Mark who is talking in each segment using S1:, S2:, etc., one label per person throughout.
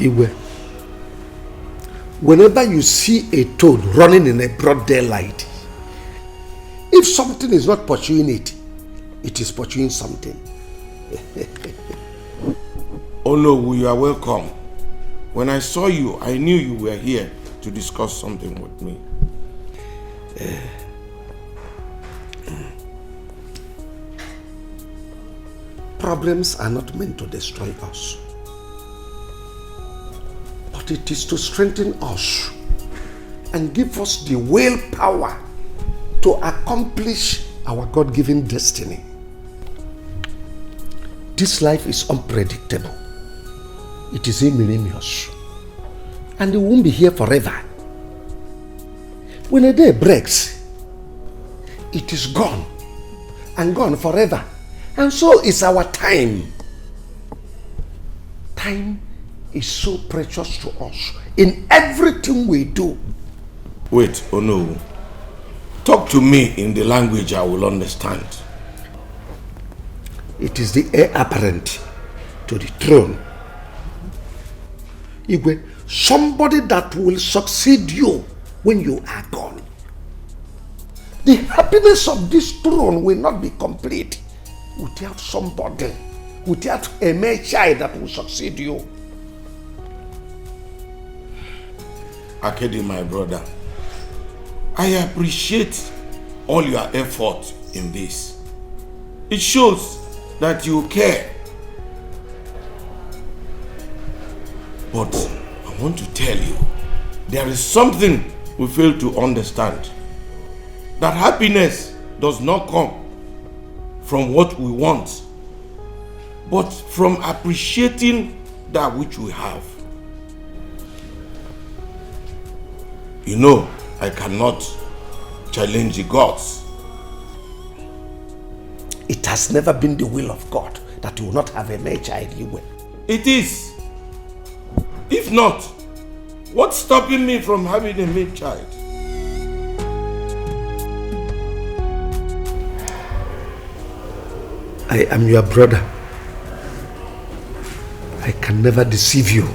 S1: Iwe, whenever you see a toad running in a broad daylight, if something is not pursuing it, it is pursuing something.
S2: Oh no, you are welcome. When I saw you, I knew you were here to discuss something with me.
S1: Problems are not meant to destroy us, but it is to strengthen us and give us the willpower to accomplish our God-given destiny. This life is unpredictable. It is ignominious, and it won't be here forever. When a day breaks, it is gone, and gone forever. And so is our time. Time is so precious to us in everything we do.
S2: Wait, oh no. Talk to me in the language I will understand.
S1: It is the heir apparent to the throne. Igwe, somebody that will succeed you when you are gone. The happiness of this throne will not be complete without somebody, without a male child that will succeed you.
S2: Akedi, my brother, I appreciate all your effort in this. It shows that you care. But I want to tell you, there is something we fail to understand. That happiness does not come from what we want, but from appreciating that which we have. You know, I cannot challenge the gods.
S1: It has never been the will of God that you will not have a male child. You will.
S2: It is. If not, what's stopping me from having a male child?
S1: I am your brother. I can never deceive you.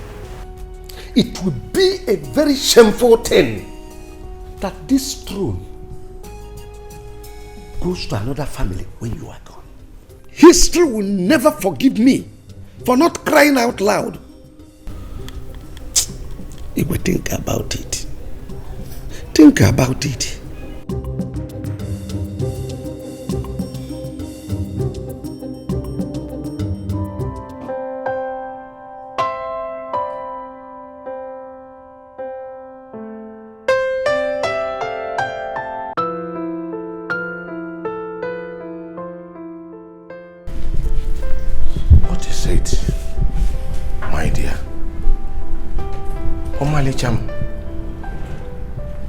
S1: It would be a very shameful thing that this throne goes to another family when you are gone. History will never forgive me for not crying out loud. If we think about it, think about it.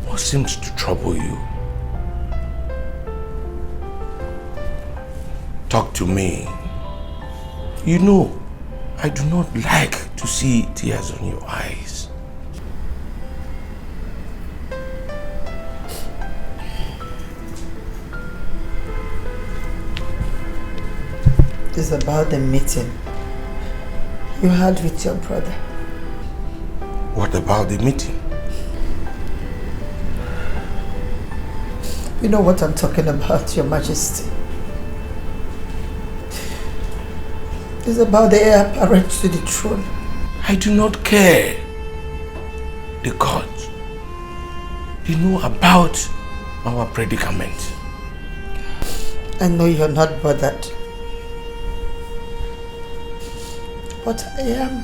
S2: What seems to trouble you? Talk to me. You know, I do not like to see tears on your eyes.
S3: It's about the meeting you had with your brother.
S2: What about the meeting?
S3: You know what I'm talking about, Your Majesty. It's about the heir apparent to the throne.
S2: I do not care. The gods, they know about our predicament.
S3: I know you're not bothered. But I am.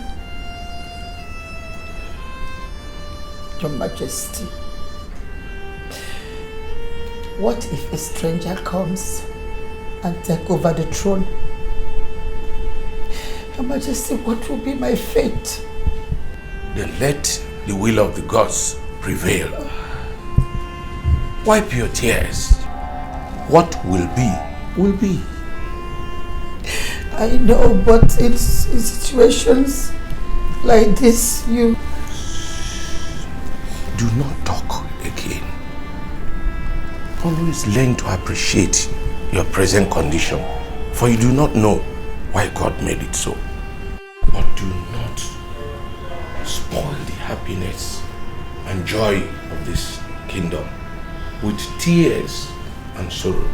S3: Your Majesty. What if a stranger comes and takes over the throne? Your Majesty, what will be my fate?
S2: Then let the will of the gods prevail. Wipe your tears. What will be, will be.
S3: I know, but in situations like this, you...
S2: Do not talk again. Always learn to appreciate your present condition, for you do not know why God made it so. But do not spoil the happiness and joy of this kingdom with tears and sorrow.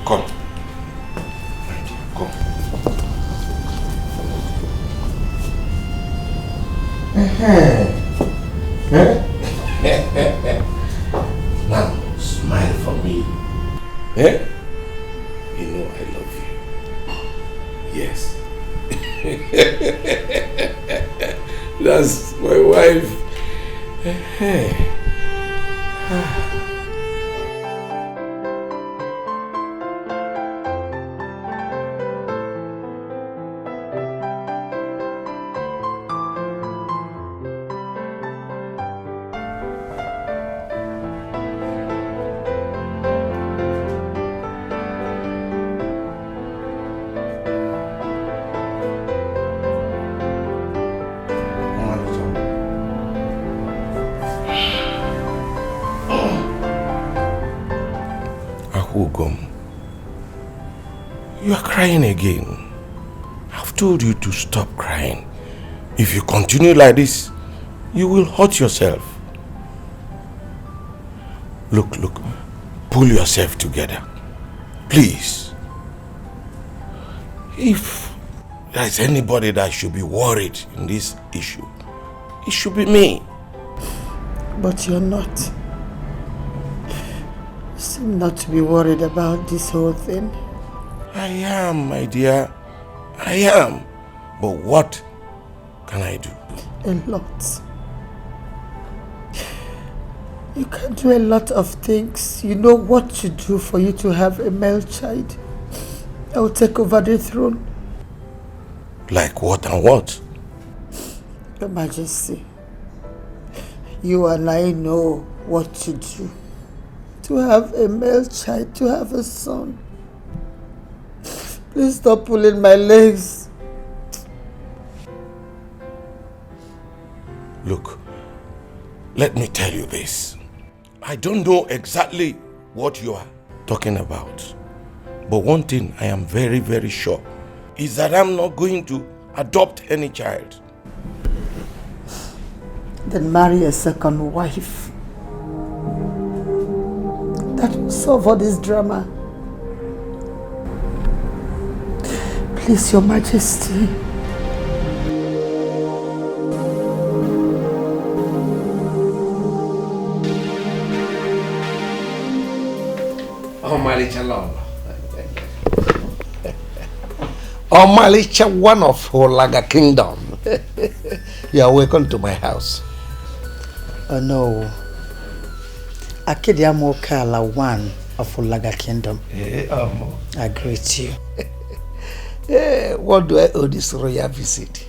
S2: Come, my dear, come. Now, smile for me. Eh? You know I love you. Yes. That's my wife. You are crying again. I've told you to stop crying. If you continue like this, you will hurt yourself. Look, pull yourself together. Please. If there's anybody that should be worried in this issue, it should be me.
S3: But you're not. You seem not to be worried about this whole thing.
S2: I am, my dear. I am. But what can I do?
S3: A lot. You can do a lot of things. You know what to do for you to have a male child. I will take over the throne.
S2: Like what and what?
S3: Your Majesty, you and I know what to do. To have a male child, to have a son. Please stop pulling my legs.
S2: Look, let me tell you this. I don't know exactly what you are talking about. But one thing I am very, very sure is that I'm not going to adopt any child.
S3: Then marry a second wife. That will solve all this drama. Please, Your Majesty.
S1: Omalicha Lolo. Omalicha, one of Holaga Kingdom. You are welcome to my house.
S3: Oh no. Akediamo Kala, one of Holaga Kingdom. I greet you.
S1: What do I owe this royal visit?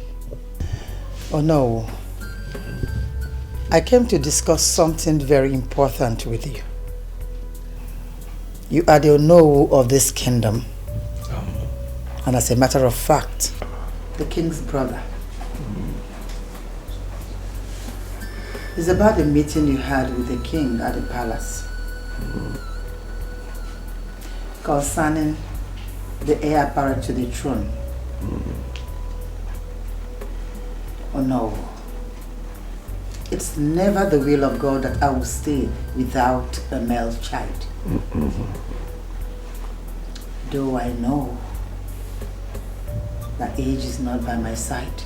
S3: Oh no. I came to discuss something very important with you. You are the Onowu of this kingdom. And as a matter of fact, the king's brother. It's about the meeting you had with the king at the palace. Concerning the heir apparent to the throne. Oh no. It's never the will of God that I will stay without a male child. Though I know that age is not by my side.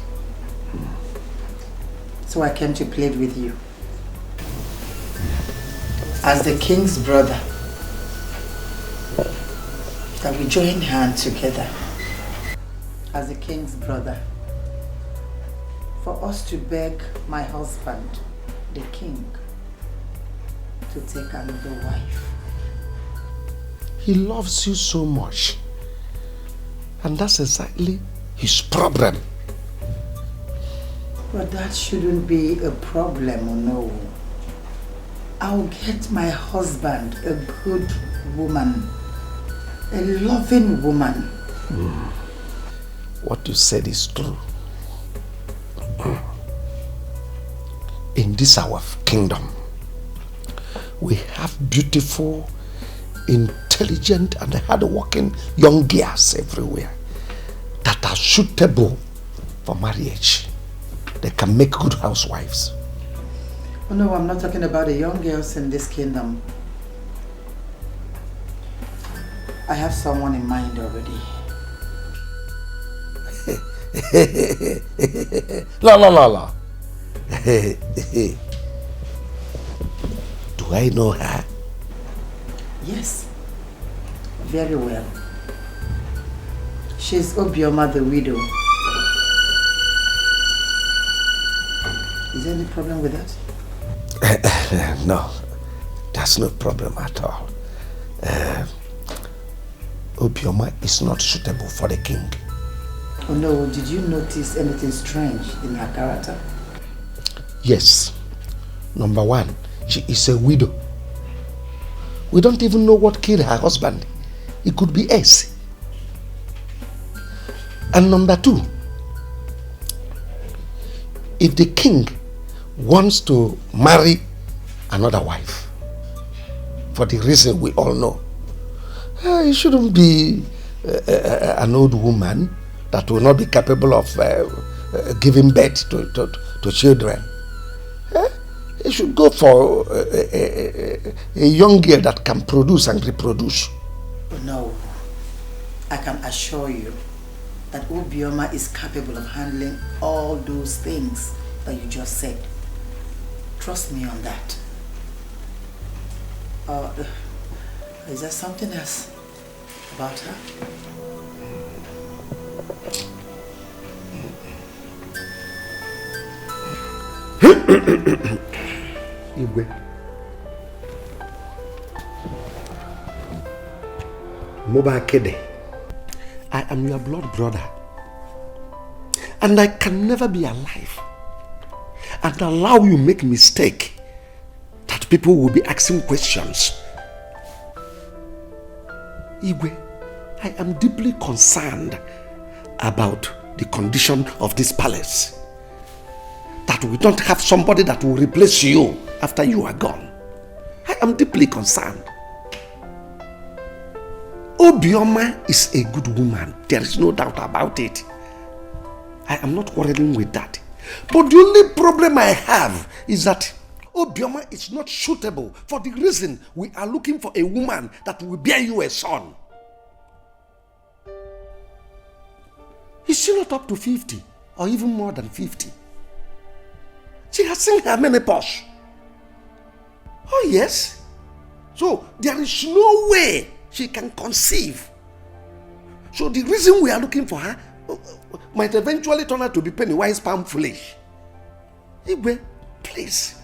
S3: So I came to plead with you. As the king's brother, that we join hands together. As the king's brother, for us to beg my husband, the king, to take another wife.
S1: He loves you so much. And that's exactly his problem.
S3: But that shouldn't be a problem, or no. I'll get my husband a good woman, a loving woman.
S1: What you said is true. In this our kingdom, we have beautiful, intelligent and hard-working young girls everywhere that are suitable for marriage. they can make good housewives.
S3: Oh no, I'm not talking about the young girls in this kingdom. I have someone in mind already.
S1: La. Do I know her?
S3: Yes, very well. She's Obioma the widow. Is there any problem with that?
S1: No, there's no problem at all. Obioma is not suitable for the king.
S3: Oh no, did you notice anything strange in her character?
S1: Yes. Number one, she is a widow. We don't even know what killed her husband. It could be us. And number two, if the king wants to marry another wife, for the reason we all know, it shouldn't be an old woman that will not be capable of giving birth to children. It should go for a young girl that can produce and reproduce.
S3: No, I can assure you that Obioma is capable of handling all those things that you just said. Trust me on that. Is there something else about her?
S1: Igwe. Moba Kede, I am your blood brother, and I can never be alive and allow you make mistake that people will be asking questions. Igwe, I am deeply concerned about the condition of this palace. That we don't have somebody that will replace you after you are gone. I am deeply concerned. Obioma is a good woman. There is no doubt about it. I am not quarreling with that. But the only problem I have is that Obioma is not suitable for the reason we are looking for a woman that will bear you a son. Is she not up to 50 or even more than 50? She has seen her menopause. Oh yes. So there is no way she can conceive. So the reason we are looking for her might eventually turn out to be penny-wise, pound-foolish. Igwe, please.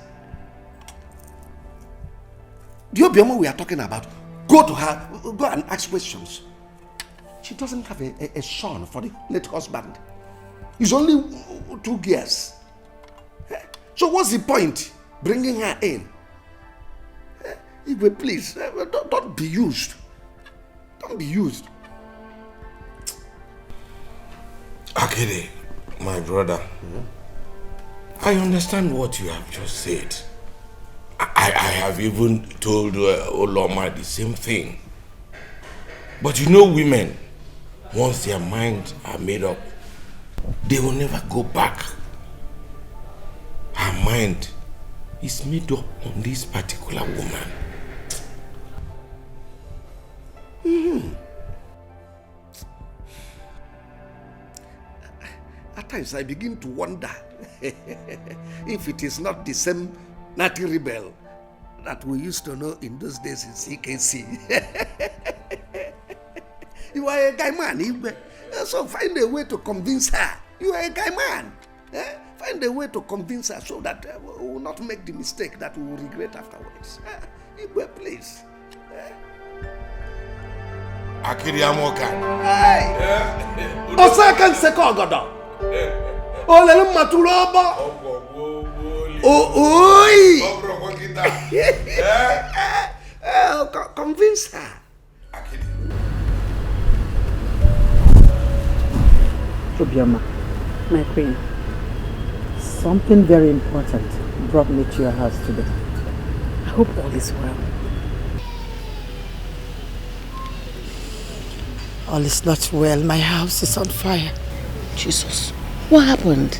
S1: The Obioma we are talking about, go to her, go and ask questions. She doesn't have a son for the late husband. It's only 2 years. So what's the point bringing her in? Igwe, please, don't be used. Don't be used.
S2: Akede, my brother, I understand what you have just said. I have even told Oloma the same thing. But you know, women, once their minds are made up, they will never go back. Her mind is made up on this particular woman.
S1: At times I begin to wonder if it is not the same Natty rebel that we used to know in those days in CKC. You are a guy man, so find a way to convince her. You are a guy man. Find a way to convince her so that we will not make the mistake that we will regret afterwards. Please.
S2: Akiri Amoka.
S1: Hey! Osakan Sekogodo. Olele Maturoba. Oi! Convince her.
S3: Obioma, my queen, something very important brought me to your house today. I hope all is well. All is not well. My house is on fire.
S4: Jesus, what happened?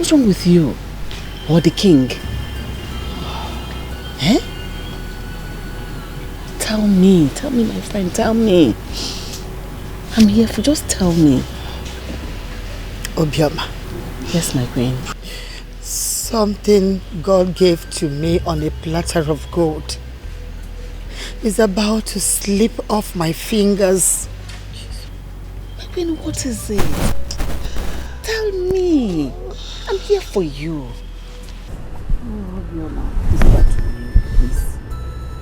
S4: What's wrong with you? Or the king? Eh? Tell me, my friend, tell me. I'm here for, just tell me.
S3: Obioma.
S4: Yes, my queen.
S3: Something God gave to me on a platter of gold is about to slip off my fingers.
S4: My queen, what is it? Tell me. I'm here for you. Oh, Obioma, listen to me, please.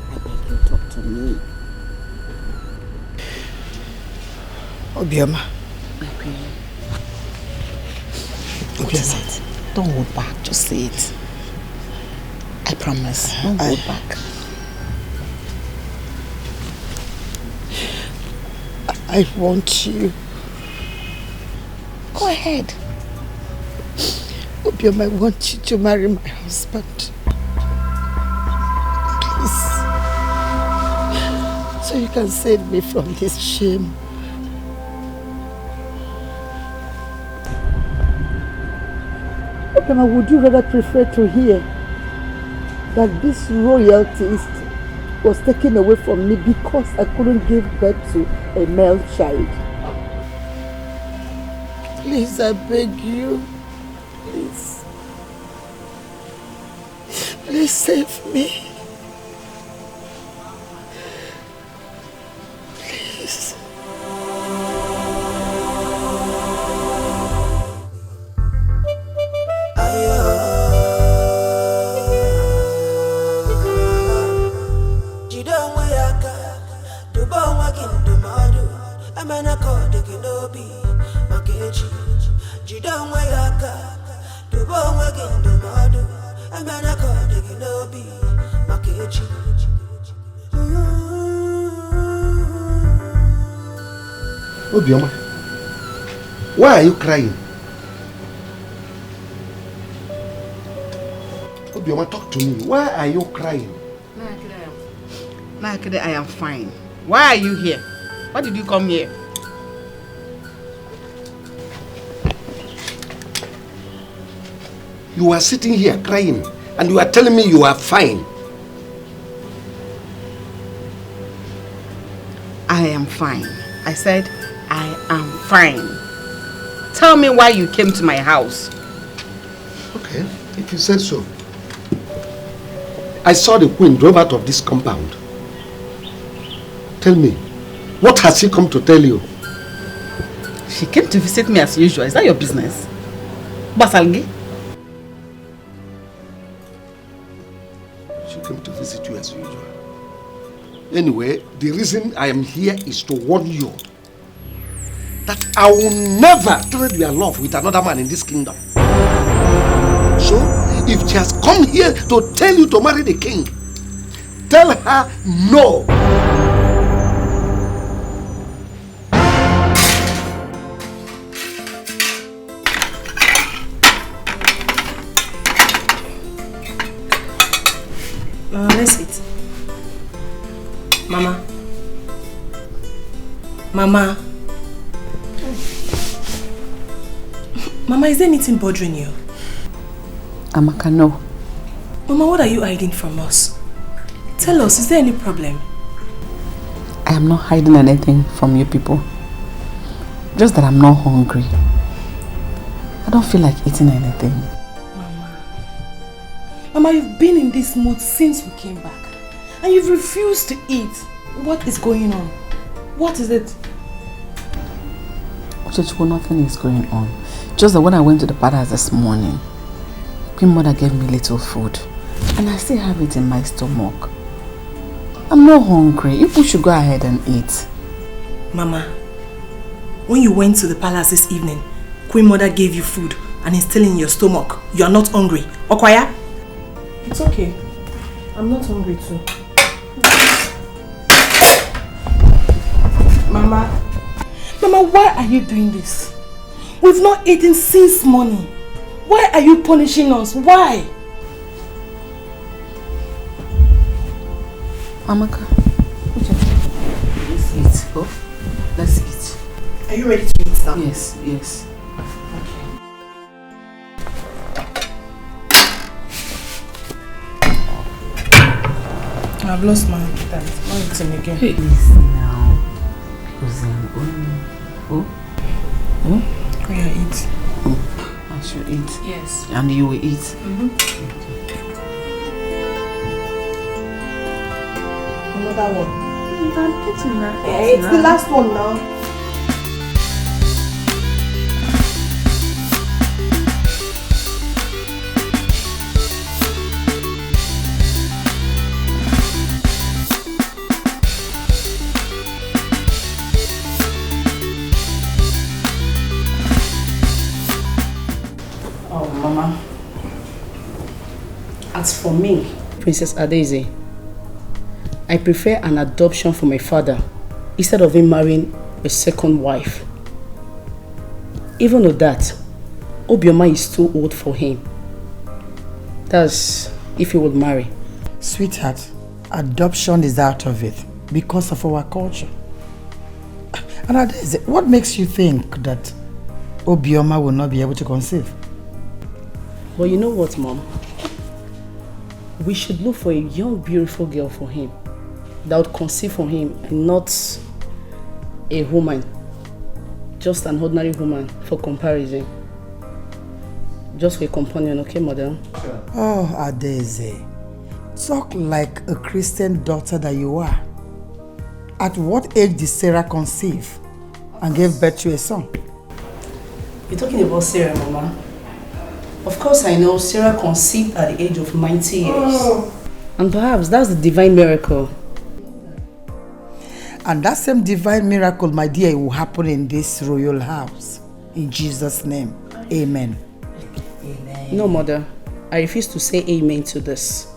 S4: I beg you, talk to me.
S3: Obioma.
S4: My queen. What is it? Don't hold back, just say it. I promise, don't hold back.
S3: I want you.
S4: Go ahead.
S3: Obioma, I want you to marry my husband. Please. So you can save me from this shame. Obioma, would you rather prefer to hear that this royalty was taken away from me because I couldn't give birth to a male child? Please, I beg you. Please. Please save me. Please.
S1: Obioma, why are you crying? Obioma, talk to me. Why are you crying?
S4: Nakede, I am fine. Why are you here? Why did you come here?
S1: You are sitting here crying and you are telling me you are fine.
S4: I am fine. I said I am fine. Tell me why you came to my house.
S1: Okay, if you said so. I saw the queen drove out of this compound. Tell me, what has she come to tell you?
S4: She came to visit me as usual. Is that your business? Basalgi?
S1: She came to visit you as usual. Anyway, the reason I am here is to warn you that I will never trade your love with another man in this kingdom. So, if she has come here to tell you to marry the king, tell her no.
S5: Let's eat. Mama. Mama. Mama, is there anything bothering you?
S4: Amaka, no.
S5: Mama, what are you hiding from us? Tell us, is there any problem?
S4: I am not hiding anything from you people. Just that I'm not hungry. I don't feel like eating anything.
S5: Mama, you've been in this mood since we came back. And you've refused to eat. What is going on? What is it?
S4: Chichiku, nothing is going on. Just that when I went to the palace this morning, Queen Mother gave me little food. And I still have it in my stomach. I'm not hungry. You people should go ahead and eat.
S5: Mama, when you went to the palace this evening, Queen Mother gave you food and it's still in your stomach. You are not hungry. Okwaya? It's okay. I'm not hungry too. Mama, why are you doing this? We've not eaten since morning. Why are you punishing us? Why?
S4: Amaka, let's eat. Oh, let's eat.
S5: Are you ready to eat now?
S4: Yes, yes.
S5: I've lost my appetite. Not eating again.
S4: Please now. Because oh,
S5: yeah, eat.
S4: I should eat.
S5: Yes.
S4: And you will eat.
S5: Another one.
S4: I'm eating that.
S5: Hey, it's the last one now.
S4: Oh, Mama. As for me, Princess Adaeze, I prefer an adoption for my father instead of him marrying a second wife. Even though that, Obioma is too old for him. That's if he would marry.
S3: Sweetheart, adoption is out of it because of our culture. And Adaeze, what makes you think that Obioma will not be able to conceive?
S4: But you know what, Mom? We should look for a young, beautiful girl for him that would conceive for him and not a woman, just an ordinary woman for comparison. Just for a companion, okay, Mother?
S3: Oh, Adaeze, talk like a Christian daughter that you are. At what age did Sarah conceive and gave birth to a son?
S4: You're talking about Sarah, Mama. Of course I know Sarah conceived at the age of 90 years. Oh. And perhaps that's the divine miracle.
S3: And that same divine miracle, my dear, will happen in this royal house. In Jesus' name, amen. Amen.
S4: No, Mother. I refuse to say amen to this.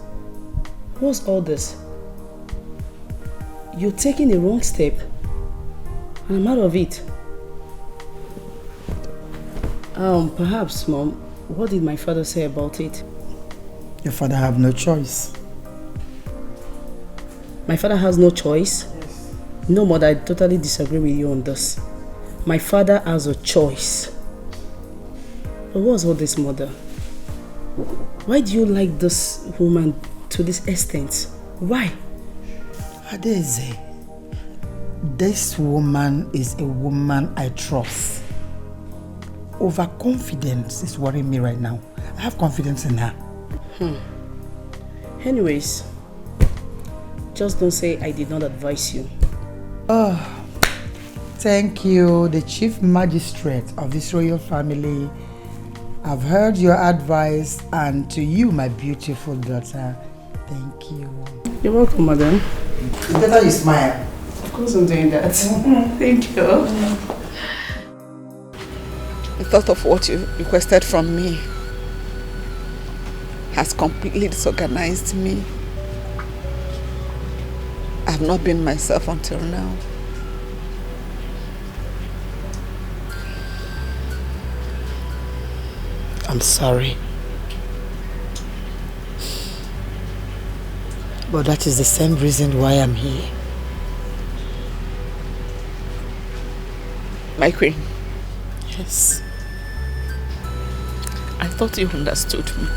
S4: What's all this? You're taking the wrong step. And I'm out of it. Perhaps, Mom, what did my father say about it?
S3: Your father have no choice.
S4: My father has no choice? Yes. No, Mother, I totally disagree with you on this. My father has a choice. But what's all this, Mother? Why do you like this woman to this extent? Why?
S3: Adaeze, this woman is a woman I trust. Overconfidence is worrying me right now. I have confidence in her.
S4: Anyways, just don't say I did not advise you.
S3: Oh, thank you, the chief magistrate of this royal family. I've heard your advice, and to you, my beautiful daughter, thank you.
S4: You're welcome, Madam.
S3: It's better you smile.
S4: Of course I'm doing that. Thank you.
S6: The thought of what you requested from me has completely disorganized me. I have not been myself until now.
S3: I'm sorry. But that is the same reason why I'm here.
S6: My queen.
S3: Yes.
S6: I thought you understood me.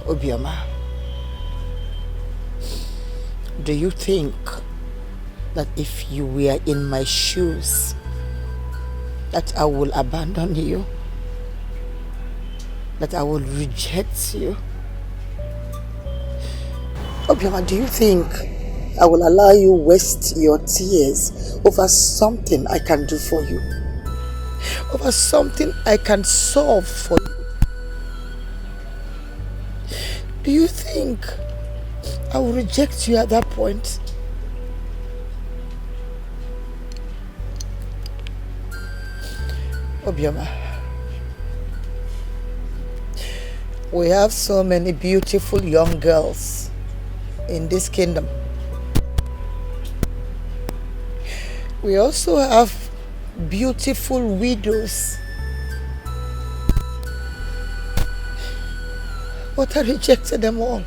S3: Obioma, do you think that if you were in my shoes, that I will abandon you? That I will reject you? Obioma, do you think I will allow you waste your tears over something I can do for you? Over something I can solve for you? Do you think I will reject you at that point? Obioma, we have so many beautiful young girls in this kingdom. We also have beautiful widows. But I rejected them all.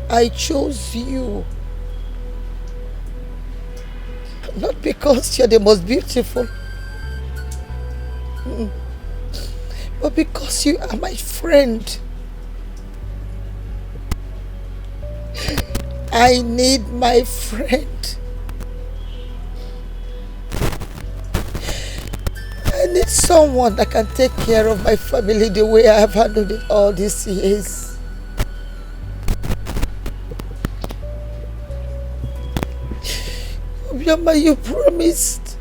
S3: I chose you. Not because you're the most beautiful.
S6: but because you are my friend. I need my friend. I need someone that can take care of my family the way I have handled it all these years. Obioma, you promised.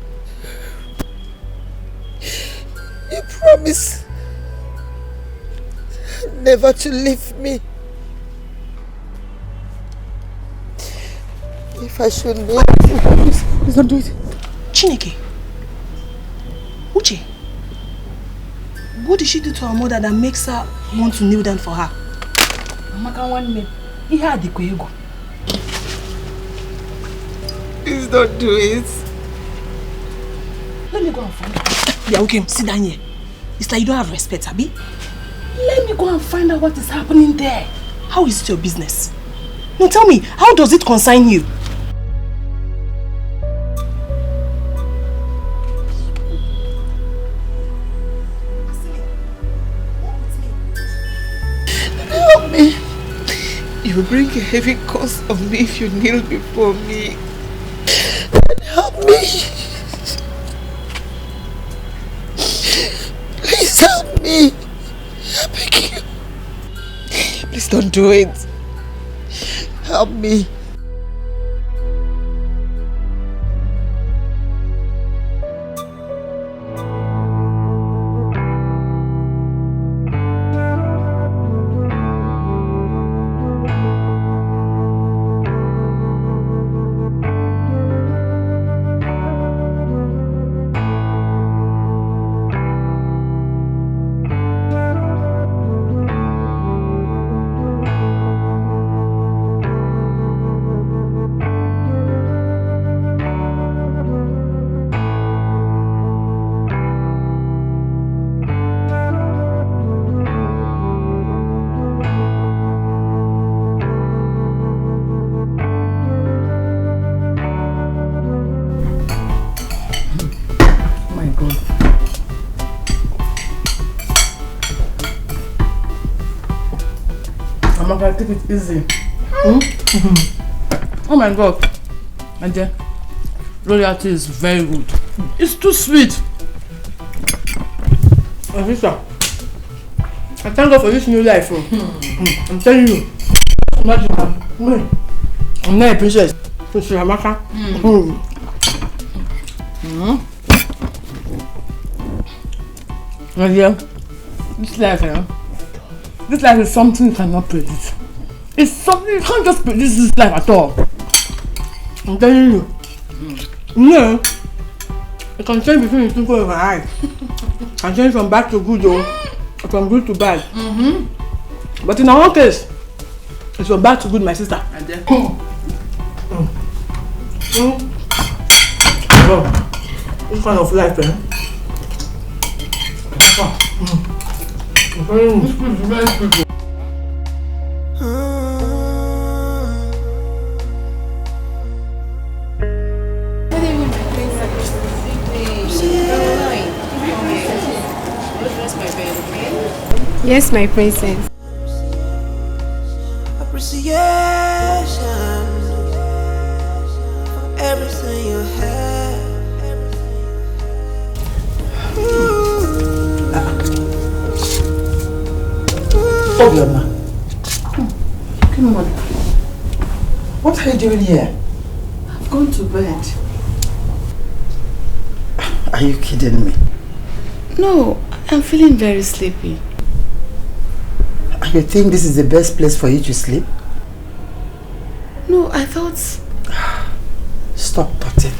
S6: You promised never to leave me. If I should leave you.
S5: Please don't do it. Chineke. Uche. What did she do to her mother that makes her want to kneel down for her?
S6: Please don't do it.
S5: Let me go and find out. Yeah, okay, sit down here. It's like you don't have respect, Abi. Let me go and find out what is happening there. How is it your business? No, tell me, how does it concern you?
S6: Help me. You will bring a heavy cost on me if you kneel before me. Help me. Please help me. I beg you. Please don't do it. Help me.
S7: Take it easy. Oh my God. And then loyalty is very good. It's too sweet. Sister, I thank God for this new life. I'm telling you. Imagine I'm not a princess. Princess Amaka. And yeah, this life is something you cannot predict. It's something you can't just predict this life at all. I'm telling you. No, it can change between the twinkle of my eye. It can change from bad to good or from good to bad. But in our case, it's from bad to good, my sister. Oh, this kind of life, eh?
S8: Yes, my princess.
S9: Appreciation for everything you have.
S3: Obioma. What are you doing here?
S6: I've gone to bed.
S3: Are you kidding me?
S6: No, I'm feeling very sleepy.
S3: You think this is the best place for you to sleep?
S6: No, I thought...
S3: Stop potting.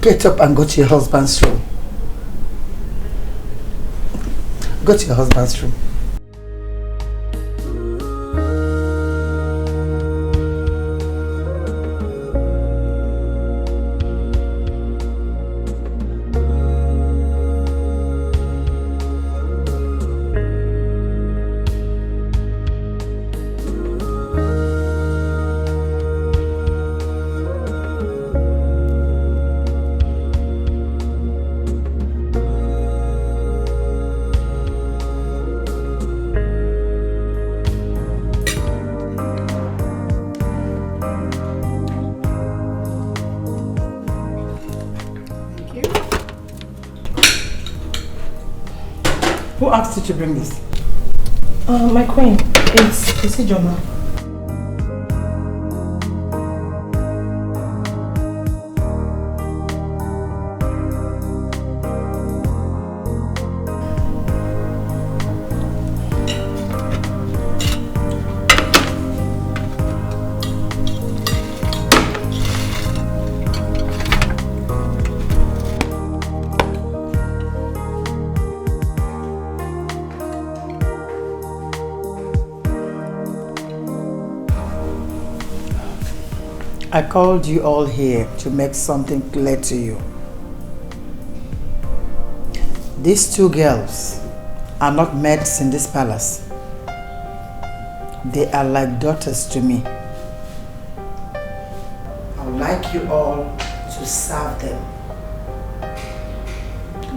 S3: Get up and go to your husband's room. Go to your husband's room. Who asked you to bring this?
S5: My queen, it's Ijoma.
S3: I called you all here to make something clear to you. These two girls are not maids in this palace. They are like daughters to me. I would like you all to serve them.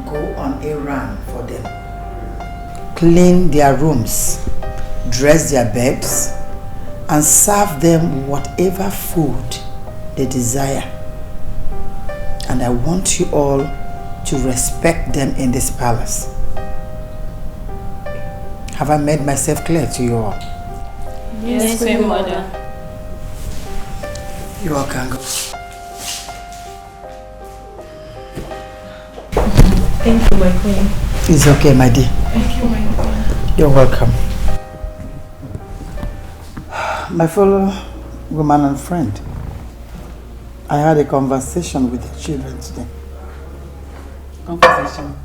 S3: Go on a run for them. Clean their rooms, dress their beds, and serve them whatever food they desire. And I want you all to respect them in this palace. Have I made myself clear to you all?
S8: Yes, Queen Mother.
S3: You all can go.
S5: Thank you, my queen.
S3: It's okay, my dear.
S5: Thank you, my queen.
S3: You're welcome. My fellow woman and friend, I had a conversation with the children today.
S4: Conversation?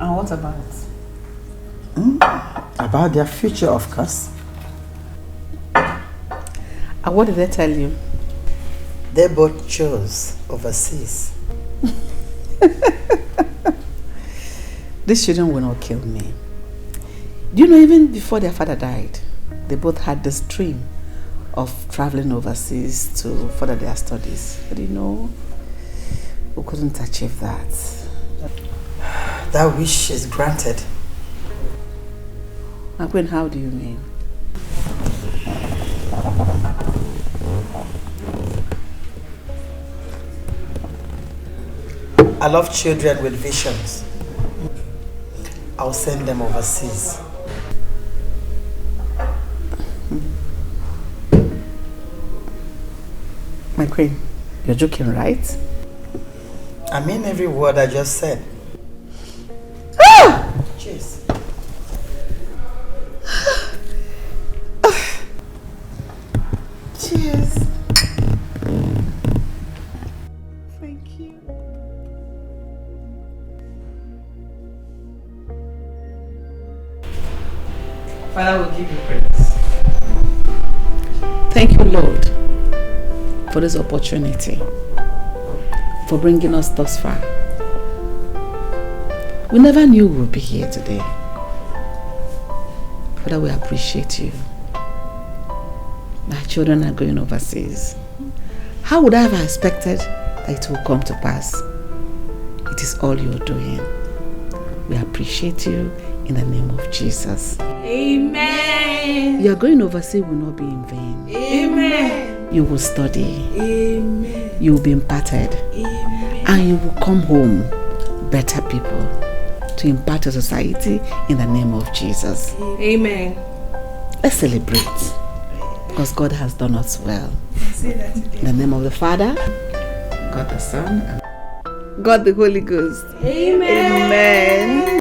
S4: And what about it?
S3: About their future, of course.
S4: And what did they tell you?
S3: They both chose overseas.
S4: These children will not kill me. Do you know, even before their father died, they both had this dream of traveling overseas to further their studies. But you know, we couldn't achieve that.
S3: That wish is granted.
S4: My queen, how do you mean?
S3: I love children with visions. I'll send them overseas.
S4: My queen, you're joking, right?
S3: I mean every word I just said. Cheers.
S4: Cheers. Thank you.
S3: Father will give you praise.
S4: Thank you, Lord, for this opportunity, for bringing us thus far. We never knew we would be here today. Father, we appreciate you. My children are going overseas. How would I have expected that it will come to pass? It is all you're doing. We appreciate you in the name of Jesus.
S8: Amen.
S4: Your going overseas will not be in vain.
S8: Amen.
S4: You will study.
S8: Amen.
S4: You will be imparted.
S8: Amen.
S4: And you will come home better people to impart to society in the name of Jesus.
S5: Amen.
S4: Let's celebrate because God has done us well. In the name of the Father, God the Son, and God the Holy Ghost.
S8: Amen.
S4: Amen.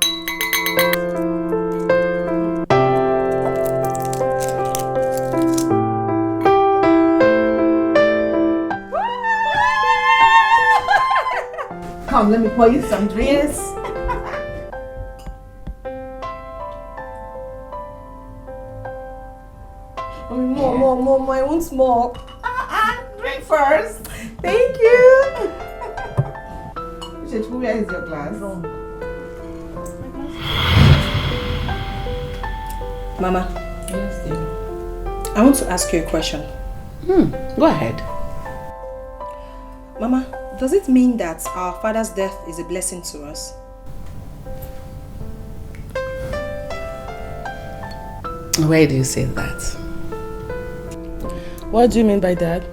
S4: Come, let me pour you some drinks.
S5: More, I want more.
S4: Drink first.
S5: Thank you.
S4: Where is your glass?
S5: Mama.
S4: Yes, dear.
S5: I want to ask you a question.
S4: Go ahead.
S5: Mama, does it mean that our father's death is a blessing to us?
S4: Why do you say that?
S7: What do you mean by that?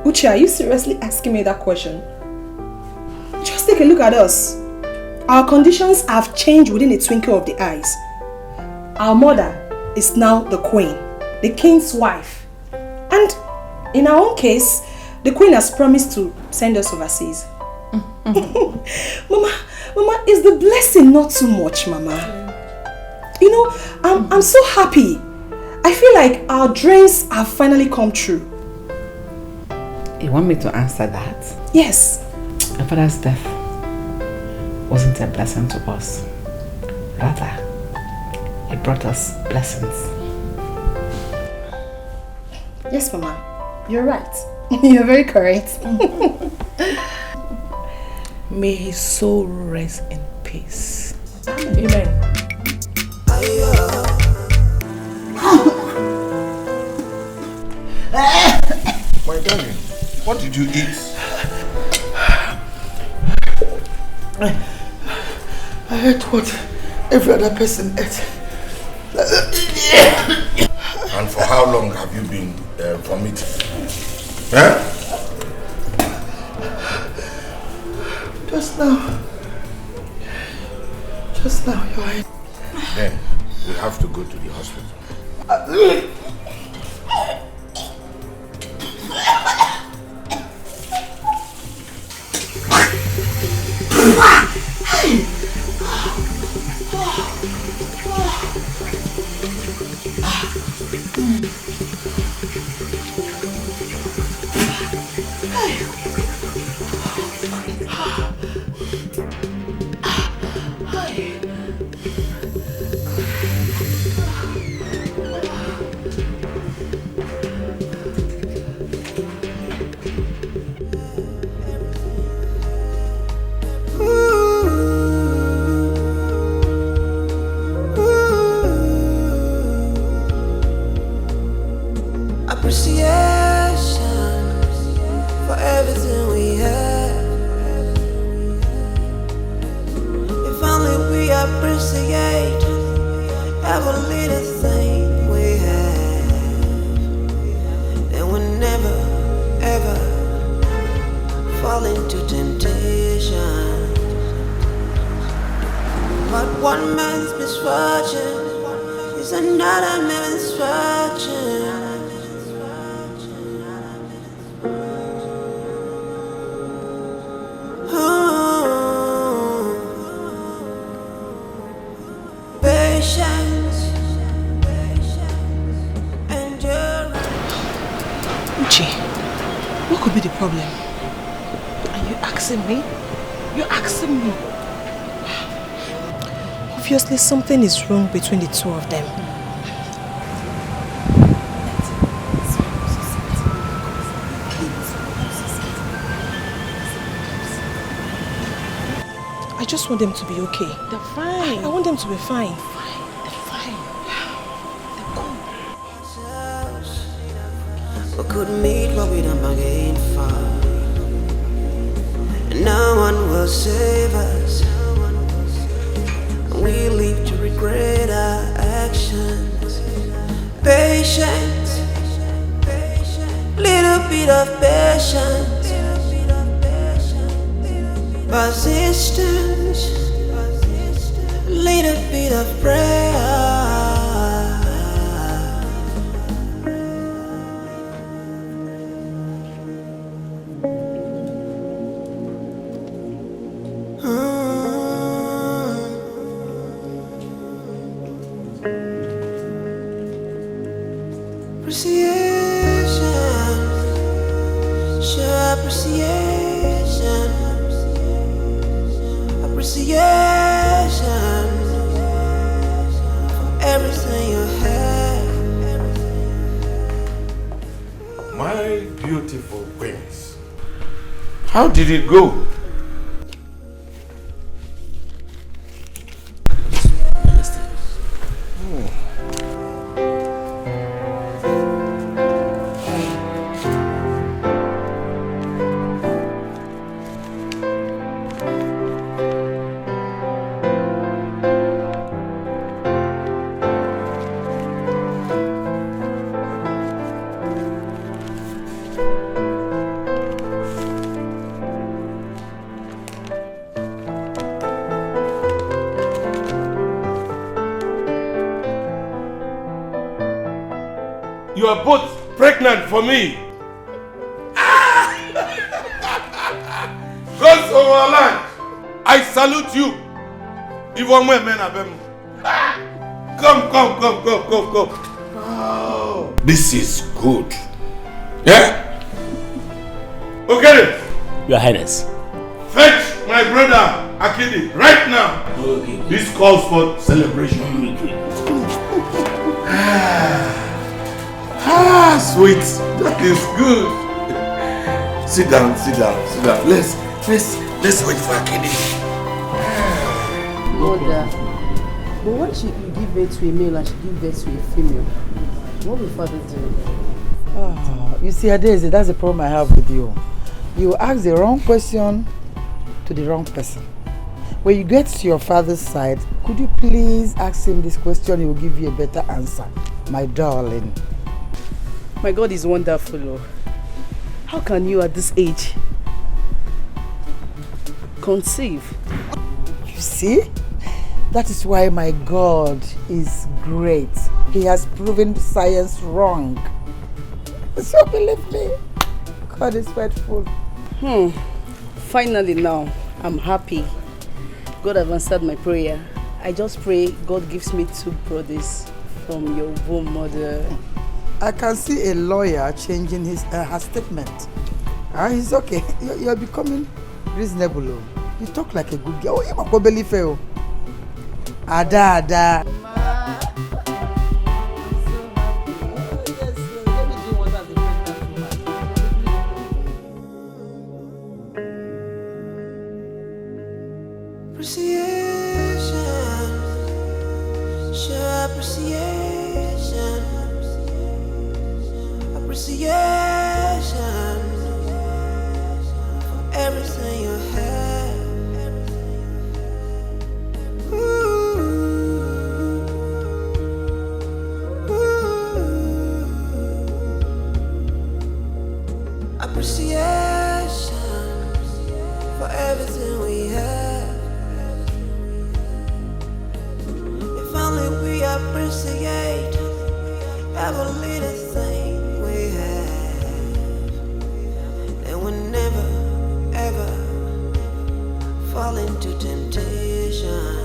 S5: Uche, are you seriously asking me that question? Just take a look at us. Our conditions have changed within a twinkle of the eyes. Our mother is now the queen, the king's wife. And in our own case, the queen has promised to send us overseas. Mama, is the blessing not too much, Mama? You know, I'm so happy. I feel like our dreams have finally come true.
S4: You want me to answer that?
S5: Yes.
S4: My father's death wasn't a blessing to us. Rather, it brought us blessings.
S5: Yes, Mama. You're right. You're very correct.
S6: May his soul rest in peace.
S7: Amen.
S2: My darling, what did you eat?
S6: I ate what every other person ate.
S2: And for how long have you been vomiting? Huh?
S6: Just now, you're right.
S2: Then we have to go to the hospital.
S5: What could be the problem? Are you asking me? You're asking me? Obviously something is wrong between the two of them. I just want them to be okay.
S6: They're fine.
S5: I want them to be fine.
S9: We could meet what we don't bargain for, and no one will save us. We live to regret our actions. Patience, little bit of patience, persistence, little bit of prayer.
S2: How did it go? You are both pregnant for me. Gods of our land, I salute you. Even when men are them. Come. Oh, this is good. Yeah? Okay.
S10: Your Highness.
S2: Fetch my brother Akidi right now.
S10: Okay.
S2: This calls for celebration. Sweet. That is good. Sit down. Let's wait for Akidi.
S11: Mother, but what if you give birth to a male and she give birth to a female? What will father do?
S3: You see, Adeze, that's the problem I have with you. You ask the wrong question to the wrong person. When you get to your father's side, could you please ask him this question? He will give you a better answer, my darling.
S11: My God is wonderful. Oh. How can you at this age conceive?
S3: You see? That is why my God is great. He has proven science wrong. So believe me, God is faithful.
S11: Finally now, I'm happy. God has answered my prayer. I just pray God gives me 2 brothers from your womb, mother.
S3: I can see a lawyer changing her statement. He's okay. You're becoming reasonable. You talk like a good girl. You might believe it. Ada.
S9: Appreciation for everything you have. Appreciation for everything we have. If only we appreciate every little thing we have, then we'll never ever fall into temptation.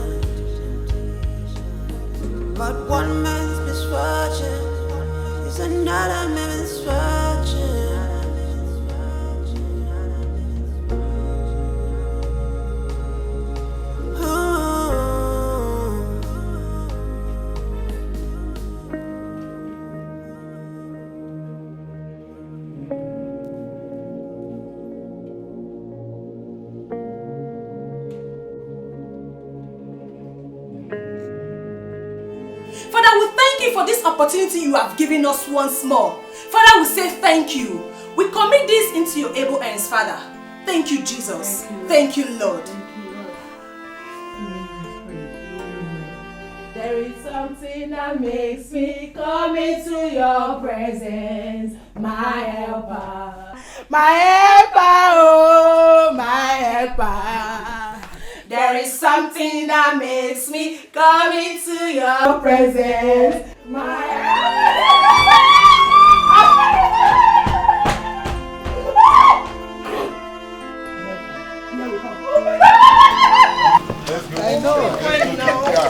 S9: But one man's misfortune is another man's misfortune.
S5: For this opportunity you have given us once more. Father, we say thank you. We commit this into your able hands, Father. Thank you, Jesus. Thank you, Lord.
S7: There is something that makes me come into your presence, my helper. My helper, oh, my helper. There is something that makes me come into your presence, my
S3: I know.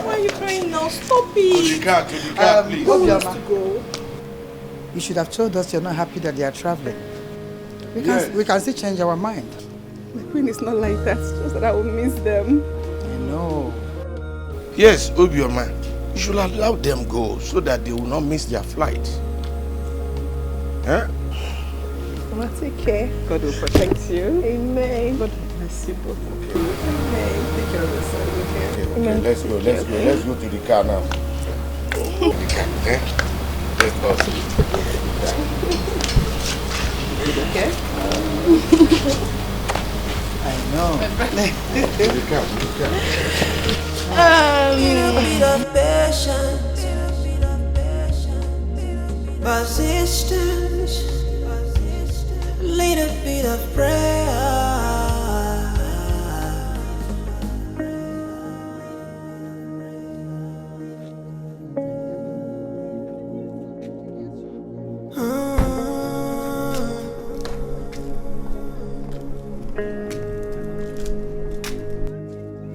S5: Why are you crying now? Stop it.
S2: To the car, please.
S3: You should have told us you're not happy that they are traveling. We can still change our mind.
S11: My queen is not like that. It's just that I will miss them.
S3: I know.
S2: Yes, obio man. You should allow them go so that they will not miss their flight. Huh?
S11: Mama, take care. God will protect you. Amen. God will bless you both. Okay. Amen. Take care of yourself. Okay.
S2: Okay. Let's go to the car now. The car, eh? Let's go.
S11: Okay?
S3: I know.
S2: The car.
S9: Little bit of patience, persistence, little bit of prayer.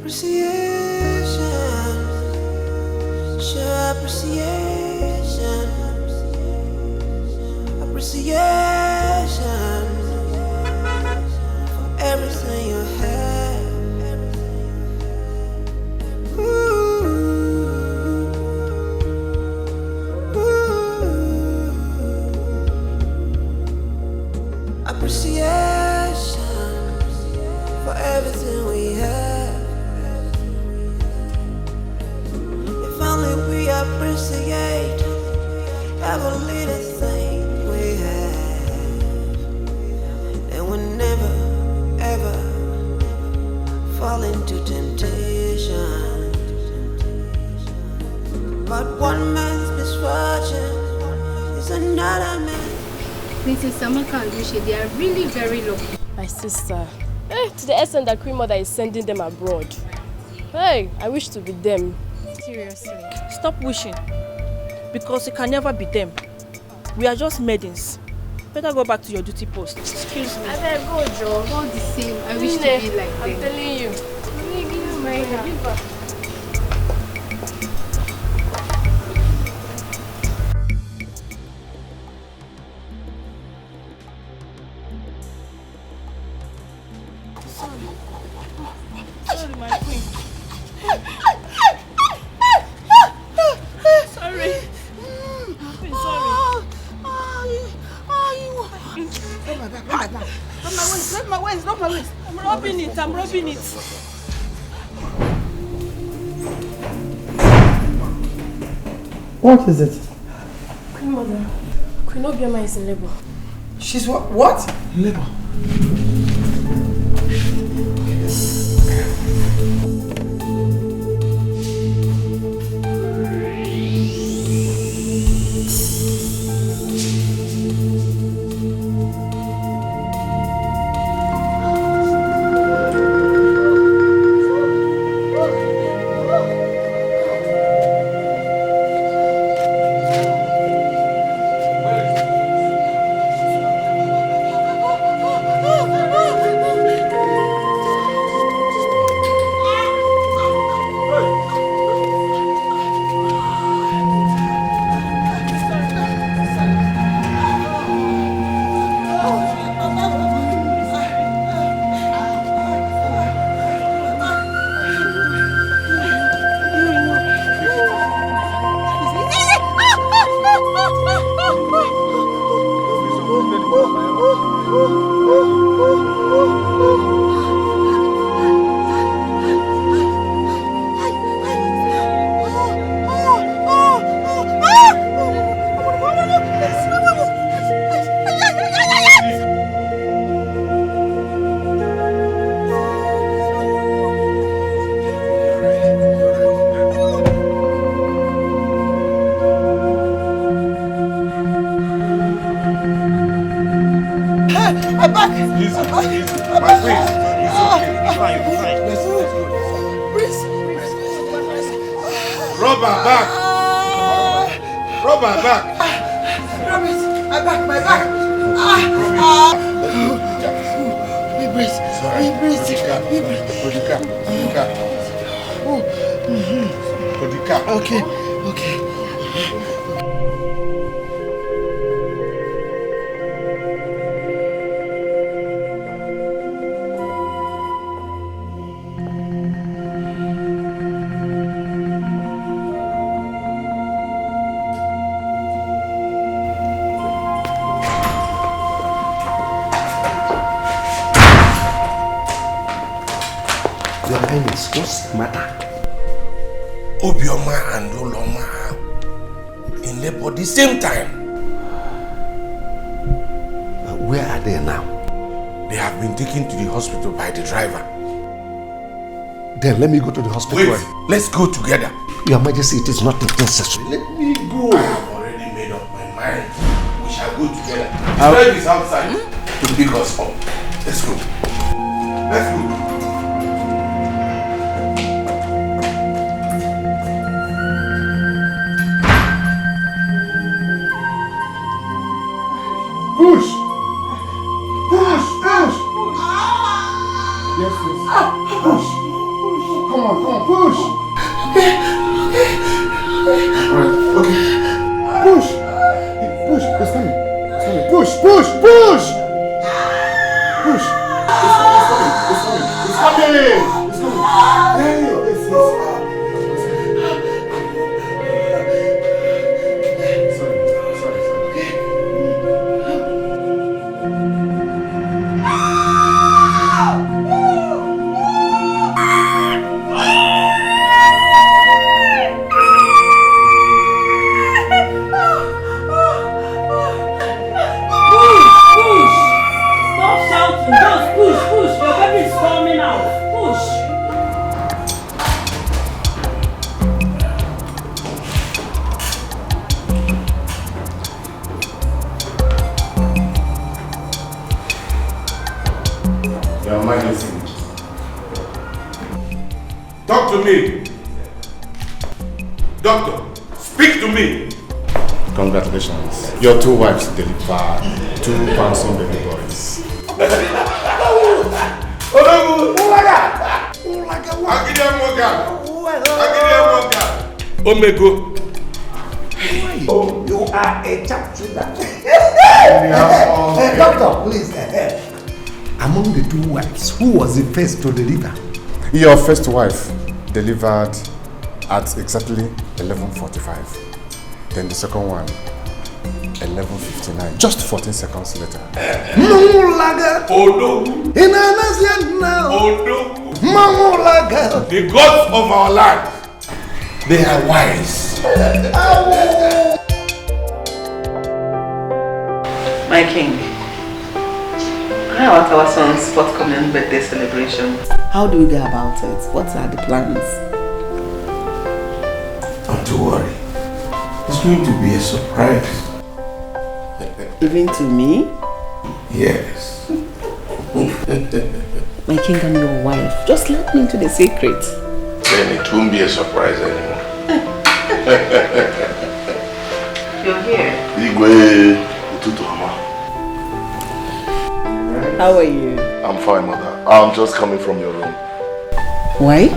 S9: Appreciation, show appreciation, appreciation for everything you have. Appreciation for everything we have. If only we appreciate every little thing we have, then we'll never ever fall into temptation. But one man's misfortune is another man's.
S10: Mrs. Samaka and Lucia, they are really very lucky.
S12: My sister. To the extent that Queen Mother is sending them abroad. Hey, I wish to be them.
S10: Seriously.
S5: Stop wishing. Because you can never be them. We are just maidens. Better go back to your duty post.
S10: Excuse me. I better go, Joe. All the same, I wish to be like them.
S12: I'm telling you.
S10: Let me give you my hand.
S5: Sorry, my queen. Sorry. Queen, sorry.
S6: Not my waist.
S5: I'm rubbing it.
S6: What is it?
S12: Queen Mother. Queen Obioma is in labor.
S6: She's what?
S1: Labor. What's the matter?
S2: Obioma and Oloma are in labor the same time.
S1: Where are they now?
S2: They have been taken to the hospital by the driver.
S1: Then let me go to the hospital.
S2: Wait, let's go together.
S1: Your Majesty, it is not necessary. Let me go.
S2: I have already made up my mind. We shall go together. The driver is outside to pick us up. Let's go. Let's go.
S1: Push! Push! Push! Yes, yes. Push! Come on. push. Alright, okay. Push. Push. It's coming. It's coming. Push. Push. Push. Push. It's coming. It's coming. It's coming. Hey, it's
S2: Your Majesty. Talk to me. Doctor, speak to me.
S13: Congratulations. Your two wives delivered 2 handsome baby boys.
S2: Omego.
S1: Oh, you are a chap Doctor, please. Among the 2 wives, who was the first to deliver?
S13: Your first wife delivered at exactly 11:45. Then the second one, 11:59. Just 14 seconds later.
S2: The gods of our land, they are wise.
S14: My king, how about our son's forthcoming birthday celebration? How do we go about it? What are the plans?
S2: Not to worry. It's going to be a surprise.
S14: Even to me?
S2: Yes.
S14: My king and your wife, just let me into the secret.
S2: Then it won't be a surprise anymore.
S14: You're here. How are you?
S15: I'm fine, mother. I'm just coming from your room.
S14: Why?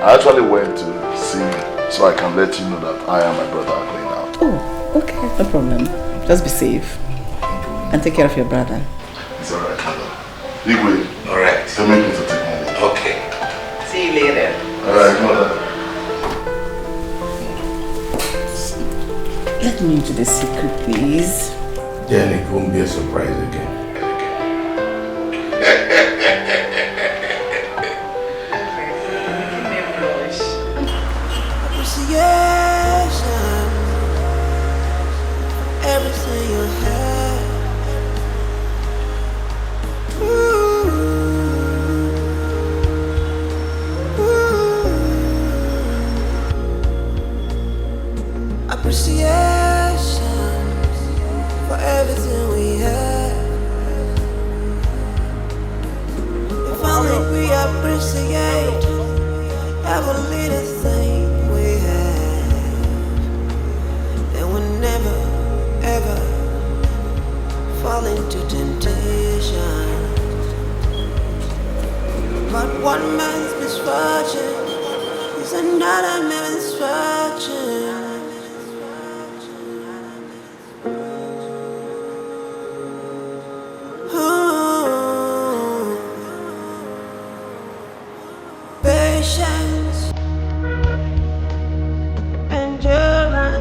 S15: I actually went to see you so I can let you know that I and my brother are going out.
S14: Oh, okay, no problem. Just be safe. And take care of your brother.
S15: It's alright, mother. Igwe.
S2: Alright.
S15: Tell me to take my leave.
S2: Okay.
S14: See you later.
S15: Alright, mother.
S14: Let me into the secret, please.
S2: Then it won't be a surprise again.
S9: Appreciation, everything you have. Appreciation for everything we have. If only we appreciate every little thing we have, then we'll never ever fall into temptation. But one man's misfortune is another man's misfortune. Patience, endurance.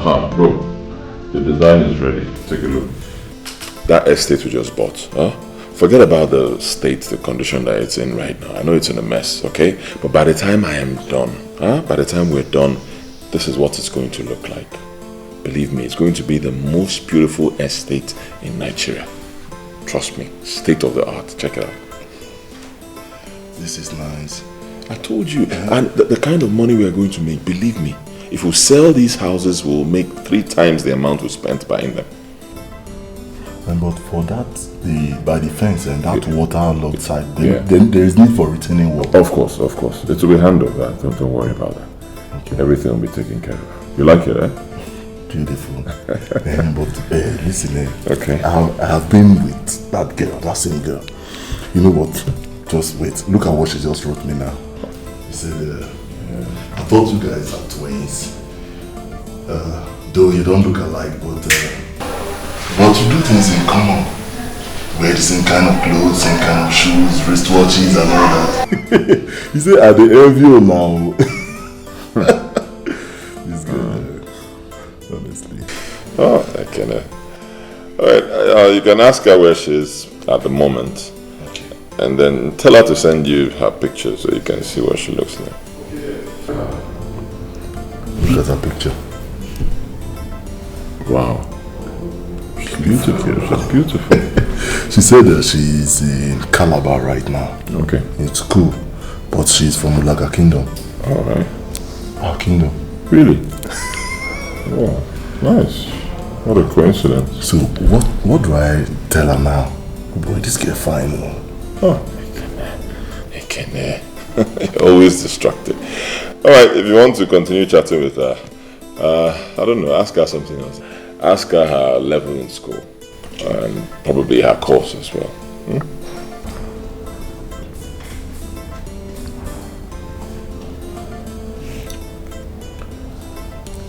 S16: Bro, the design is ready. Take a look. That estate we just bought, huh? Forget about the state, the condition that it's in right now. I know it's in a mess, okay? But by the time I am done, by the time we're done, this is what it's going to look like. Believe me, it's going to be the most beautiful estate in Nigeria. Trust me, state of the art. Check it out.
S15: This is nice.
S16: I told you. And the kind of money we are going to make, believe me, if we sell these houses, we'll make 3 times the amount we spent buying them.
S15: But for that, by the fence and that waterlogged side, then there is need for retaining wall.
S16: Of course. It will be handled. Don't worry about that. Okay. Everything will be taken care of. You like it, eh?
S15: Beautiful. But listen,
S16: okay.
S15: I have been with that girl, that same girl. You know what? Just wait. Look at what she just wrote me now. She said, I thought you guys are twins. Though you don't look alike, but you do things in common. Wear the same kind of clothes, same kind of shoes, wristwatches and all that. You say, are they envy you now? This girl, honestly.
S16: Oh, I can. Alright, you can ask her where she is at the moment.
S15: Okay.
S16: And then tell her to send you her picture so you can see what she looks like.
S15: Look at her picture.
S16: Wow. She's beautiful. She's beautiful.
S15: She said that she's in Calabar right now.
S16: Okay.
S15: It's cool. But she's from Ulaga Kingdom.
S16: Alright.
S15: Our kingdom.
S16: Really? Oh, nice. What a coincidence.
S15: So what do I tell her now? Boy, this girl fine.
S16: Oh, always distracted. Alright, if you want to continue chatting with her, I don't know, ask her something else. Ask her her level in school. And probably her course as well.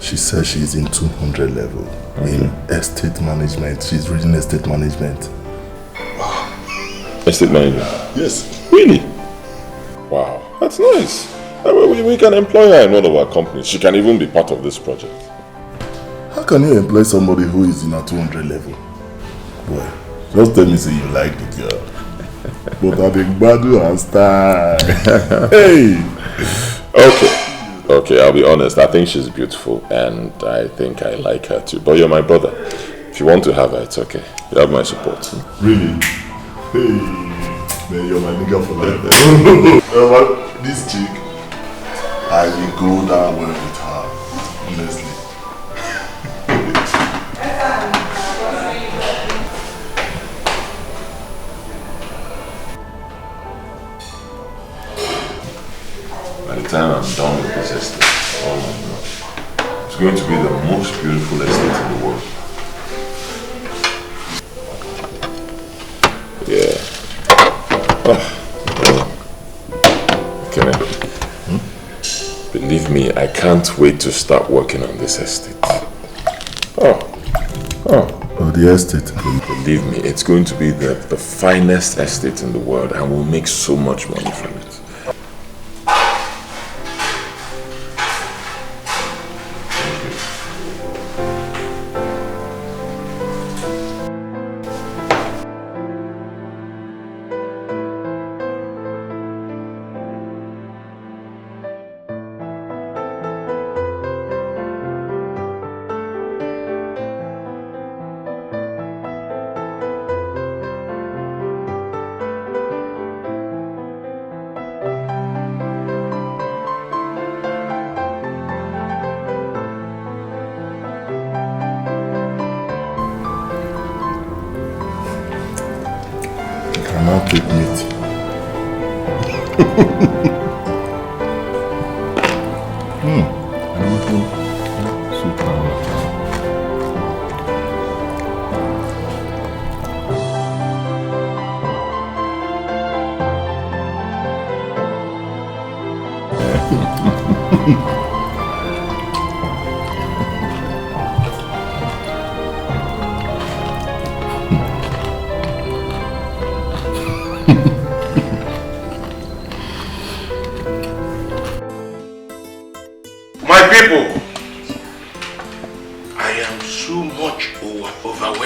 S15: She says she's in 200 level in estate management. She's reading estate management.
S16: Estate management?
S15: Yes.
S16: Really? Wow, that's nice. We can employ her in one of our companies. She can even be part of this project.
S15: How can you employ somebody who is in a 200 level? Boy, just tell me say you like the girl. But I think Badu and style. Hey!
S16: Okay, I'll be honest. I think she's beautiful and I think I like her too. But you're my brother. If you want to have her, it's okay. You have my support.
S15: Really? Hey, man, you're my nigga for life. This chick, I will go down well with her, honestly.
S16: By the time I'm done with this estate, oh my God, it's going to be the most beautiful estate in the world. Yeah. Okay. Believe me, I can't wait to start working on this estate.
S15: Oh, the estate.
S16: Believe me, it's going to be the finest estate in the world and we'll make so much money from it.
S15: Take meat.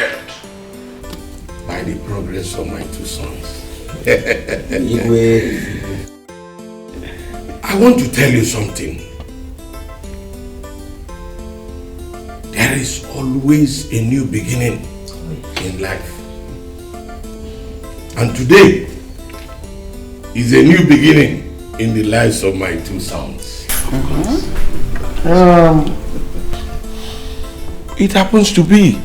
S2: overwhelmed by the progress of my two sons. I want to tell you something. There is always a new beginning in life. And today is a new beginning in the lives of my two sons. It happens to be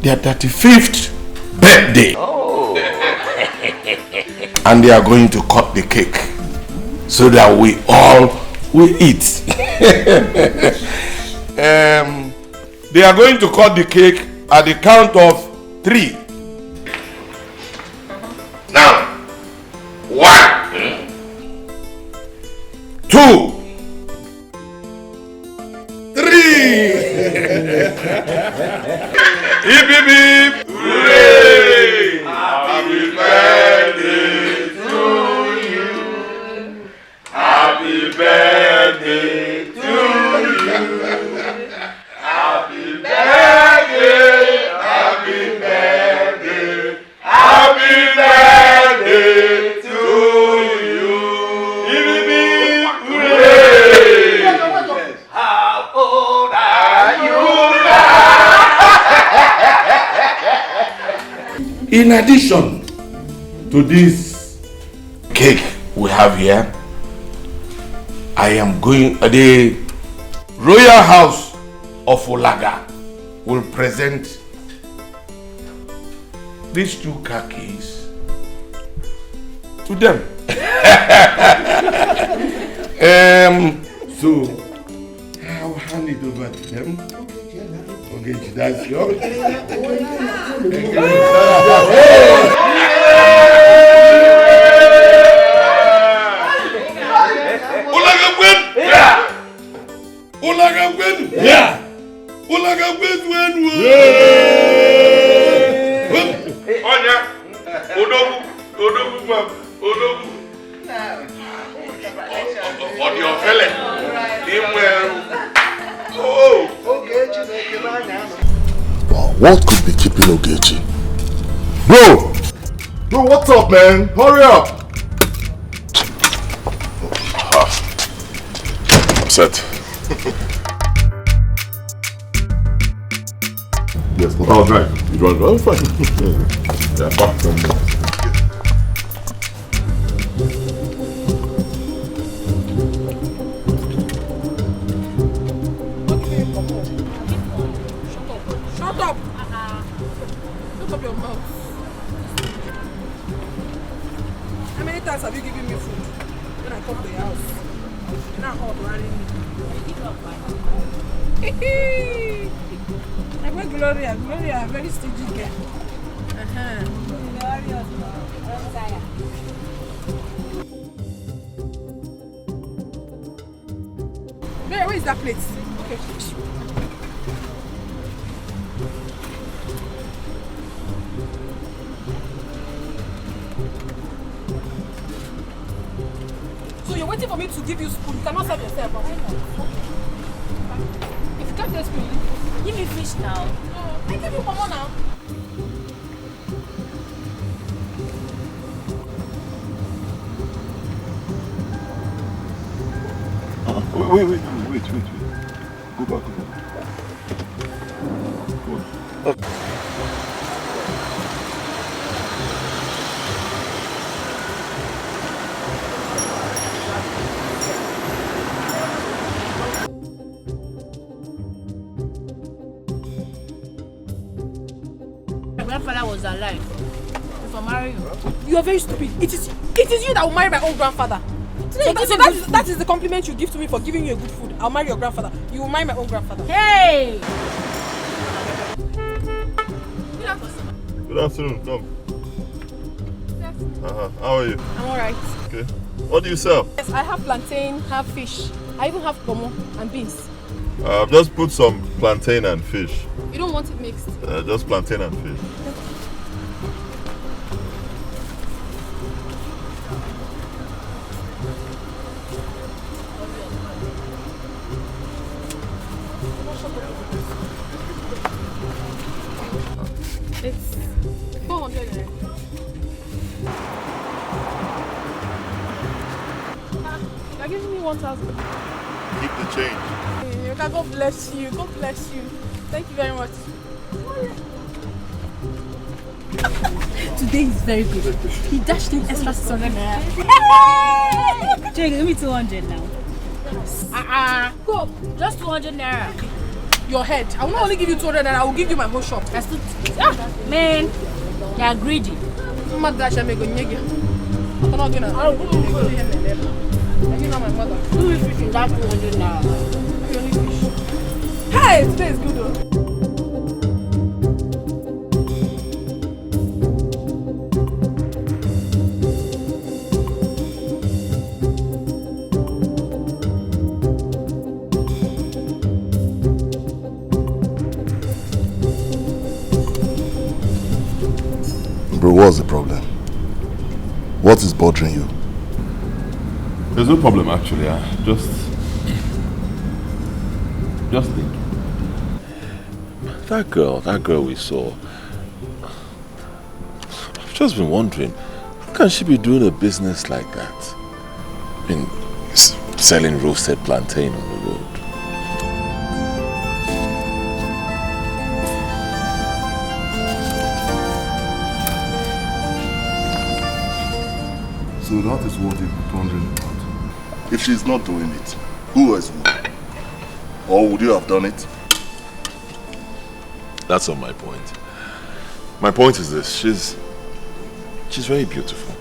S2: their 35th birthday. Oh. And they are going to cut the cake so that we all will eat. They are going to cut the cake at the count of 3. Now, 1, 2, 3. Hip hip hip! Hooray! Happy birthday to you. Happy birthday to you. Happy birthday! Happy birthday! Happy birthday to you. Hip hip hip! Hooray! How old are you now? In addition to this cake we have here, I am going, the Royal House of Olaga will present these 2 car keys to them. So I'll hand it over to them. Okay, that's yours.
S15: What could be keeping Ogechi? Bro! Bro, what's up, man? Hurry up!
S16: I'm set.
S15: Yes, but I was right.
S16: You want to go? Fine. Yeah, fuck them.
S5: Shut up! Shut up your mouth. How many times have you given me food when I come to your house? You're not hot running me. I went Gloria. Gloria, very stingy girl. Where is that plate? Okay. So you're waiting for me to give you spoon? You cannot serve yourself. If you can't get spoon, give me fish now. I give you one more now.
S15: Wait. Go back.
S10: My grandfather was alive. If I marry you.
S5: You are very stupid. It is you that will marry my own grandfather. So that is the compliment you give to me for giving you a good food. I'll marry your grandfather. You will marry my own grandfather.
S10: Hey!
S15: Good afternoon. Come. How are you?
S5: I'm alright.
S15: Okay. What do you sell?
S5: Yes, I have plantain, have fish. I even have pomo and beans.
S15: I've just put some plantain and fish.
S5: You don't want it mixed?
S15: Just plantain and fish.
S10: It's 400 naira. You're giving me 1,000.
S15: Keep the change.
S10: God bless you. God bless you. Thank you very much.
S17: Today is very good. He dashed in extra 600 naira. Jay, give me 200 now.
S10: Go. Just 200 naira. Your head. I will not only give you 200 naira, I will give you my whole shop.
S17: That's too... Man, you're greedy.
S10: I'm not that I'm going to you know my mother.
S17: Who is fishing that 200 naira?
S10: You only fish. Hey, today is good though.
S15: Bro, what's the problem? What is bothering you?
S16: There's no problem actually. Just think. That girl we saw. I've just been wondering, how can she be doing a business like that? I mean, selling roasted plantain on the road.
S15: So that is what you're wondering about. If she's not doing it, who else would? Or would you have done it?
S16: That's not my point. My point is this: she's very beautiful,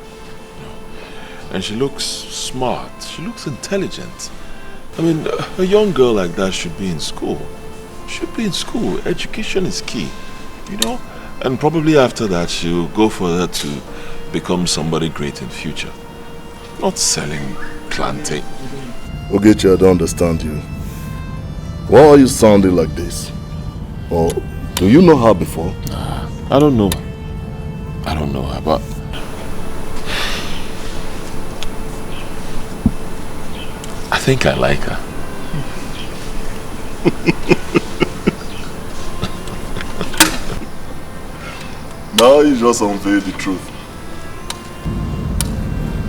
S16: and she looks smart. She looks intelligent. I mean, a young girl like that should be in school. Should be in school. Education is key, you know. And probably after that, she'll go further to become somebody great in future. Not selling plantain.
S15: Ogechi, I don't understand you. Why are you sounding like this? Or do you know her before?
S16: I don't know. I don't know her, but I think I like her.
S15: Now you just unveil the truth.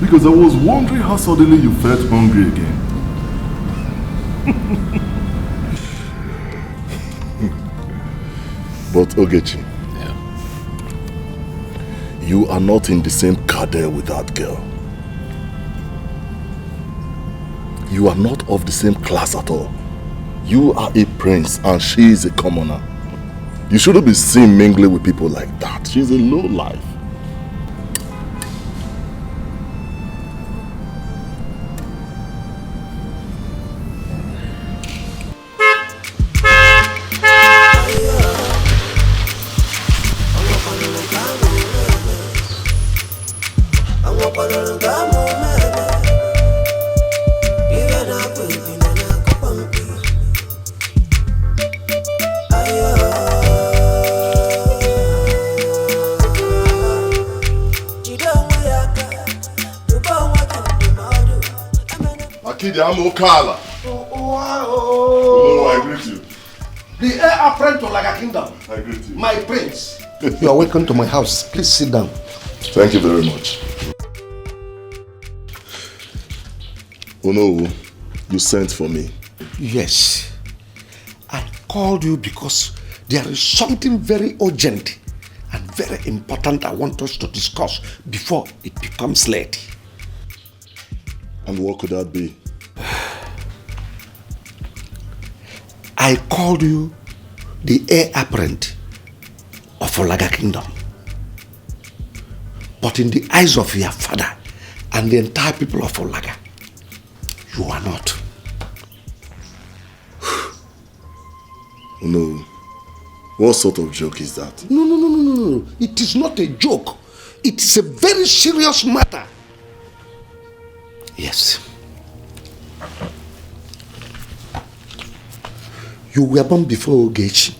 S15: Because I was wondering how suddenly you felt hungry again. But Ogechi, you are not in the same cadre with that girl. You are not of the same class at all. You are a prince and she is a commoner. You shouldn't be seen mingling with people like that. She's a low life.
S1: Kala. Oh, I greet you. The heir apparent to like a kingdom.
S15: I greet you.
S1: My prince. You are welcome to my house. Please sit down.
S15: Thank you very much. Oh no, you sent for me.
S1: Yes. I called you because there is something very urgent and very important I want us to discuss before it becomes late.
S15: And what could that be?
S1: I called you the heir apparent of Olaga Kingdom. But in the eyes of your father and the entire people of Olaga, you are not.
S15: No. What sort of joke is that?
S1: No. It is not a joke. It is a very serious matter. Yes. You were born before Ogechi.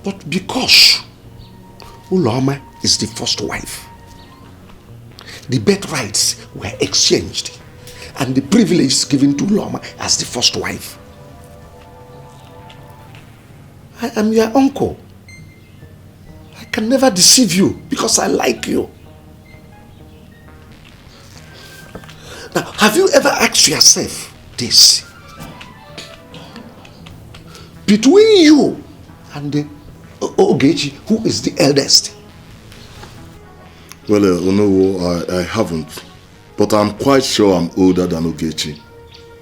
S1: But because Uloma is the first wife, the birthrights were exchanged and the privilege given to Uloma as the first wife. I am your uncle. can never deceive you because I like you. Now, have you ever asked yourself this? Between you and the Ogechi, who is the eldest?
S15: Well, no, I haven't. But I'm quite sure I'm older than Ogechi.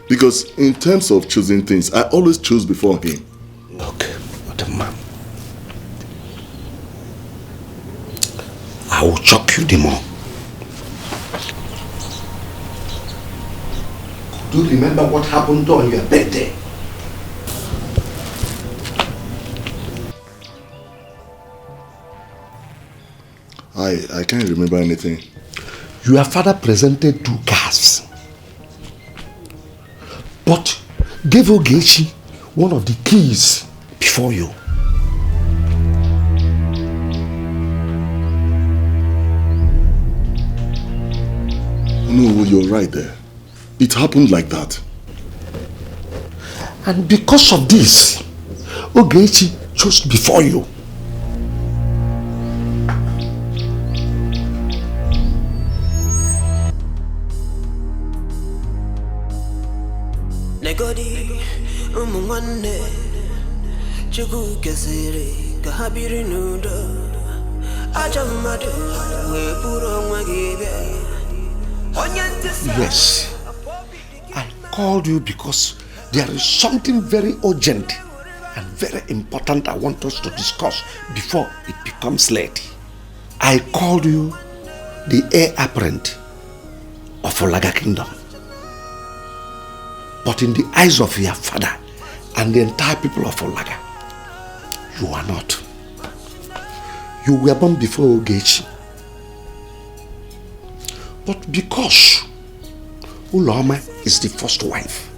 S15: Because in terms of choosing things, I always choose before him.
S1: Look, what a man. I will choke you the more. Do you remember what happened on your birthday?
S15: I can't remember anything.
S1: Your father presented 2 cars, but gave Ogechi one of the keys before you.
S15: No, you're right there. It happened like that.
S1: And because of this, Ogechi chose before you.
S9: Negodi umwane chugu kesere kahabiri nudo ajamadu we puro mwagebe.
S1: Yes, I called you because there is something very urgent and very important I want us to discuss before it becomes late. I called you the heir apparent of Olaga Kingdom. But in the eyes of your father and the entire people of Olaga, you are not. You were born before Ogechi. But because Uloma is the first wife,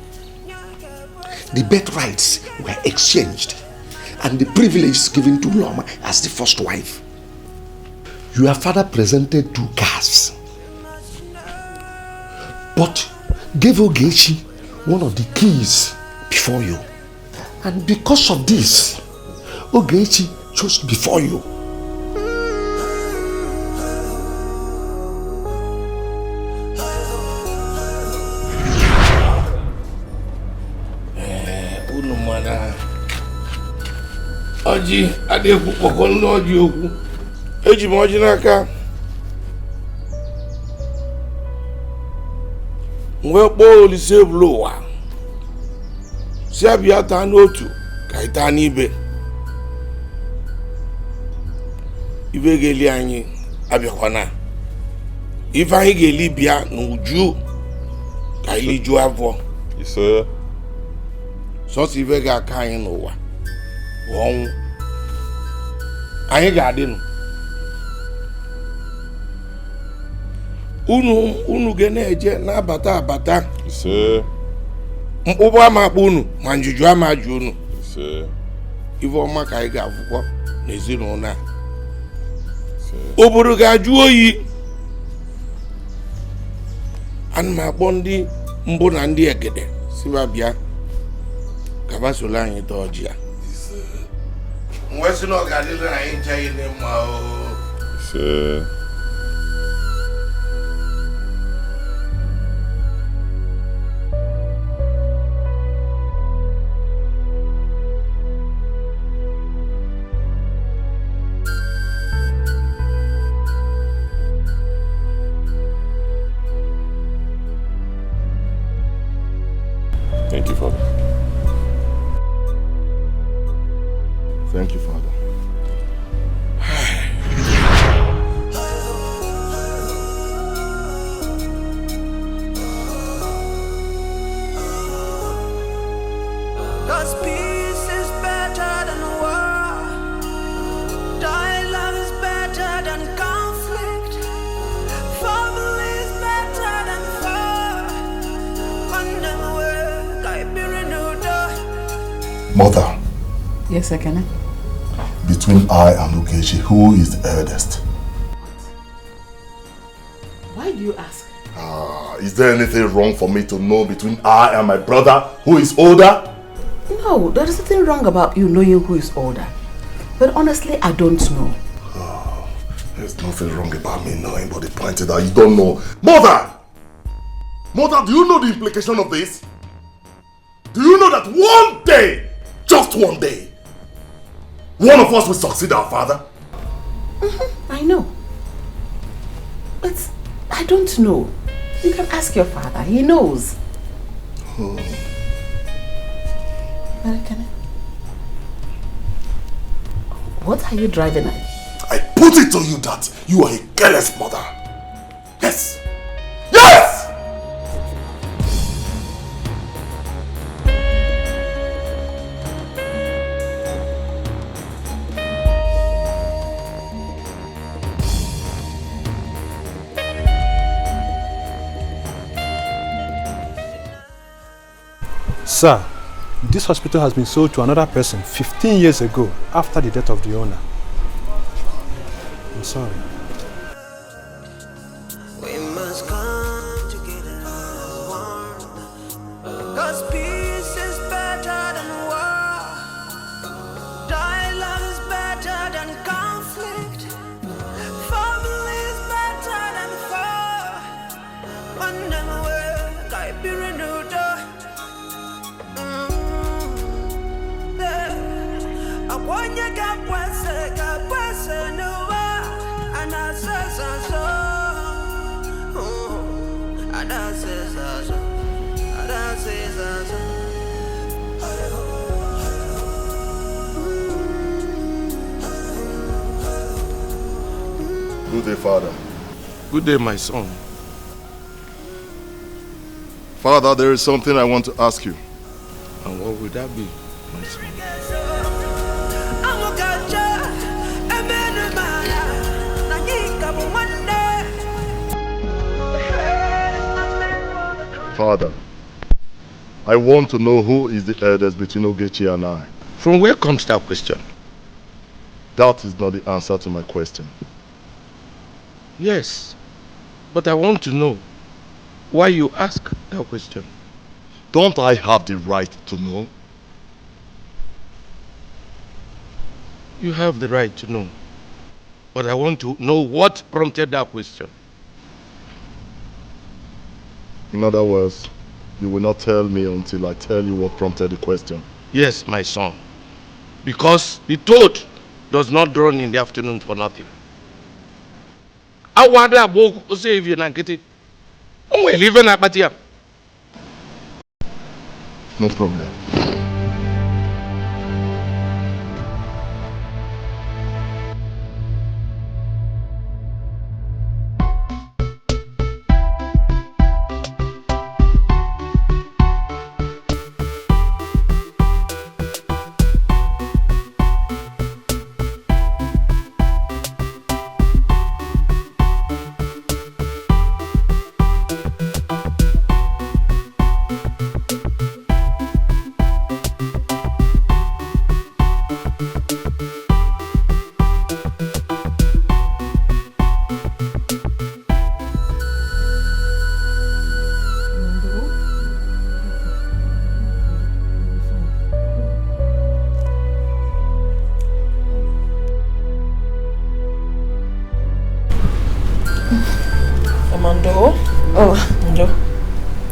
S1: the birthrights were exchanged and the privileges given to Uloma as the first wife. Your father presented 2 cars, but gave Ogechi one of the keys before you. And because of this, Ogechi chose before you.
S2: Oji adekwu kpọkọ ndị ọjị okwu. Eji m ọjị n'aka. Mgbe kpọọ Olise ebulu ụwa. Si abịa taa n'otu ka ị taa n'ibe. Ibe ga-eli anyị abịakwana. Ife anyị ga-eli bịa n'uju ka anyị juo afọ.
S16: Ise.
S2: Sọsọ ife ga-aka anyị n'ụwa. Ọnwụ. Anyị ga-adịnụ. Unu ga na-eje na-abata abata.
S16: Ise.
S2: Mkpụbụ ama akpụ unu ma njuju ama ajụ unu.
S16: Ise.
S2: Ife ọma ka anyị ga-afụkọ n'ezinụlọ a. Obodo ga-ajụ oyi. Ana m akpọ ndị mbụ na ndị egede siba bịa ka ba soro anyị taa ọjị a. Mwesi no gadile na inja ine mwa.
S16: Ise. Thank you, Father.
S15: Thank you, Father.
S9: Cause peace is better than war. Dialogue is better than conflict. Family is better than war.
S15: Mother.
S3: Yes, Ekene?
S15: Between I and Ogechi, who is the eldest?
S3: Why do you ask?
S15: Is there anything wrong for me to know between I and my brother, who is older?
S3: No, there is nothing wrong about you knowing who is older. But honestly, I don't know.
S15: There's nothing wrong about me knowing, but the point is that you don't know. Mother! Mother, do you know the implication of this? Do you know that one day, just one day, one of us will succeed our father?
S14: I know. But I don't know. You can ask your father. He knows.
S15: Oh.
S14: What are you driving at?
S15: I put it to you that you are a careless mother. Yes! Yes!
S18: Sir, this hospital has been sold to another person 15 years ago after the death of the owner. I'm sorry.
S9: We must come together as one. 'Cause peace is better than war. Dialogue is better than conflict. Family is better than foe. One never will, I be renewed.
S15: Good day, Father.
S2: Good day, my son.
S15: Father, there is something I want to ask you.
S2: And what would that be, my son?
S15: Father, I want to know who is the eldest between Ogechi and I.
S2: From where comes that question?
S15: That is not the answer to my question.
S2: Yes, but I want to know why you ask that question.
S15: Don't I have the right to know?
S2: You have the right to know, but I want to know what prompted that question.
S15: In other words, you will not tell me until I tell you what prompted the question.
S2: Yes, my son, because the toad does not drone in the afternoon for nothing. I wonder about say if you not get it. Oh, we live in Apatia.
S15: No problem.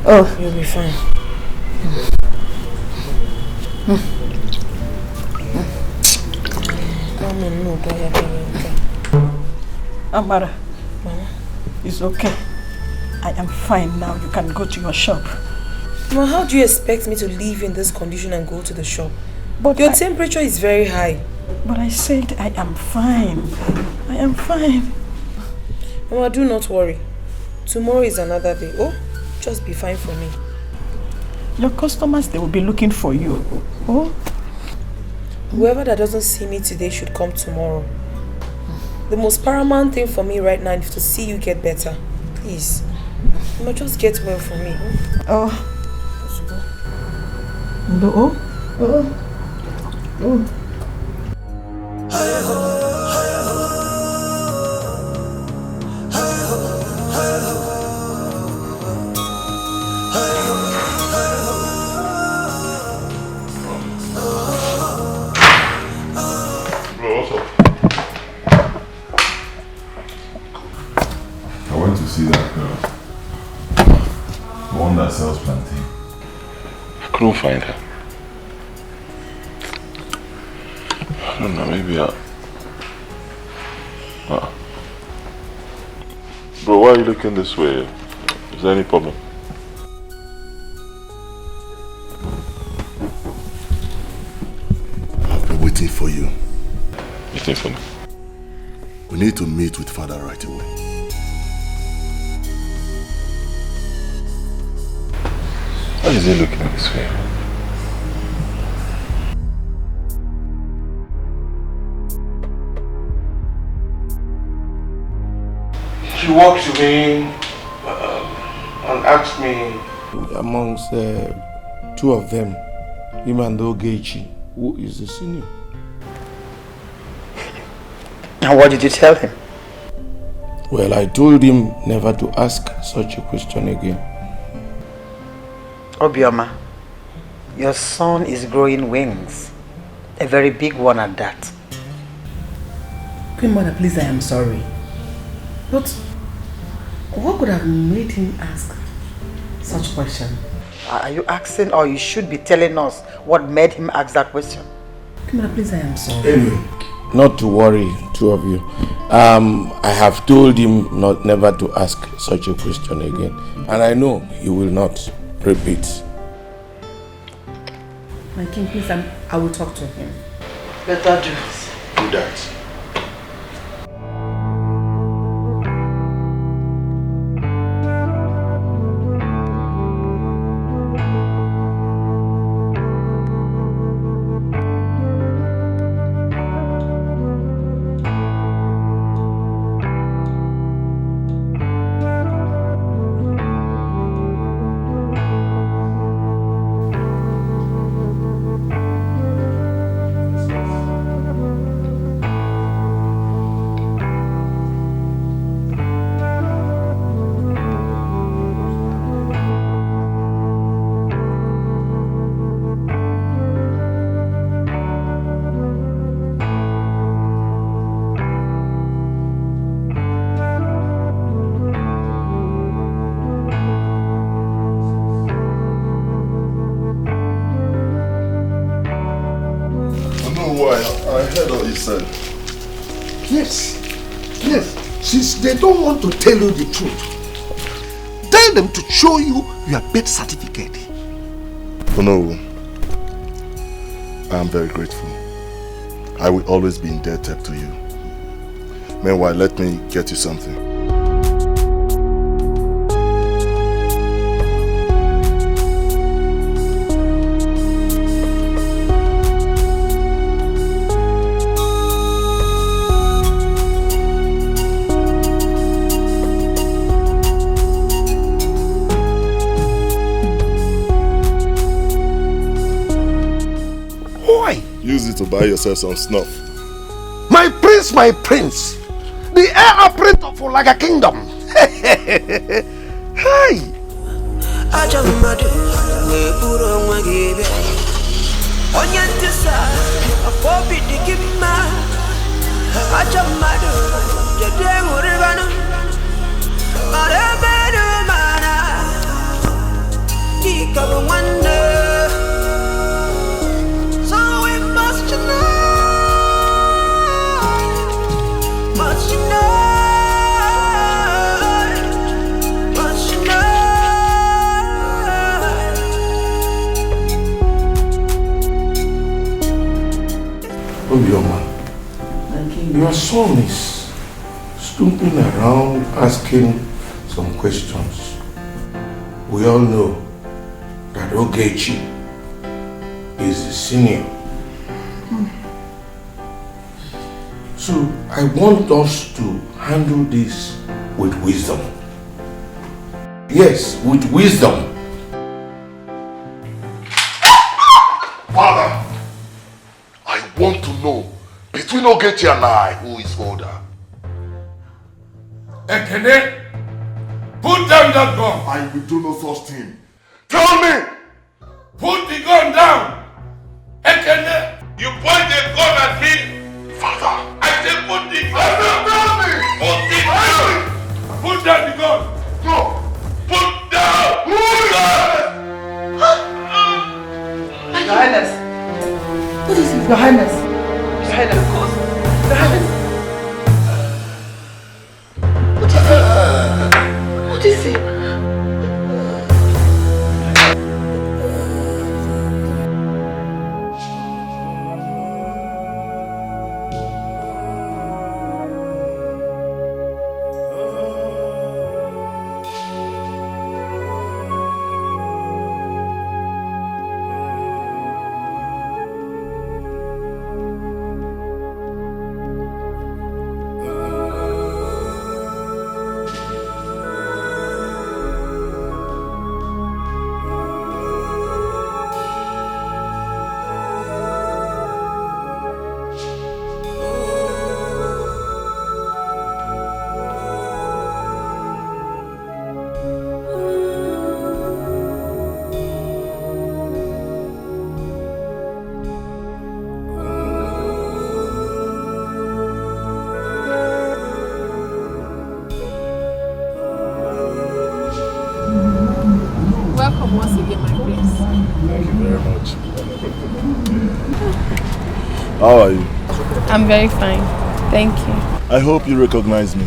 S5: Oh, you'll be fine.
S19: Amara, Mama, it's okay. I am fine now. You can go to your shop.
S5: Mama, how do you expect me to leave in this condition and go to the shop? But your temperature is very high.
S19: But I said I am fine. I am fine.
S5: Mama, do not worry. Tomorrow is another day. Oh, just be fine for me.
S19: Your customers, they will be looking for you. Oh.
S5: Whoever that doesn't see me today should come tomorrow. The most paramount thing for me right now is to see you get better. Please. Mama, just get well for me.
S19: Oh.
S5: Oh.
S19: Oh. Oh.
S16: see that girl? The one that sells plantain. I couldn't find her. I don't know, maybe Bro, why are you looking this way? Is there any problem?
S15: I've been waiting for you.
S16: Waiting for me?
S15: We need to meet with Father right away.
S16: Why is he looking this way?
S2: She walked to me and asked me, amongst two of them, him and Ogechi, who is the senior?
S3: And what did you tell him?
S2: Well, I told him never to ask such a question again.
S3: Obioma, your son is growing wings. A very big one at that.
S4: Queen Mother, please, I am sorry. But what could have made him ask such question?
S3: Are you asking, or you should be telling us what made him ask that question?
S4: Queen Mother, please, I am sorry.
S2: Anyway, not to worry, two of you. I have told him never to ask such a question again. And I know he will not repeat.
S4: My king, please, I will talk to him.
S3: Better do.
S2: Do that.
S1: Yes, since they don't want to tell you the truth, tell them to show you your birth certificate.
S15: Oh no, I am very grateful. I will always be indebted to you. Meanwhile, let me get you something. Use it to buy yourself some snuff.
S1: My prince, the heir apparent of like a kingdom. Hi.
S2: Your son is stooping around asking some questions. We all know that Ogechi is the senior. So I want us to handle this with wisdom. Yes, with wisdom.
S15: Father, I want to know, between Ogechi and I, who is older?
S2: Ekene, put down that gun.
S15: I will do no such thing. Tell me!
S2: Put the gun down. Ekene, you point a gun at me.
S15: Father!
S2: I say put the gun down. Put it down. Put down the gun.
S3: Your Highness. Your Highness, of course. Your Highness. What is it?
S10: Welcome once again, my prince.
S15: Thank you very much. How are you?
S12: I'm very fine. Thank you.
S15: I hope you recognize me.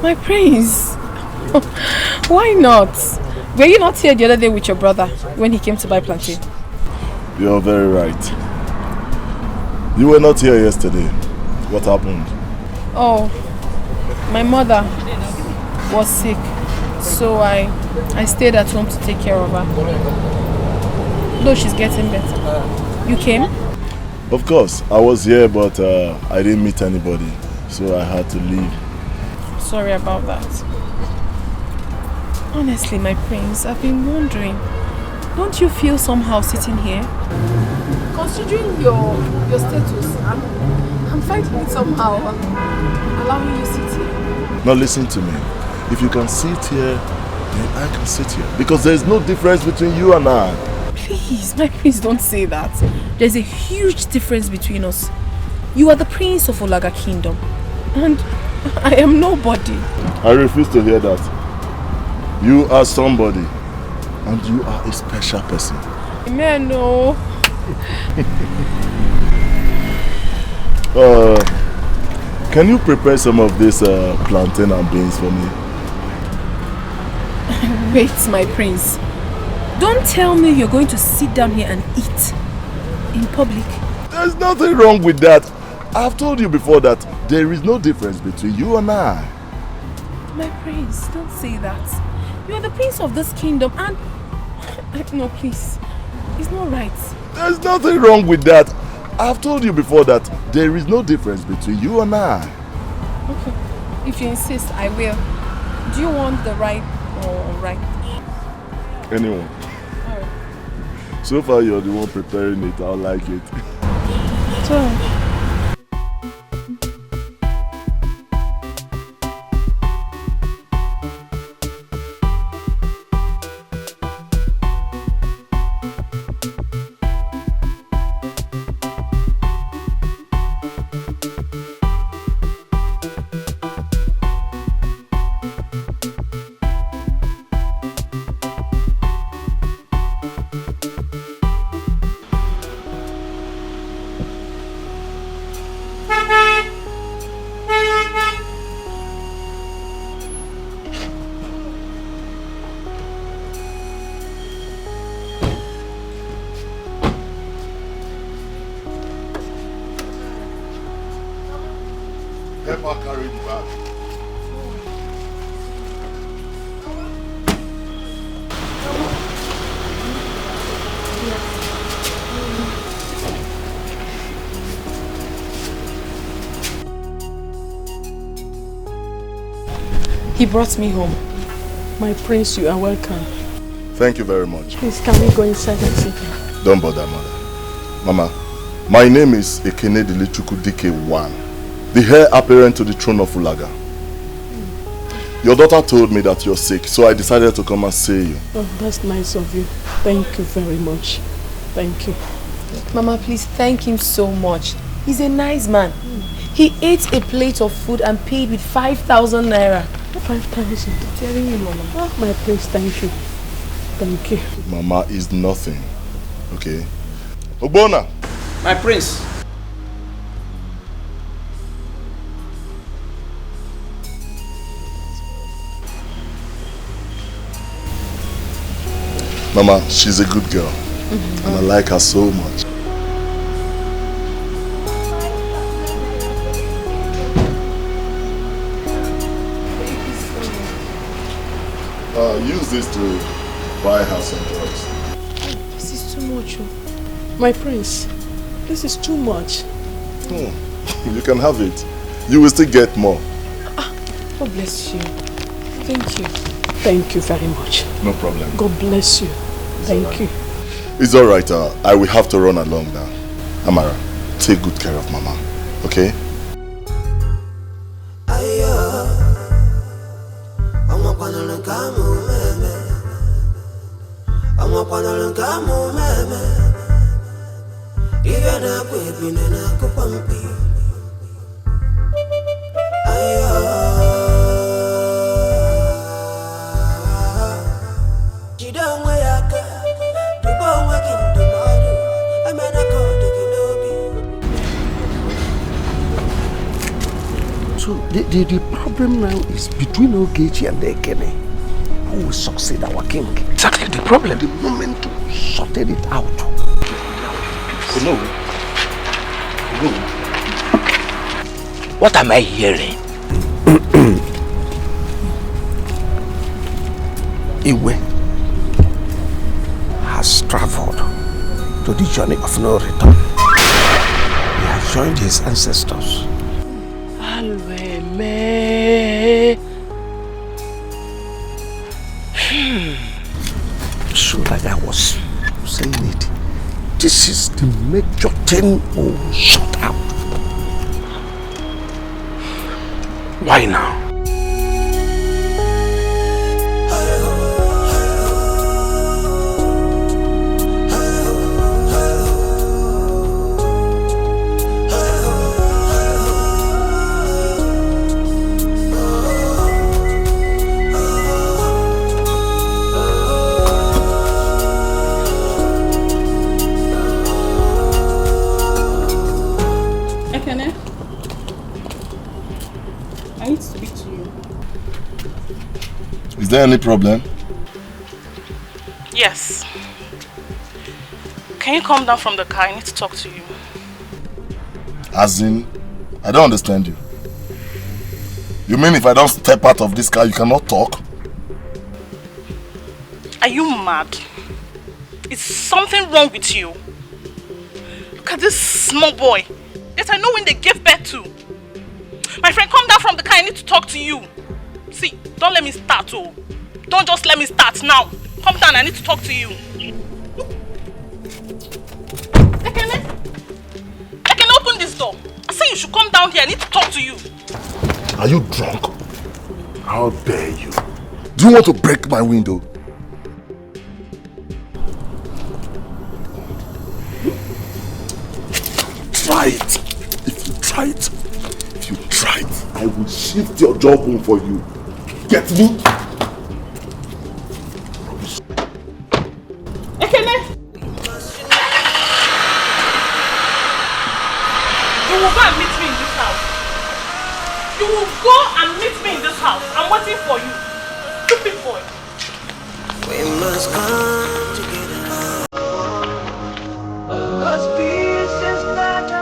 S12: My prince. Why not? Were you not here the other day with your brother when he came to buy plantain?
S15: You're very right. You were not here yesterday. What happened?
S12: Oh, my mother was sick, so I stayed at home to take care of her. Though she's getting better. You came?
S15: Of course, I was here, but I didn't meet anybody, so I had to leave.
S12: Sorry about that. Honestly, my prince, I've been wondering, don't you feel somehow sitting here?
S10: Considering your status, I'm finding it somehow allowing you to sit here.
S15: Now listen to me. If you can sit here, then I can sit here. Because there is no difference between you and I.
S12: Please, my prince, don't say that. There's a huge difference between us. You are the prince of Olaga Kingdom, and I am nobody.
S15: I refuse to hear that. You are somebody, and you are a special person.
S12: Man, no.
S15: Can you prepare some of this plantain and beans for me?
S12: Wait, my prince. Don't tell me you're going to sit down here and eat in public.
S15: There's nothing wrong with that. I've told you before that there is no difference between you and I.
S12: My prince, don't say that. You are the prince of this kingdom and... No, please. It's not right.
S15: There's nothing wrong with that. I've told you before that there is no difference between you and I.
S12: Okay. If you insist, I will. Do you want the right or right?
S15: Anyone. So far you're the one preparing it. I'll like it.
S12: Sure.
S15: Help her carry the bag.
S12: He brought me home.
S19: My prince, you are welcome.
S15: Thank you very much.
S19: Please, can we go inside and sit?
S15: Don't bother, mother. Mama, my name is Ekene Dikeh 1, the heir apparent to the throne of Ulaga. Your daughter told me that you're sick, so I decided to come and see you.
S19: Oh, that's nice of you. Thank you very much. Thank you.
S12: Mama, please thank him so much. He's a nice man. He ate a plate of food and paid with 5,000 naira.
S19: 5,000?
S12: Telling you, Mama.
S19: Oh, my prince, thank you. Thank you.
S15: Mama is nothing, okay? Ogbona!
S20: My prince.
S15: Mama, she's a good girl. And I like her so much. Use this to buy her some drugs.
S5: This is too much. My prince, this is too much.
S15: You can have it. You will still get more.
S5: God bless you. Thank you. Thank you very much.
S15: No problem.
S5: God bless you. Thank you.
S15: It's alright. I will have to run along now. Amara, take good care of Mama. Okay?
S1: So the problem now is between Ogechi and Ekene. Who will succeed our king? Exactly the problem. The moment to sorted it out.
S21: No. What am I hearing?
S1: Iwe has traveled to the journey of no return. He has joined his ancestors. So like I was saying it, this is the major thing we'll sort out.
S21: Why now?
S5: I need to speak to you.
S15: Is there any problem?
S5: Yes. Can you come down from the car? I need to talk to you.
S15: As in, I don't understand you. You mean if I don't step out of this car, you cannot talk?
S5: Are you mad? Is something wrong with you? Look at this small boy. Yes, I know when they gave birth to. My friend, come down from the car. I need to talk to you. See, don't let me start, oh. Don't just let me start now. Come down, I need to talk to you. I can open this door. I say you should come down here. I need to talk to you.
S15: Are you drunk? How dare you? Do you want to break my window? Try it. If you try it, I will shift your jawbone for you. Get me?
S5: You will go and meet me in this house. You will go and meet me in this house. I'm waiting for you. Stupid boy.
S9: We must come together. Cause peace is better.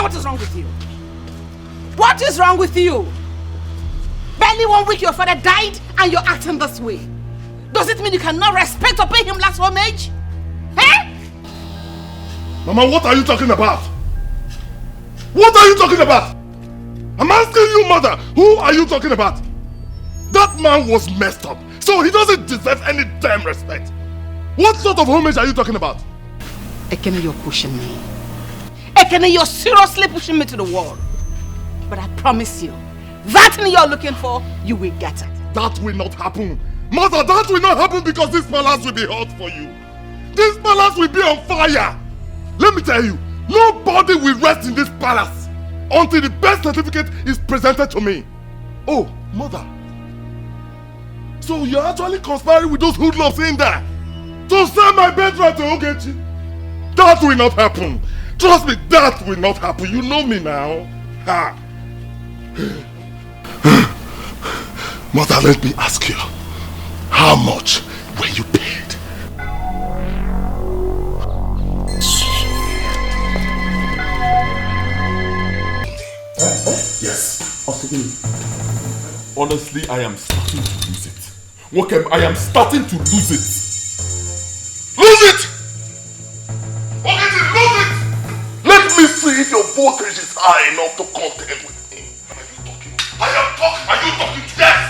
S20: What is wrong with you? What is wrong with you? Barely 1 week your father died and you're acting this way. Does it mean you cannot respect or pay him last homage? Eh?
S15: Mama, what are you talking about? What are you talking about? I'm asking you, mother, who are you talking about? That man was messed up, so he doesn't deserve any damn respect. What sort of homage are you talking about?
S20: Ekene, you're pushing me. Ekene, you're seriously pushing me to the wall. But I promise you, that thing you're looking for, you will get it.
S15: That will not happen. Mother, that will not happen because this palace will be hot for you. This palace will be on fire. Let me tell you, nobody will rest in this palace until the birth certificate is presented to me. Oh, mother. So you're actually conspiring with those hoodlums in there to sell my birthright to Ogechi? That will not happen. Trust me, that will not happen. You know me now. Ha. Mother, let me ask you, how much were you paid? Yes.
S2: Honestly, I am starting to lose it. Wokem, I am starting to lose it.
S15: Lose it! Okay, lose it! Let me see if your voltage is high enough to contend with me. Are you talking? Are you talking? Yes!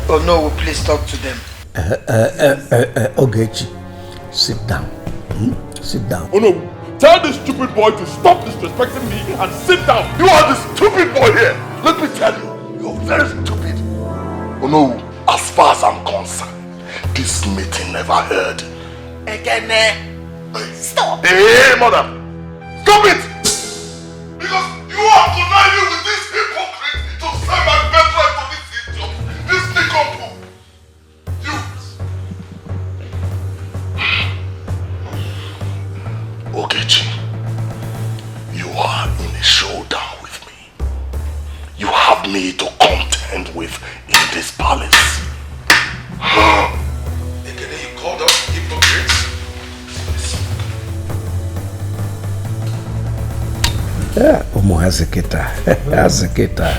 S22: Oh no, please talk to them.
S1: Ogechi, sit down. Sit down.
S2: Oh no, tell this stupid boy to stop disrespecting me and sit down.
S15: You are the stupid boy here. Let me tell you, you're very stupid. Oh no, as far as I'm concerned, this meeting never heard.
S20: Ekene, stop.
S15: Hey, mother, stop it! Because you are conniving with this hypocrite to sell my birthright to this idiot, this nincompoop. Ogechi, you are in a showdown with me. You have me to contend with in this palace.
S2: Ekene, you called us hypocrites?
S1: Yeah, Omo Hazeketa. Hazeketa.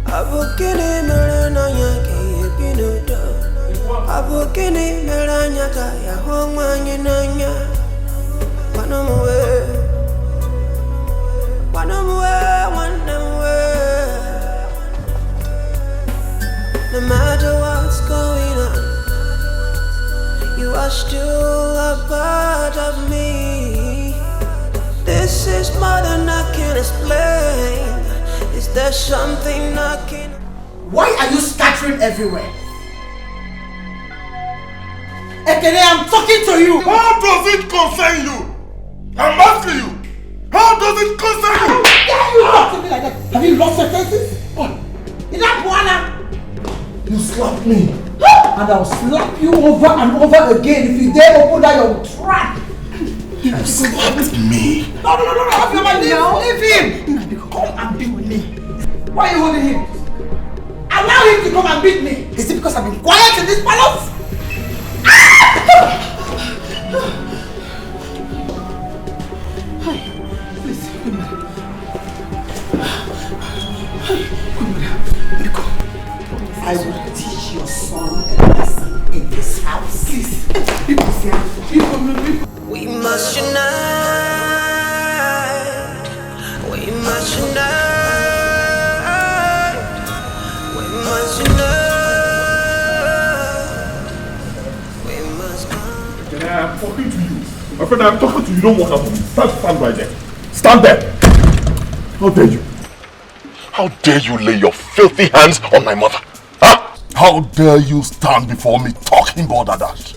S9: Abukini merana yake yepinodo. Abukini meranya kaya hongwa nyenanya. Wanamuwe. No matter what's going on, you are still a part of me. This is more than I can explain. Is there something I can...
S3: Why are you scattering everywhere? Ekene, I'm talking to you!
S15: How does it concern you? I'm asking you! How does it concern you?
S3: How dare you talk to me like that? Have you lost your senses? What? Is that Buana?
S15: You slapped me.
S3: And I'll slap you over and over again if you dare open that your trap.
S15: You slapped me.
S3: No, leave him. Come and beat me. Why are you holding him? Allow him to come and beat me. Is it because I've been quiet in this palace?
S1: I will teach your son a lesson in this house. Please.
S9: We must unite. We must unite. We must unite. We must
S15: unite. I'm talking to you. My friend, I'm talking to you. Don't walk out of me. Stand right there. Stand there. How dare you?
S16: How dare you lay your filthy hands on my mother? Huh?
S15: How dare you stand before me talking balderdash?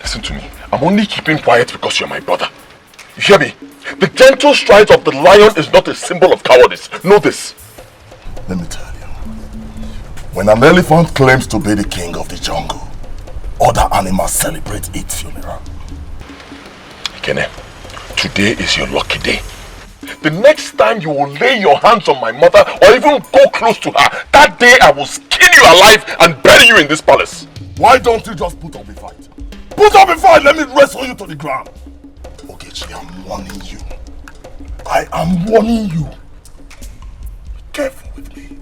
S16: Listen to me. I'm only keeping quiet because you're my brother. You hear me? The gentle strides of the lion is not a symbol of cowardice. Know this.
S15: Let me tell you. When an elephant claims to be the king of the jungle, other animals celebrate its funeral.
S16: Kene, today is your lucky day. The next time you will lay your hands on my mother or even go close to her, that day I will skin you alive and bury you in this palace.
S15: Why don't you just put up a fight? Put up a fight, let me wrestle you to the ground. Ogechi, I'm warning you. I am warning you. Be careful with me.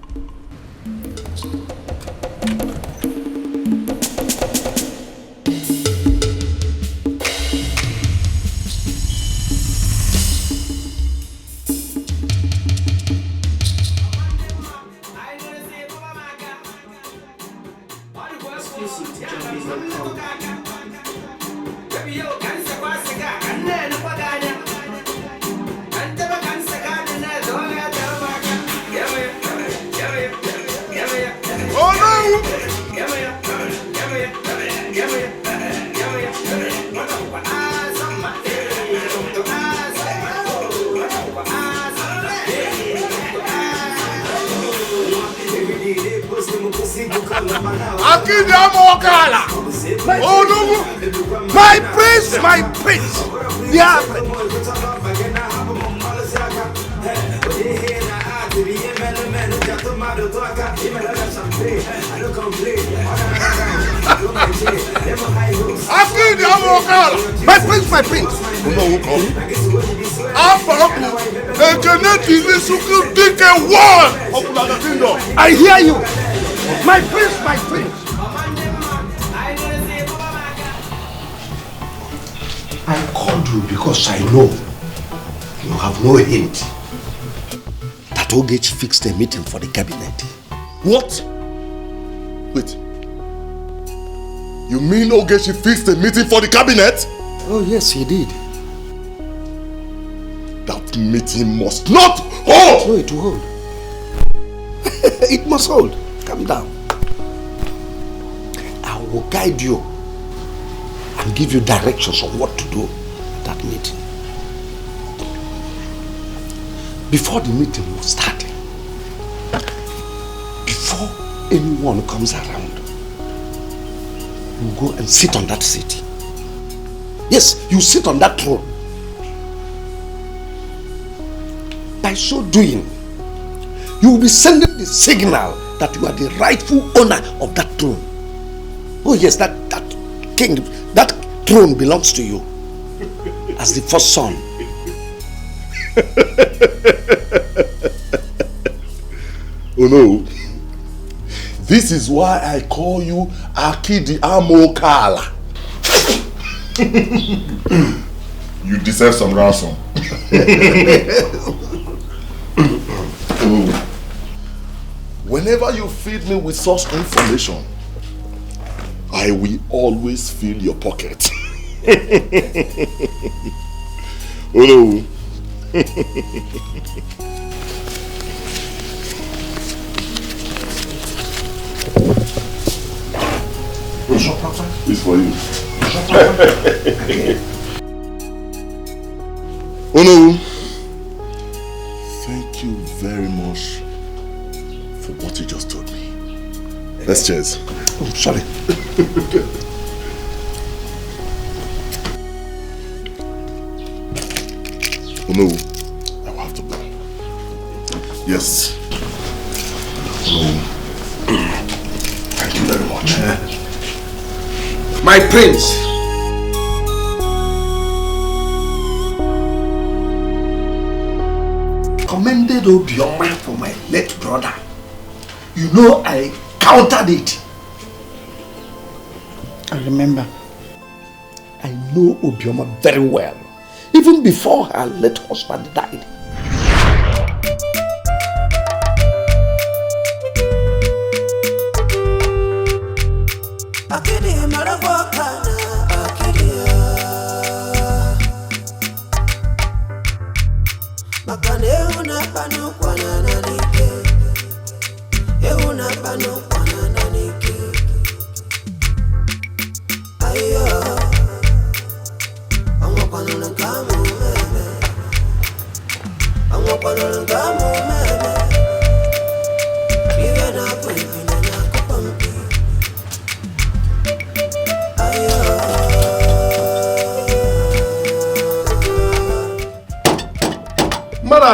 S1: My prince, my prince. Yeah. My prince, my prince. I hear you. My prince, my prince. I called you because I know you have no hint that Ogechi fixed a meeting for the cabinet.
S15: What? Wait. You mean Ogechi fixed a meeting for the cabinet?
S1: Oh yes, he did.
S15: That meeting must not hold!
S1: No, it will hold. It must hold. Calm down. I will guide you and give you directions on what to do at that meeting. Before the meeting will start, before anyone comes around, you go and sit on that seat. Yes, you sit on that throne. By so doing, you will be sending the signal that you are the rightful owner of that throne. Oh yes, that king, that throne belongs to you as the first son.
S15: Oh no. This is why I call you Akidi Amokala. You deserve some ransom. Whenever you feed me with such information, I will always fill your pocket. Oh no. It's for you. Oh no. Thank you very much for what you just told me. Let's cheers.
S1: Oh, sorry.
S15: Oh no, I will have to go. Yes. Oh, thank you very much.
S1: My prince. Commended Obioma for my late brother. You know I countered it.
S3: I remember.
S1: I know Obioma very well. Even before her late husband died.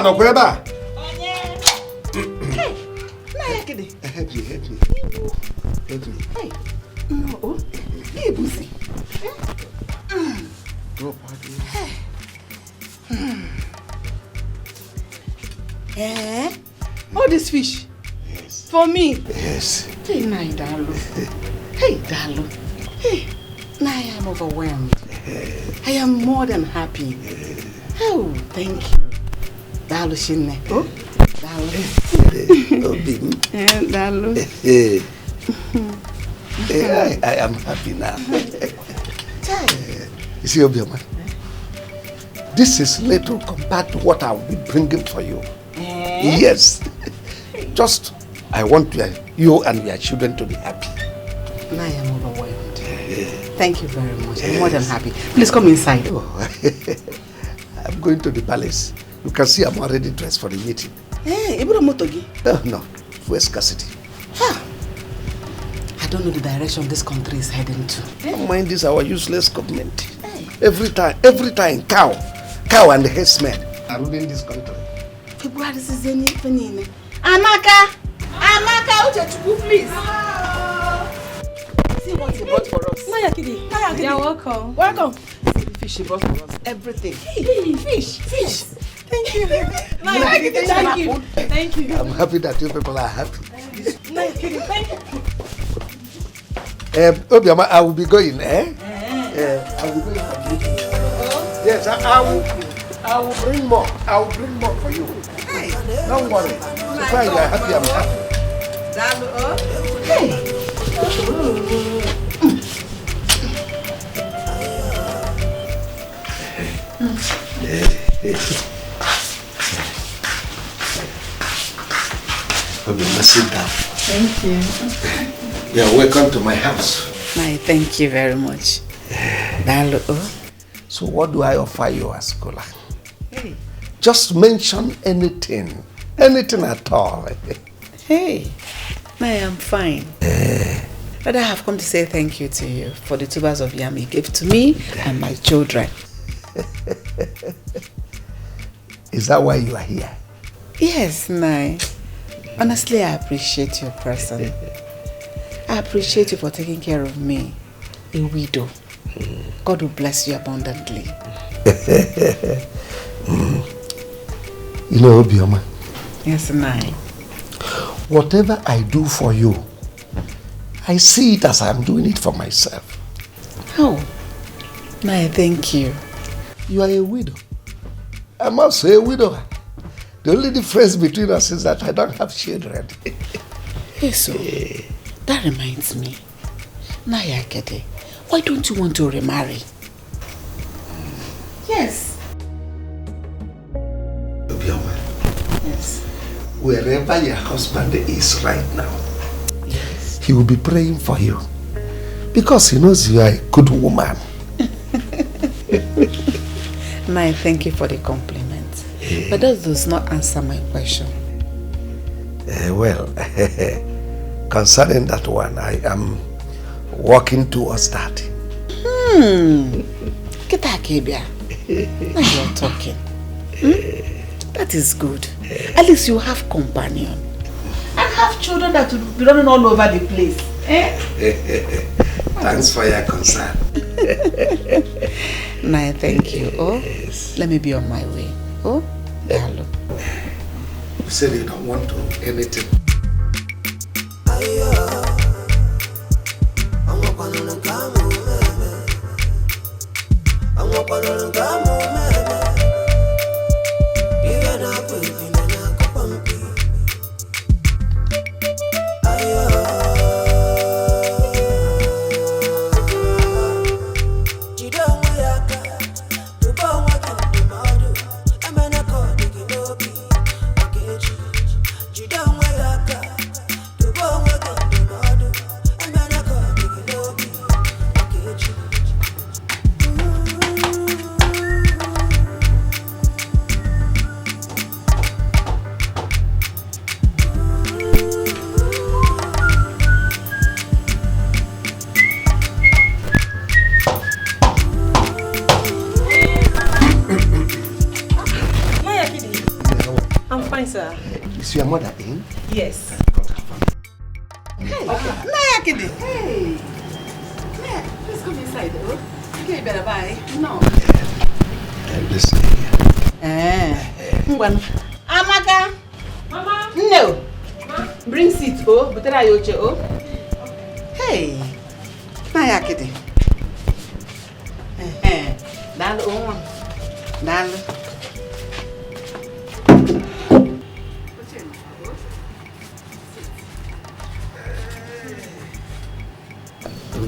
S6: No, where that?
S3: Hey, help me. Help me. Hey, no, hey, Busi.
S1: Drop
S3: all this fish?
S1: Yes.
S3: For me?
S1: Yes.
S3: Hey, Nai, Dalu. Hey, Dalu. Hey, Nai, I'm overwhelmed. I am more than happy. Oh, thank you. Dalu Shinne. Oh, Dalu. Dalu.
S1: I am happy now. You see, Obioma, this is little compared to what I'll be bringing for you. Yes. Just, I want you and your children to be happy.
S3: I am overwhelmed. Thank you very much. I'm more than happy. Please come inside.
S1: Oh. I'm going to the palace. You can see I'm already dressed for the meeting.
S3: Hey, Motogi.
S1: No, for Escalating.
S3: I don't know the direction this country is heading to.
S1: Don't mind this, our useless government. Every time, cow and the headsmen are ruling this country.
S3: February is any penny. Amaka, please. See what he brought for us.
S17: Maya Kidi. You're welcome.
S3: Welcome. See the fish he brought for us. Everything. Hey, fish.
S17: Thank you. Thank you.
S1: I'm happy that you people are happy.
S17: Thank you.
S1: Obioma, I will be going, I will be going for you. Yes, I will bring more. I will bring more for you. Hey, don't worry. So far you are happy, I'm happy.
S3: Hey.
S1: Obioma, sit down.
S3: Thank you.
S1: You're welcome to my house.
S3: Thank you very much.
S1: So what do I offer you as Kola?
S3: Hey.
S1: Just mention anything at all.
S3: Hey, I am fine. But I have come to say thank you to you for the tubers of yam you gave to me and my children.
S1: Is that why you are here?
S3: Yes, Nai. Honestly, I appreciate your person. I appreciate you for taking care of me, a widow. God will bless you abundantly.
S1: You know, Obioma.
S3: Yes, Nai.
S1: Whatever I do for you, I see it as I'm doing it for myself.
S3: Oh, Nai, thank you.
S1: You are a widow. I'm also a widower. The only difference between us is that I don't have children.
S3: Hey, so that reminds me. Naya Kede, why don't you want to remarry? Yes.
S1: Obioma.
S3: Yes.
S1: Wherever your husband is right now, yes, he will be praying for you. Because he knows you are a good woman.
S3: Naya, thank you for the compliment. But that does not answer my question.
S1: Well, concerning that one, I am working towards that.
S3: Get that, Kebia. Now you're talking. That is good. At least you have companion. And have children that will be running all over the place.
S1: Thanks for your concern.
S3: Naya, thank you. Oh, yes. Let me be on my way. Oh, hello.
S1: You said you don't want to anything.
S5: Sir.
S1: Is your mother in?
S5: Yes.
S20: Hey, Naya, hey. Naya, please come inside, though. Okay, you better buy. No.
S1: Listen
S20: here. Amaka. Mama. No. Ma? Bring seat, oh. Butera yoche, oh. Hey. Naya, kidi. Dalo, oh. Dalo.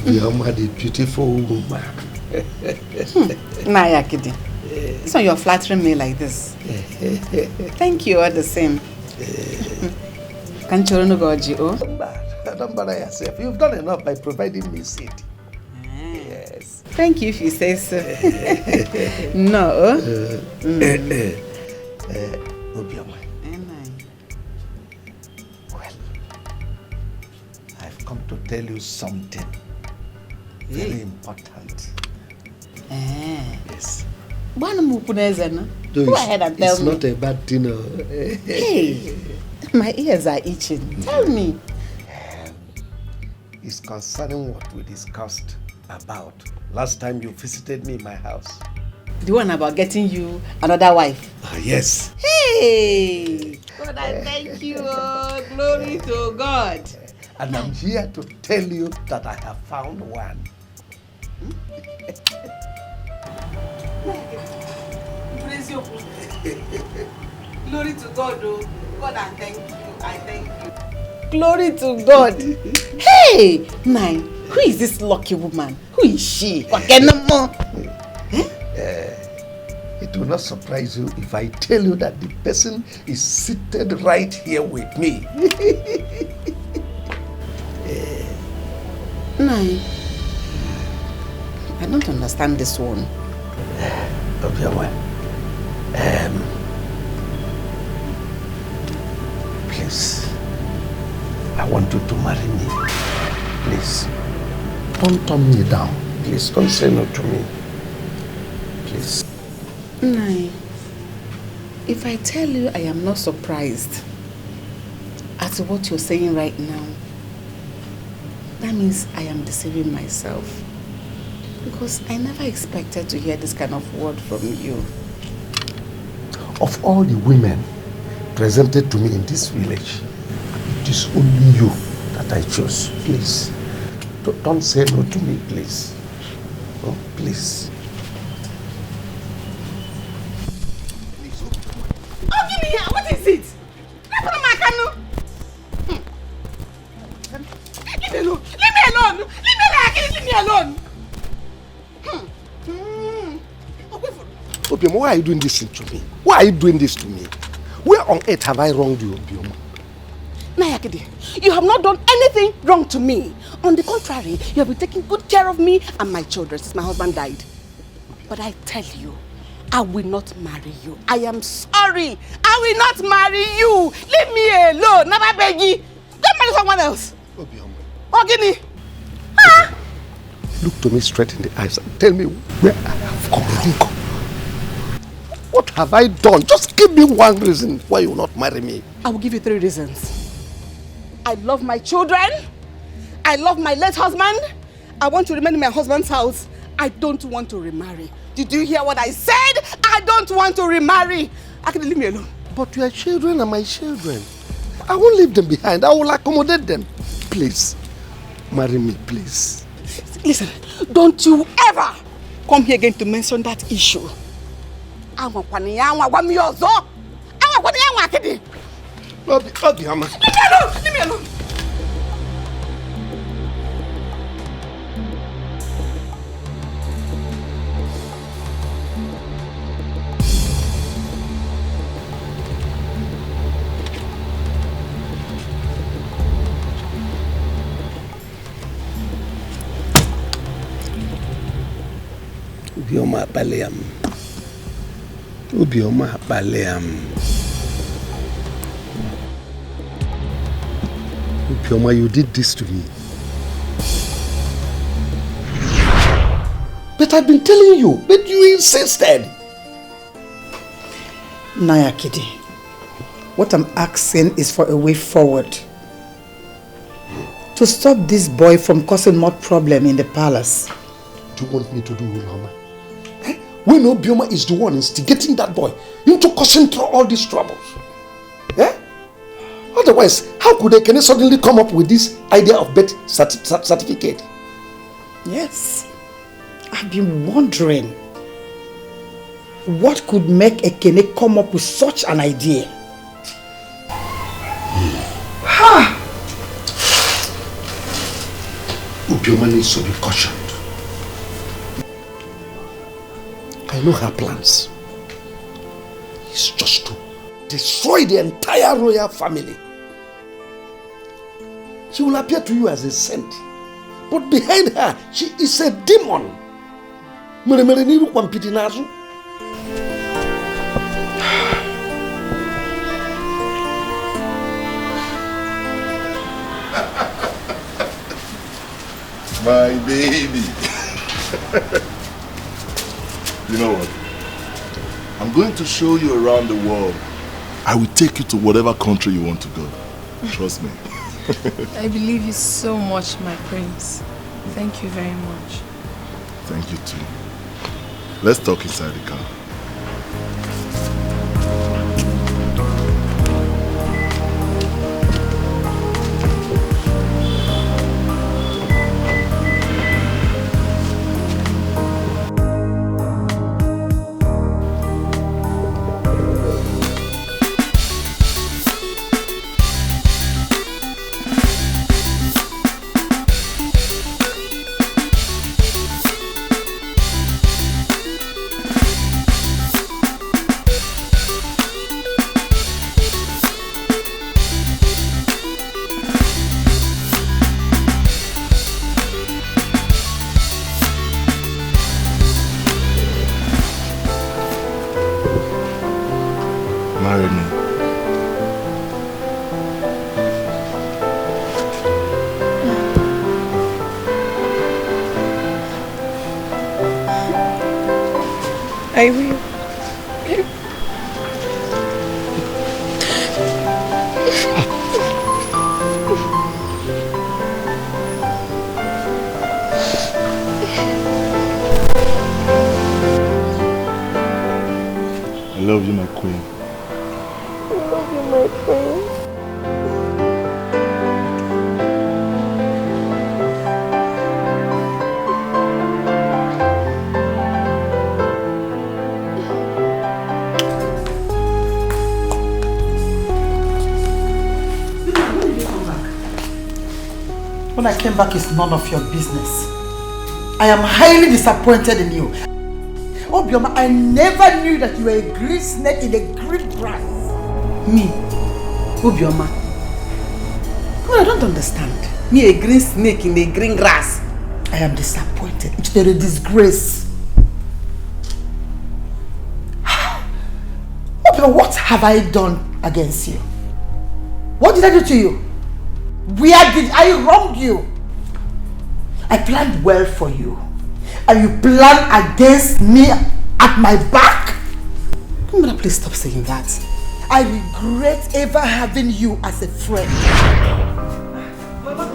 S1: You are the beautiful woman.
S20: Naya, kidi. So you're flattering me like this. Thank you all the same. Can't you know Goji, oh?
S1: Don't bother yourself. You've done enough by providing me seat.
S20: Yes. Thank you if you say so. No.
S1: Obioma. Well, I've come to tell you something very important. Yes.
S20: Go ahead and tell
S1: me. It's not a bad thing.
S20: Hey, my ears are itching. Tell me.
S1: It's concerning what we discussed about last time you visited me in my house.
S20: The one about getting you another wife?
S1: Yes.
S20: Hey! God, I thank you. Glory to God.
S1: And I'm here to tell you that I have found one.
S20: Glory to God, oh. God, I thank you. I thank you. Glory to God. Hey! Nine, who is this lucky woman? Who is she?
S1: It will not surprise you if I tell you that the person is seated right here with me.
S20: Nine, I don't understand this one.
S1: Please, I want you to marry me. Please, don't turn me down. Please, don't say no to me. Please.
S20: Nine, if I tell you I am not surprised at what you're saying right now, that means I am deceiving myself. Because I never expected to hear this kind of word from you.
S1: Of all the women presented to me in this village, it is only you that I chose. Please, don't say no to me, please. Oh, please.
S20: Oh, give me here. What is it? Leave me alone. Leave me alone. Leave me alone.
S1: Obioma, why are you doing this to me? Why are you doing this to me? Where on earth have I wronged you, Obioma?
S20: Nayakide, you have not done anything wrong to me. On the contrary, you have been taking good care of me and my children since my husband died. But I tell you, I will not marry you. I am sorry. I will not marry you. Leave me alone. Never beg you. Go marry someone else.
S1: Obioma.
S20: Ogini.
S1: Look to me straight in the eyes and tell me where I have gone wrong. What have I done? Just give me one reason why you will not marry me.
S20: I will give you 3 reasons. I love my children. I love my late husband. I want to remain in my husband's house. I don't want to remarry. Did you hear what I said? I don't want to remarry. Actually, leave me alone.
S1: But your children are my children. I won't leave them behind. I will accommodate them. please. Marry me, please.
S19: Listen, don't you ever come here again to mention that issue.
S1: Obioma.
S19: Leave me alone.
S1: Obioma Baleam. Obioma Baleam. Obioma, you did this to me. But I've been telling you, but you insisted.
S3: Naya Kidi, what I'm asking is for a way forward. To stop this boy from causing more problem in the palace.
S1: What do you want me to do, Mama? When Obioma is the one instigating that boy into causing all these troubles. Eh? Otherwise, how could they suddenly come up with this idea of birth certificate?
S3: Yes. I've been wondering what could make Ekene come up with such an idea. Ha!
S1: Obioma needs to be cautioned. I know her plans. It's just to destroy the entire royal family. She will appear to you as a saint, but behind her, she is a demon.
S15: My baby. You know what? I'm going to show you around the world. I will take you to whatever country you want to go. Trust me.
S12: I believe you so much, my prince. Thank you very much.
S15: Thank you too. Let's talk inside the car. Marry me.
S12: I will.
S15: I love you, my queen.
S12: I love you, my prince.
S3: When I came back, it's none of your business. I am highly disappointed in you. Obioma, I never knew that you were a green snake in a green grass. Me, Obioma. Well, I don't understand. Me, a green snake in a green grass. I am disappointed. It's a disgrace. Obioma, what have I done against you? What did I do to you? Where did I wrong you? I planned well for you. And you plan against me at my back? Mama, please stop saying that. I regret ever having you as a friend. Mama,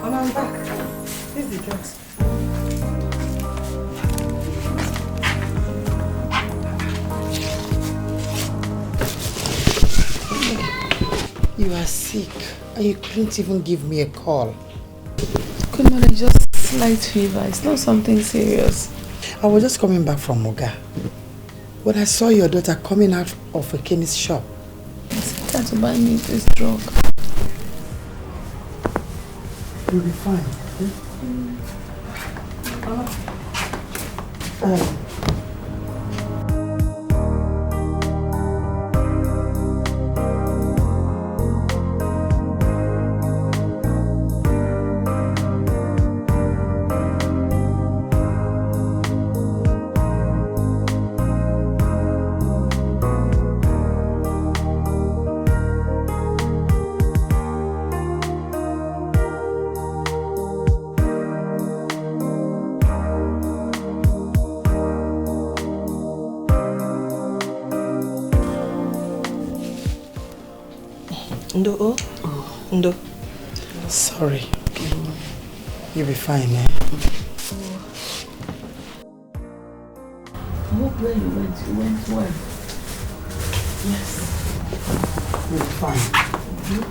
S3: I'm back. Here's the drugs. You are sick. And you couldn't even give me a call.
S10: Queen Mother, just slight fever. It's not something serious.
S3: I was just coming back from Oga when I saw your daughter coming out of a chemist shop.
S10: I said her to buy me this drug.
S3: You'll be fine.
S5: Ndo, Ndo.
S3: Sorry. You'll be fine, eh?
S10: I hope where you went well.
S3: Yes. You'll be fine.
S10: Thank you.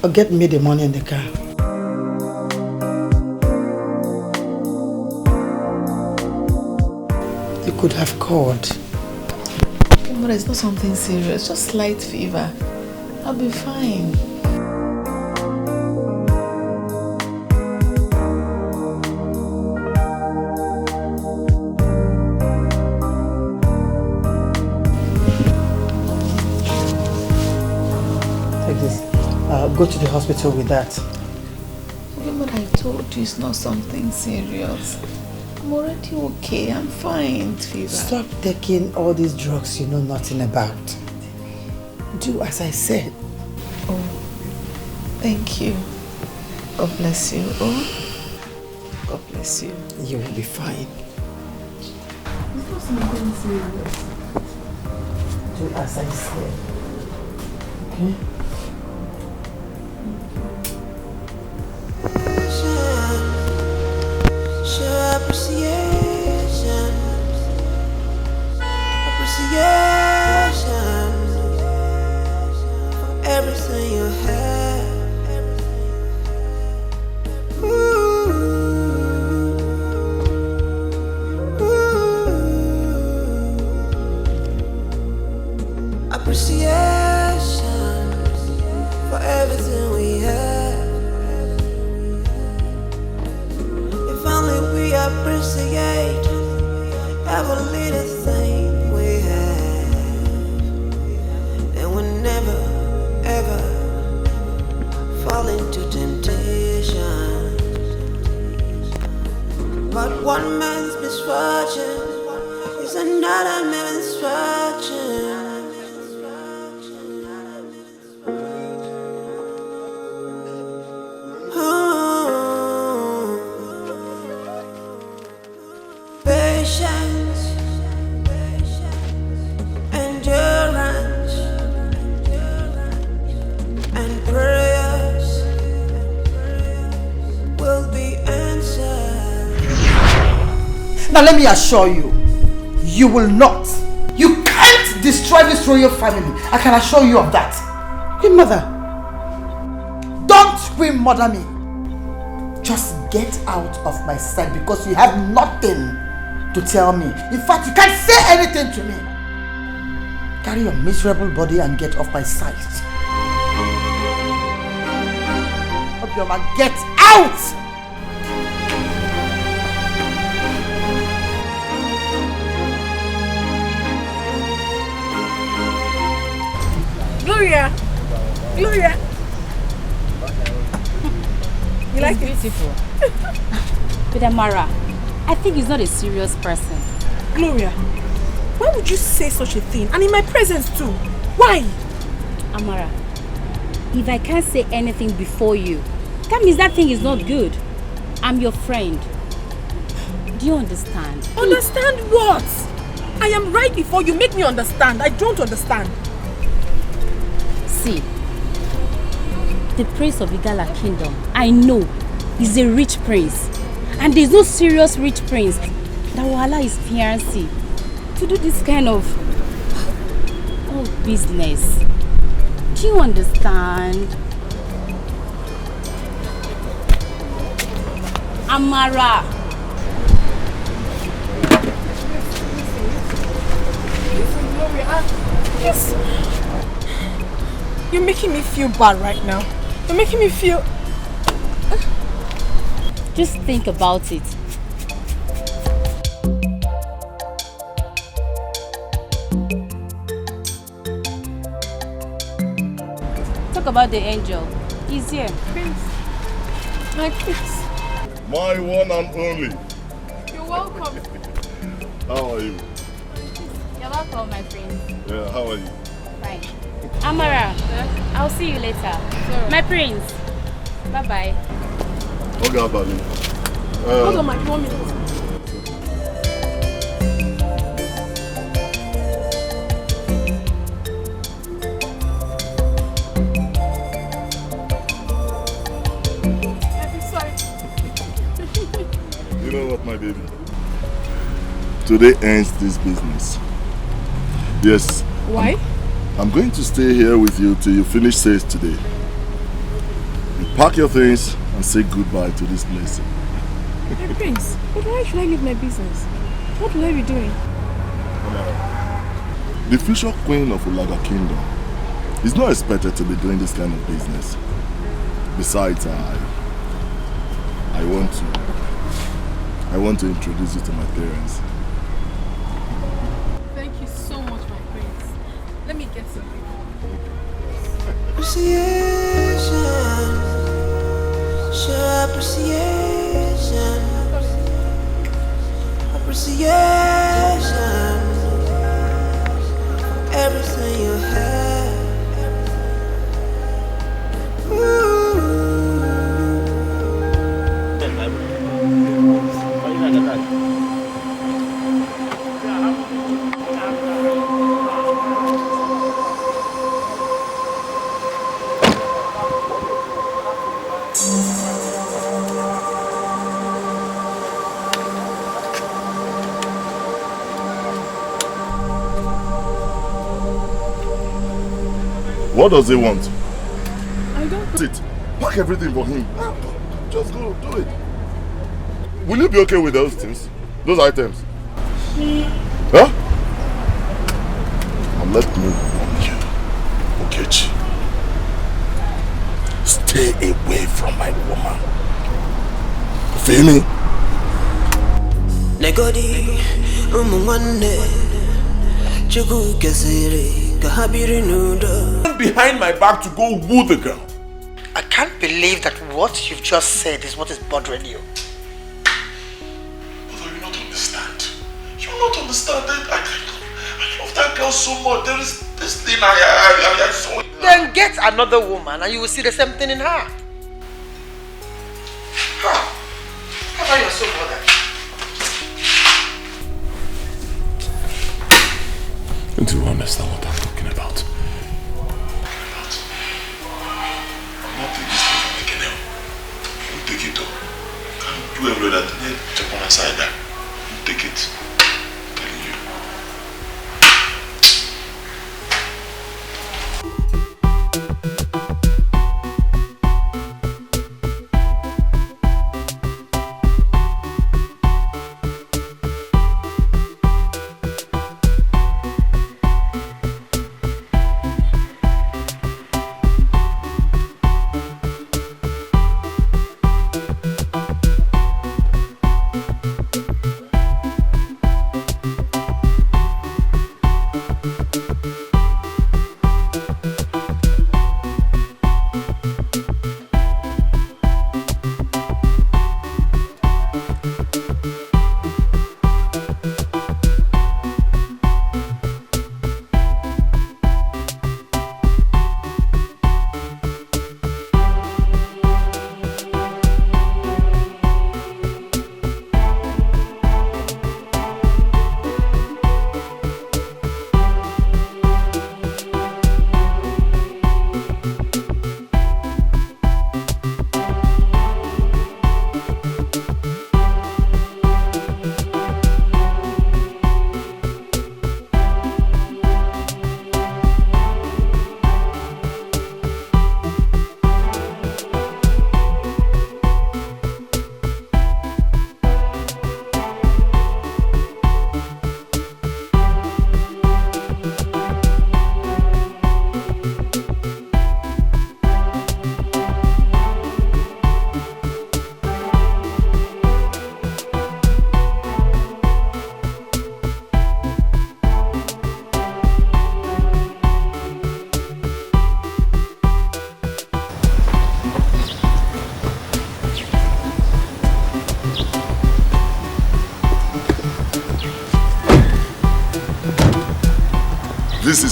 S3: I'll get me the money in the car. You could have called.
S10: But it's not something serious, just slight fever. I'll be fine.
S3: Take this. Go to the hospital with that.
S10: Okay, but I told you it's not something serious. I'm already okay. I'm fine, fever.
S3: Stop taking all these drugs you know nothing about. Do as I said.
S10: Oh, thank you. God bless you. Oh, God bless you.
S3: You will be fine.
S10: It's not something serious.
S3: Do as I said. Okay?
S9: Appreciation for everything you have. Appreciation for everything we have. If only we appreciate every little thing we have, and we never ever fall into temptation. But one man's misfortune is another man's misfortune. Patience, endurance, and prayers will be answered.
S3: Now let me assure you, you will not. You can't destroy this royal family. I can assure you of that. Queen Mother, don't Queen Mother me. Just get out of my sight because you have nothing to tell me. In fact, you can't say anything to me. Carry your miserable body and get off my sight. Obioma, get out!
S10: Gloria! Gloria! You like it?
S17: Beautiful. But Amara, I think he's not a serious person.
S5: Gloria, why would you say such a thing? And in my presence too. Why?
S17: Amara, if I can't say anything before you, that means that thing is not good. I'm your friend. Do you understand?
S5: Understand what? I am right before you. Make me understand. I don't understand.
S17: See, the prince of Igala kingdom, I know, is a rich prince. And there's no serious rich prince that will allow his fiancé to do this kind of business. Do you understand? Amara.
S12: Yes. You're making me feel bad right now. You're making me feel...
S17: Just think about it. Talk about the angel. He's here.
S12: Prince. My prince.
S15: My one and only.
S12: You're welcome.
S15: How are you?
S17: You're welcome, my friend.
S15: Yeah, how are you?
S17: Fine. Amara, I'll see you later. Sure. My prince. Bye-bye.
S15: Okay, Bali.
S12: Hold on, Mike. 1 minute.
S15: You know what, my baby? Today ends this business. Yes.
S12: Why?
S15: I'm going to stay here with you till you finish sales today. You pack your things and say goodbye to this place.
S12: Hey, Prince, but why should I leave my business? What will I be doing?
S15: The future queen of Ulaga Kingdom is not expected to be doing this kind of business. Besides, I want to introduce you to my parents.
S12: Thank you so much, my prince. Let me get something.
S9: Appreciation, show appreciation, appreciation, everything you have.
S15: What does he want?
S12: I don't...
S15: Sit. Pack everything for him. Just go, do it. Will you be okay with those things? Those items? Huh? And let me warn you, Okechi. Stay away from my woman. Feel me?
S9: Negodi, Chugu Kasiri.
S2: Behind my back to go woo the girl.
S3: I can't believe that what you've just said is what is bothering you.
S15: Although you not understand. You not understand that I love that girl so much. There is this thing I saw.
S3: Then get another woman and you will see the same thing in her. How are you so bothered?
S16: Don't you understand what I'm talking about?
S15: I'm not taking this thing from making help. You take it up. Can't do every other thing. Jump on the side there. You take it. I'm telling you.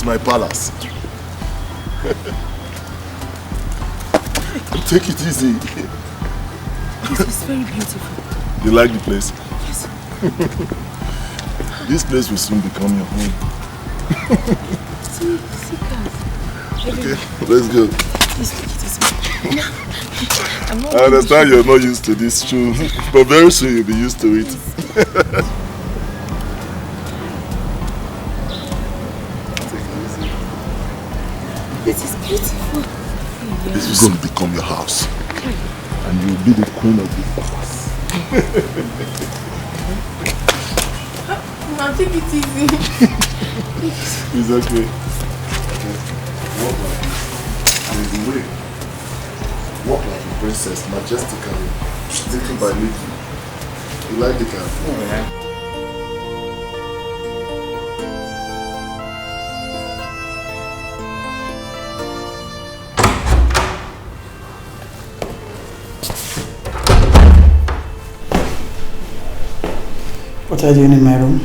S15: is my palace. Take it easy.
S12: This is very beautiful.
S15: You like the place?
S12: Yes.
S15: This place will soon become your home.
S12: See cars.
S15: Okay, let's go.
S12: I'm
S15: I understand you're not used to this too, but very soon you'll be used to it.
S12: This is beautiful.
S15: This is going to become your house. And you'll be the queen of this house.
S12: Now take it easy.
S15: It's okay. Walk like a princess, majestically, little by little. You like the car? Oh, yeah.
S3: What are you doing in my room?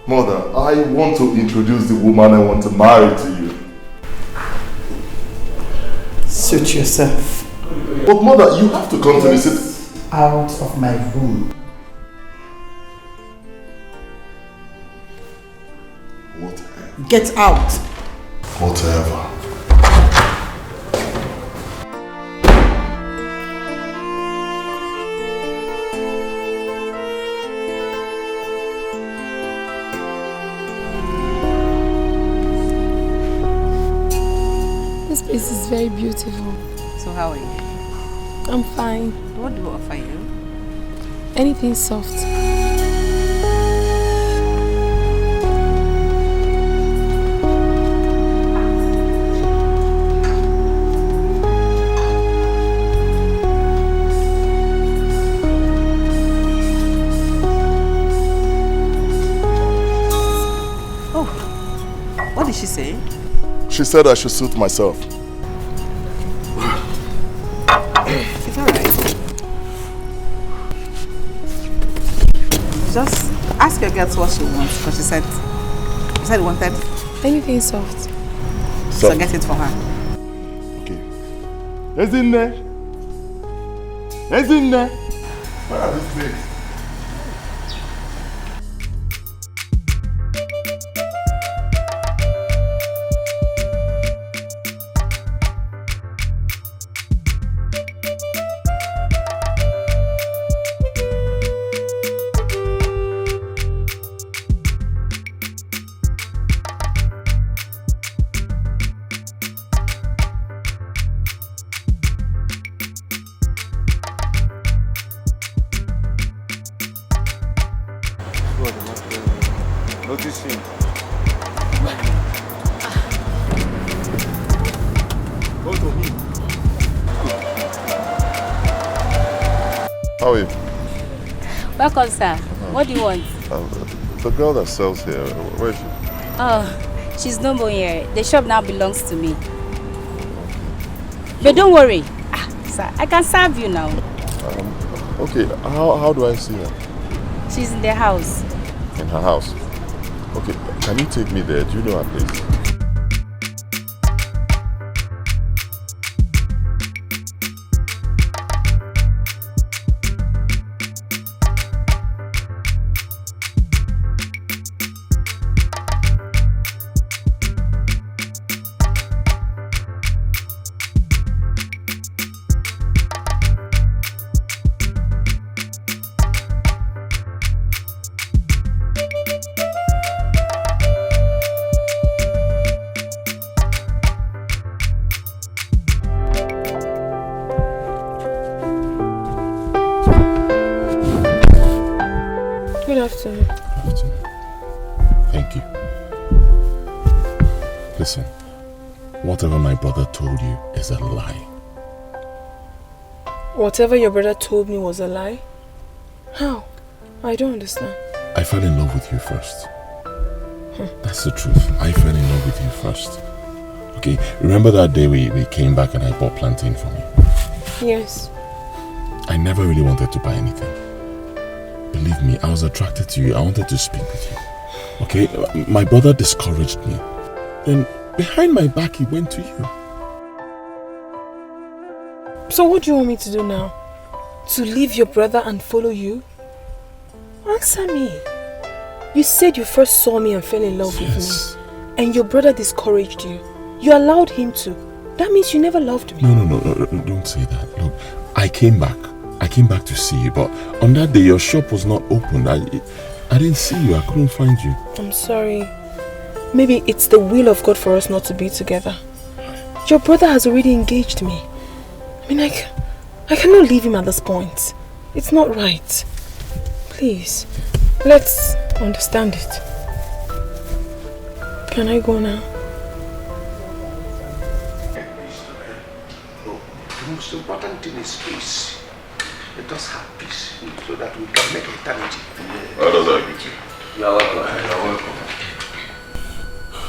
S15: Mother, I want to introduce the woman I want to marry to you.
S3: Suit yourself.
S15: But mother, you have to come to visit.
S3: Out of my room.
S15: Whatever.
S3: Get out.
S15: Whatever.
S12: This place is very beautiful.
S14: So how are you?
S12: I'm fine.
S14: What do I offer you?
S12: Anything soft.
S14: Oh, what did she say?
S15: She said I should suit myself.
S14: It's alright. Just ask your girl what she wants, because she said you wanted
S12: anything soft.
S14: So get it for her.
S15: Okay. Isn't there? Isn't there? Where are these things? Noticing. Go to him. How are you?
S17: Welcome, sir. What do you want?
S15: The girl that sells here, where is she?
S17: Oh, she's no more here. The shop now belongs to me. But don't worry. Sir, I can serve you now.
S15: Okay, how do I see her?
S17: She's in the house.
S15: In her house? Okay, can you take me there? Do you know her place?
S12: Good afternoon.
S16: Thank you. Listen, whatever my brother told you is a lie.
S12: Whatever your brother told me was a lie? How? I don't understand.
S16: I fell in love with you first. That's the truth. I fell in love with you first. Okay, remember that day we came back and I bought plantain for me?
S12: Yes.
S16: I never really wanted to buy anything. Believe me, I was attracted to you. I wanted to speak with you. Okay, my brother discouraged me. Then behind my back he went to you.
S12: So what do you want me to do now? To leave your brother and follow you? Answer me. You said you first saw me and fell in love with me. And your brother discouraged you. You allowed him to. That means you never loved me.
S16: No, don't say that. Look, I came back to see you, but on that day your shop was not open. I didn't see you. I couldn't find you.
S12: I'm sorry. Maybe it's the will of God for us not to be together. Your brother has already engaged me. I mean, I cannot leave him at this point. It's not right. Please, let's understand it. Can I go now?
S1: No, the most important thing is peace. Let us have peace so that we can make eternity.
S16: How does that agree to you?
S1: You're welcome.
S16: You're welcome.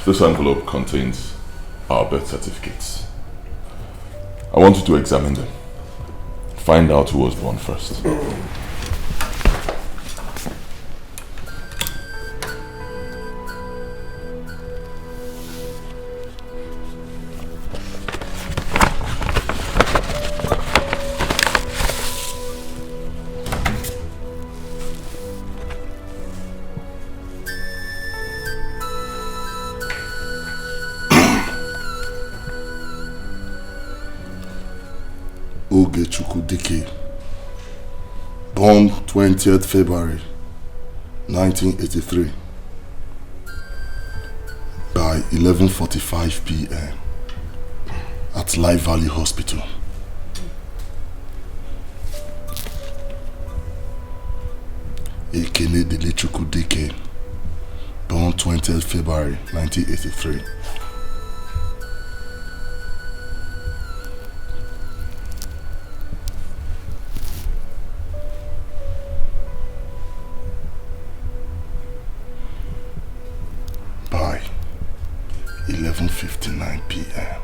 S16: This envelope contains our birth certificates. I want you to examine them. Find out who was born first.
S15: Dikeh, born 20th February 1983 by 11:45 p.m. at Life Valley Hospital. Ekene Delechukwu Dikeh, born 20th February 1983. By 11:59 p.m.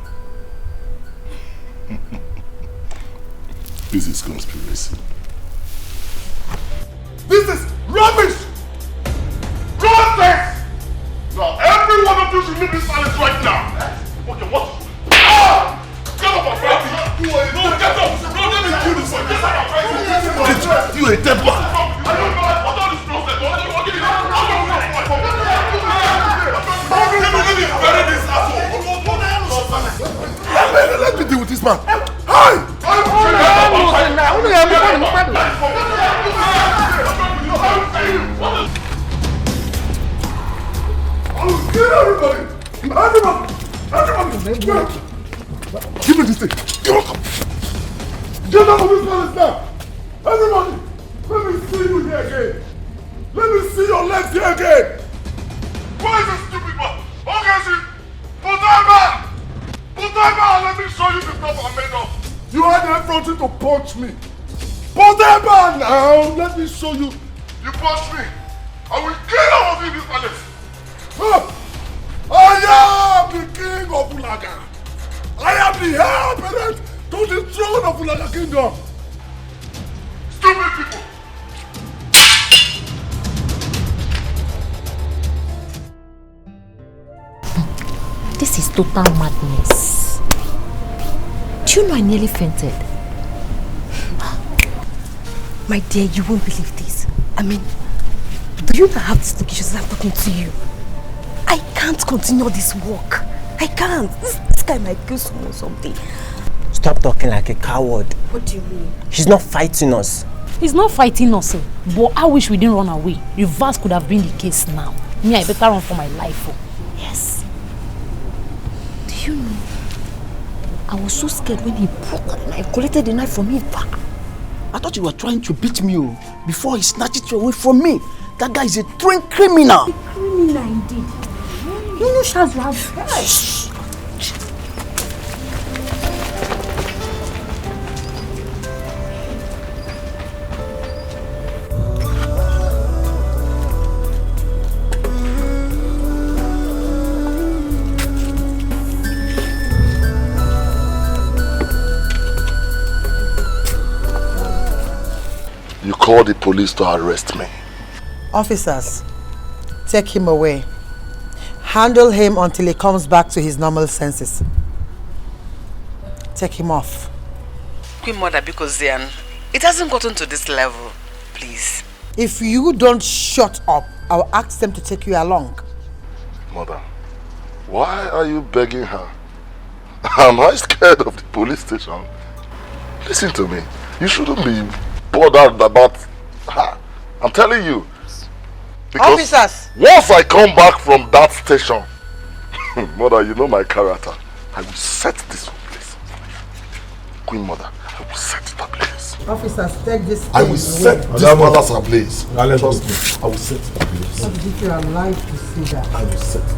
S15: This is conspiracy.
S2: This is rubbish! Nonsense! Now, every one of you should leave this palace right now. Okay, what? Ah! Get up and fight me! No, get up! No, let me kill this one! Get up and fight me!
S15: You a dead man!
S2: I don't know what all this nonsense! Let me bury this asshole!
S15: Let me deal with this man!
S2: Hi!
S15: Get everybody! Everybody! Give me this thing! Get out of this palace now! Everybody! Let me see you here again! Let me see your legs here again!
S2: Why is this stupid man? Okay, see! Put that man! Put that man! Let me show you the stuff I'm made of!
S15: You had the effrontery to punch me! Put that man now! Let me show you!
S2: You punch me! I will kill all of you in this palace!
S15: I am the king of Ulaga! I am the heir apparent to the throne of Ulaga Kingdom!
S2: Stupid people!
S7: This is total madness. Do you know I nearly fainted? My dear, you won't believe this. I mean, do you not have this location as I'm talking to you? I can't continue this work. I can't. This guy might kill someone or something.
S8: Stop talking like a coward.
S7: What do you mean?
S8: She's not fighting us.
S17: He's not fighting us, but I wish we didn't run away. Reverse could have been the case now. Me, I better run for my life.
S7: Yes. Do you know? I was so scared when he broke out and I collected the knife from him.
S23: I thought you were trying to beat me before he snatched it away from me. That guy is a trained criminal.
S7: A criminal indeed. You know, Shaz, you have...
S23: Shh.
S15: You called the police to arrest me.
S3: Officers, take him away. Handle him until he comes back to his normal senses. Take him off.
S14: Queen Mother, because it hasn't gotten to this level, please.
S3: If you don't shut up, I'll ask them to take you along.
S15: Mother, why are you begging her? Am I scared of the police station? Listen to me. You shouldn't be bothered about her. I'm telling you. Because
S3: officers!
S15: Once I come back from that station, Mother, you know my character. I will set this place. Queen Mother, I will set it ablaze.
S3: Officers, take this.
S15: I will set this palace ablaze. Trust me. I will set it ablaze.
S3: What if you're alive to see that?
S15: I will set it.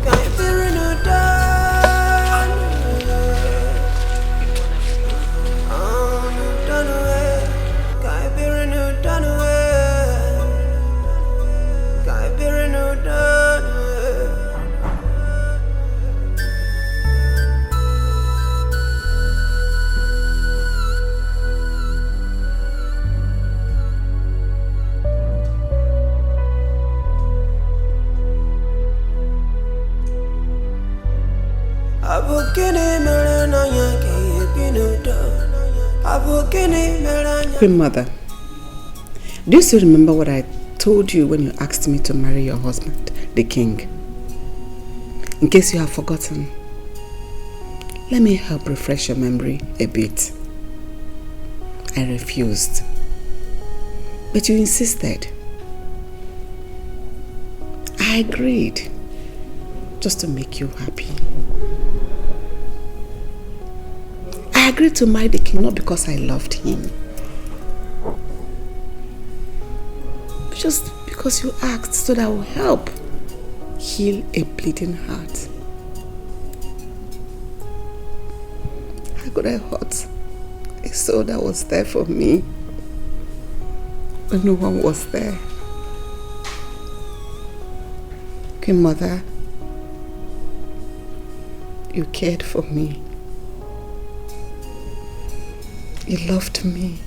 S14: Queen Mother, do you still remember what I told you when you asked me to marry your husband, the king? In case you have forgotten, let me help refresh your memory a bit. I refused, but you insisted. I agreed, just to make you happy. I agreed to marry the king not because I loved him, but just because you asked, so that I will help heal a bleeding heart. How could I hurt a soul that was there for me when no one was there? Queen Mother, you cared for me. You loved me.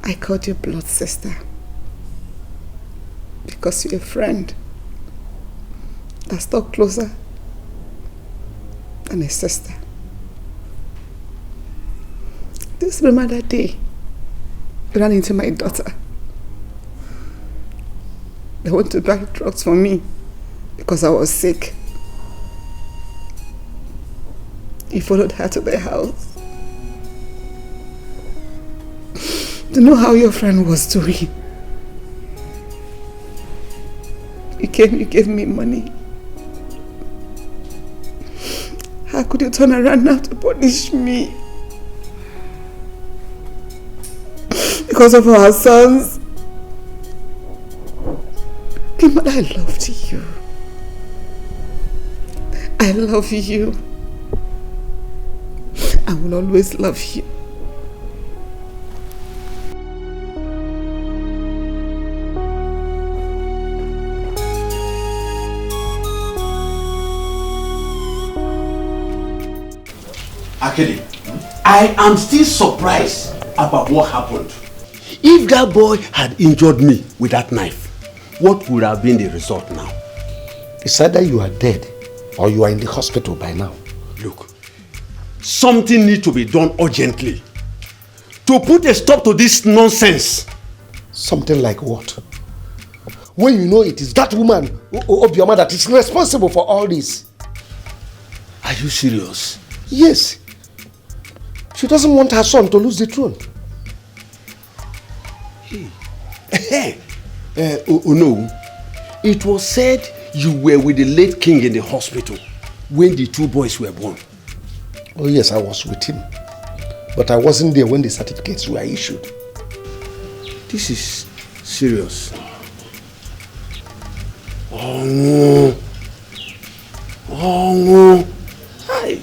S14: I called you blood sister because you're a friend that stuck closer than a sister. Just remember that day you ran into my daughter. They went to buy drugs for me because I was sick. You followed her to the house to know how your friend was doing. You came, you gave me money. How could you turn around now to punish me? Because of our sons? But I loved you. I love you. I will always love you.
S11: Actually, I am still surprised about what happened. If that boy had injured me with that knife, what would have been the result now?
S1: It's either you are dead or you are in the hospital by now.
S11: Look, something needs to be done urgently to put a stop to this nonsense.
S1: Something like what? When you know it is that woman, Obioma, that is responsible for all this.
S11: Are you serious?
S1: Yes. She doesn't want her son to lose the throne.
S11: Hey. No. It was said you were with the late king in the hospital when the two boys were born.
S1: Oh yes, I was with him. But I wasn't there when the certificates were issued.
S11: This is serious. Oh no. Oh no. Hi.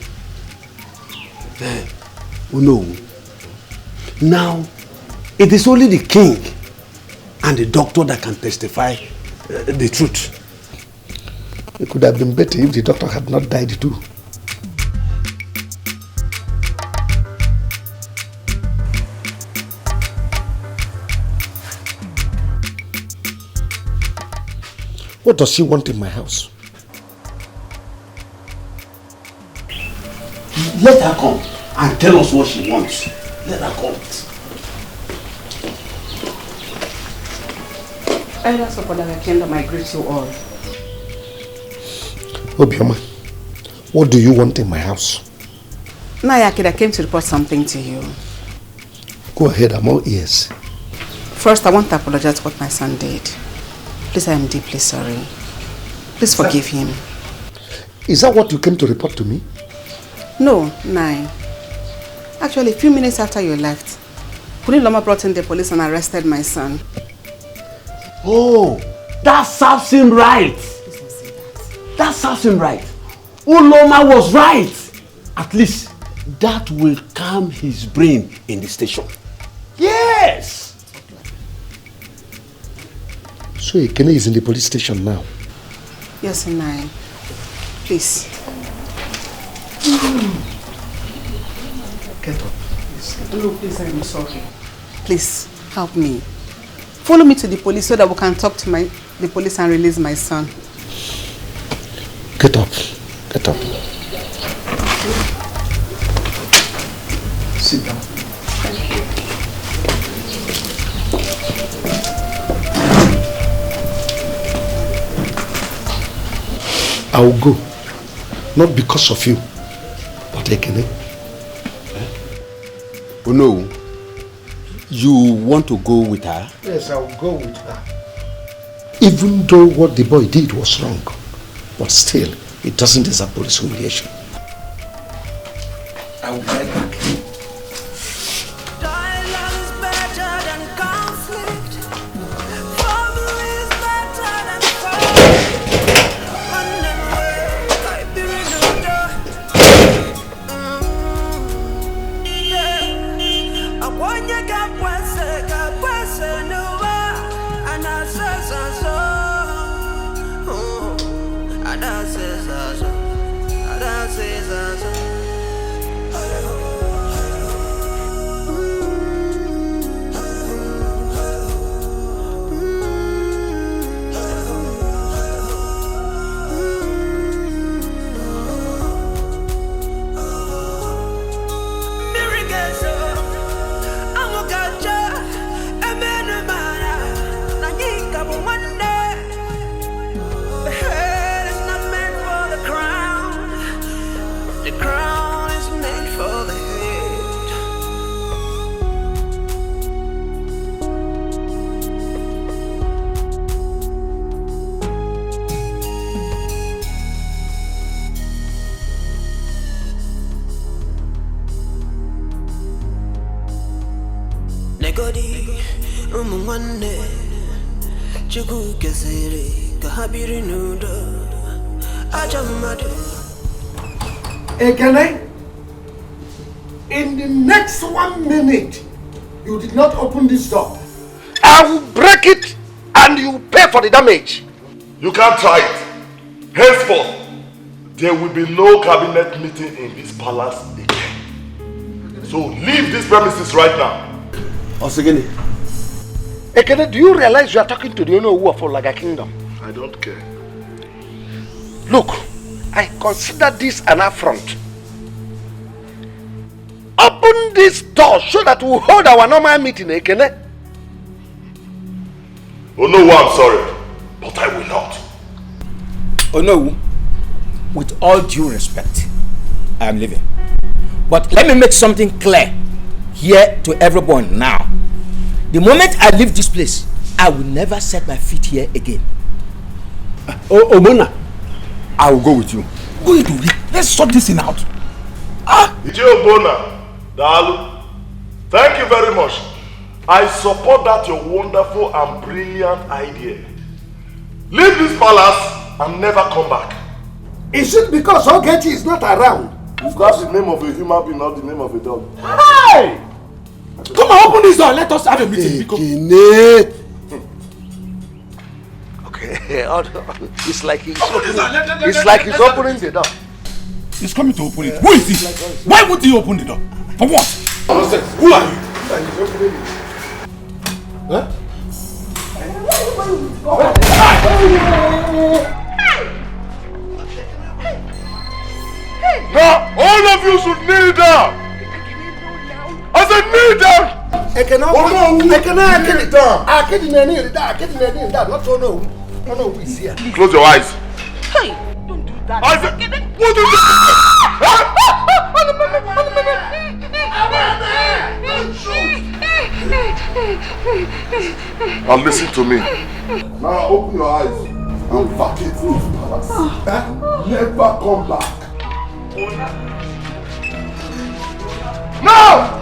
S11: Oh no. Now, it is only the king and the doctor that can testify the truth.
S1: It could have been better if the doctor had not died too. What does she want in my house?
S11: Let her come and tell us what she wants. Let her come.
S14: Elders of the kingdom, I greet you all.
S1: Obioma, what do you want in my house?
S14: Nayakid, I came to report something to you.
S1: Go ahead, I'm all ears.
S14: First, I want to apologize for what my son did. Please, I am deeply sorry. Please forgive him.
S1: Is that what you came to report to me?
S14: No, Nai. Actually, a few minutes after you left, Kuni Loma brought in the police and arrested my son.
S11: Oh, that serves him right. That serves him right. Uloma was right. At least that will calm his brain in the station. Yes.
S1: So Ekene is in the police station now?
S14: Yes, Nai. Please.
S1: Get up.
S14: No, please, I'm sorry. Please, help me. Follow me to the police so that we can talk to the police and release my son.
S1: Get up. Get up. Sit down.
S14: Thank you.
S1: I will go. Not because of you, but Ekene.
S11: Oh no. You want to go with her?
S1: Yes, I will go with her. Even though what the boy did was wrong, but still, it doesn't deserve police humiliation. I will get back. Ekene, in the next 1 minute, you did not open this door. I will break it and you pay for the damage.
S15: You can't try it. Henceforth, there will be no cabinet meeting in this palace again. So leave these premises right now.
S11: Osegene.
S1: Ekene, do you realize you are talking to the owner of Olaga Kingdom?
S15: I don't care.
S1: Look, I consider this an affront. Open this door so that we'll hold our normal meeting, Ekene.
S15: Oh no, I'm sorry, but I will not.
S21: Oh no, with all due respect, I am leaving. But let me make something clear here to everyone now. The moment I leave this place, I will never set my feet here again.
S11: Omona, I will go with you.
S21: Go into it. Let's sort this thing out.
S15: Ije Obona, Dalu, thank you very much. I support that your wonderful and brilliant idea. Leave this palace and never come back.
S1: Is it because Ogechi is not around?
S15: If that's the name of a human being, not the name of a dog.
S21: Hey! Come on, open this door. Let us have a meeting.
S1: Okay, it's like he's opening, it's like he's opening the door.
S21: He's coming to open it. Who is he? Why would he open the door? For what? Who are you?
S1: Huh?
S16: Now, all of you should kneel down. I said kneel down. Close your eyes.
S20: Hey, don't do that.
S16: I said, what do you Now listen to me. Now open your eyes and vacate this palace. Never come back. Now!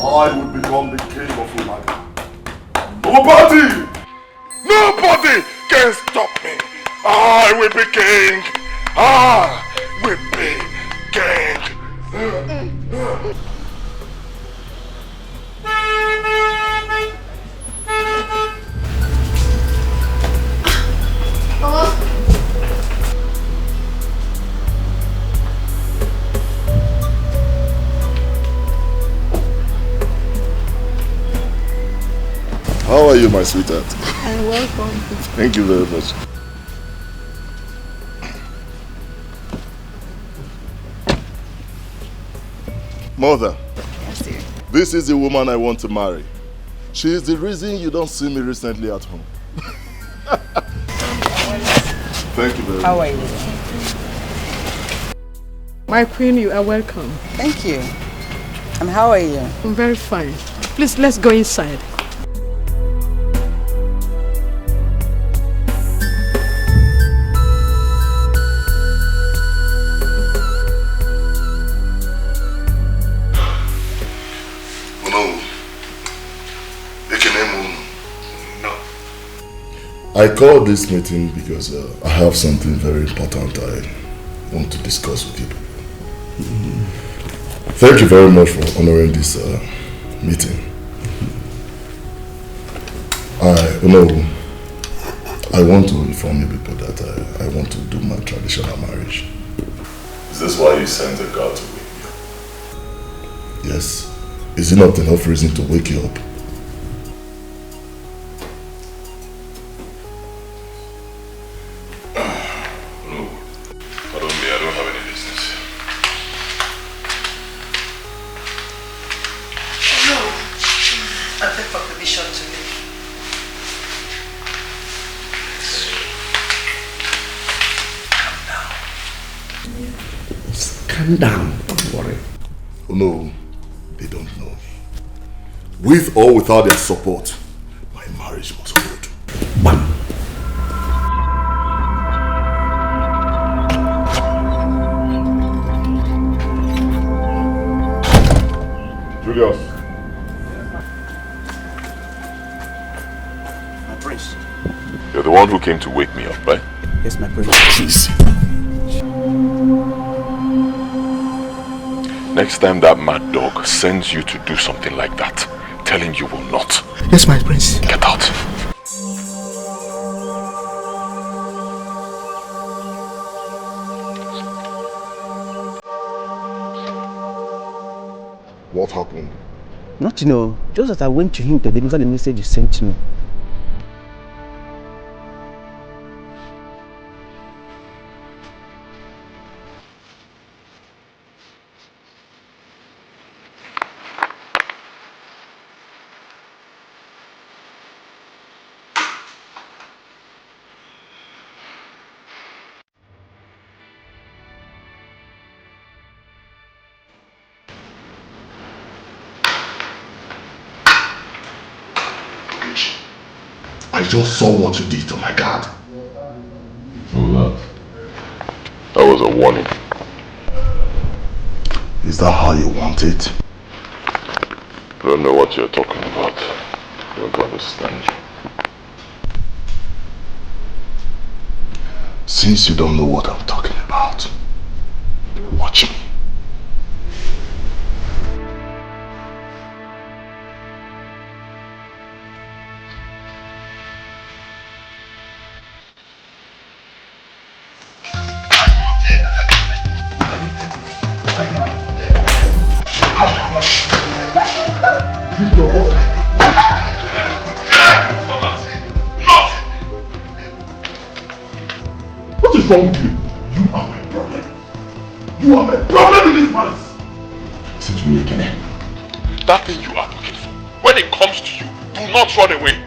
S16: I will become the king of Umadi. Nobody can stop me. I will be king. I will be king.
S15: How are you, my sweetheart?
S6: I'm welcome.
S15: Thank you very much. Mother,
S6: Yes, dear.
S15: this is the woman I want to marry. She is the reason you don't see me recently at home. Thank you very much.
S6: How are you?
S19: My queen, you are welcome.
S6: Thank you. And how are you?
S19: I'm very fine. Please, let's go inside.
S15: I called this meeting because I have something very important I want to discuss with you. Thank you very much for honoring this meeting. I want to inform you people that I want to do my traditional marriage.
S16: Is this why you sent a girl to wake me up?
S15: Yes. Is it not enough reason to wake you up?
S1: Calm down, don't worry.
S15: Oh no, they don't know me. With or without their support, my marriage must hold.
S1: Bam.
S15: Julius.
S16: My prince. You're the one who came to wake me up, right?
S23: Yes, my prince.
S15: Jeez.
S16: Next time that mad dog sends you to do something like that, tell him you will not.
S23: Yes, my prince.
S16: Get out.
S15: What happened?
S23: Nothing, just that I went to him to deliver the message you sent to me.
S15: I just saw what you did to my dad.
S16: That was a warning.
S15: Is that how you want it?
S16: I don't know what you're talking about. I don't understand you.
S15: Since you don't know what I'm talking about, watch me. this your boss? What is wrong with you? You are my problem. You are my problem in this palace.
S16: Listen to me, Kene. That thing you are looking for, when it comes to you, do not run away.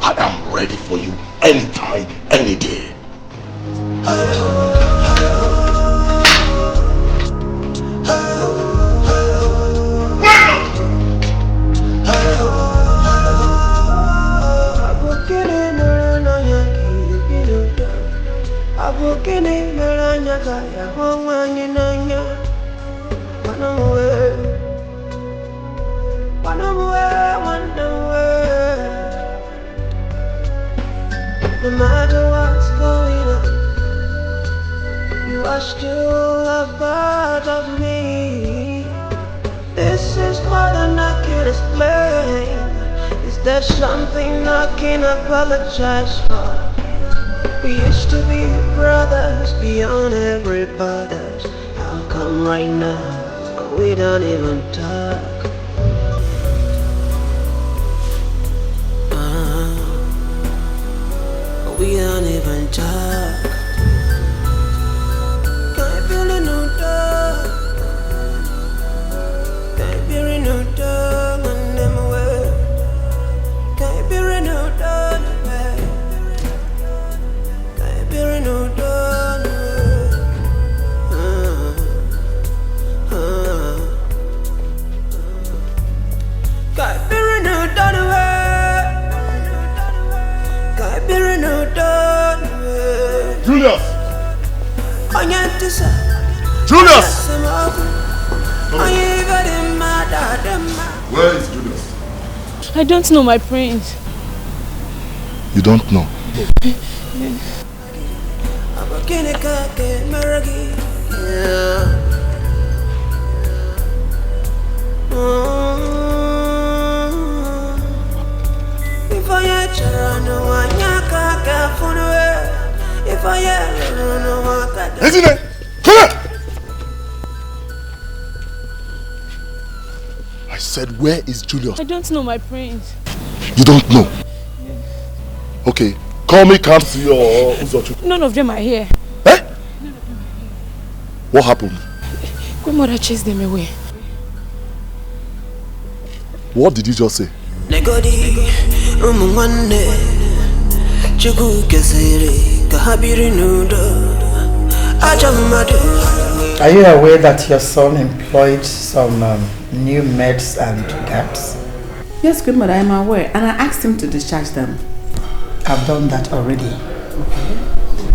S15: I am ready for you anytime, any day.
S9: No matter what's going on, you are still a part of me. This is more than I can explain. Is there something I can apologize for? We used to be brothers beyond every borders. How come right now we don't even talk? We don't even talk. Can't feel it no dog. Can't feel it no dog on them way. Can't feel it no dog. Can't feel it no dog. Can't feel it no dog.
S15: Julius!
S9: Julius!
S15: Where is Julius?
S12: I don't know, my prince.
S15: You don't know?
S9: Isn't
S15: it? Come here! I said, where is Julius?
S12: I don't know, my prince.
S15: You don't know? Okay, call me Kamsi or Uzochu.
S12: None of them are here.
S15: Eh? What happened?
S12: Grandmother chased them away.
S15: What did you just say?
S3: Are you aware that your son employed some new maids and guards?
S14: Yes, good mother, I am aware, and I asked him to discharge them.
S3: I've done that already. Okay.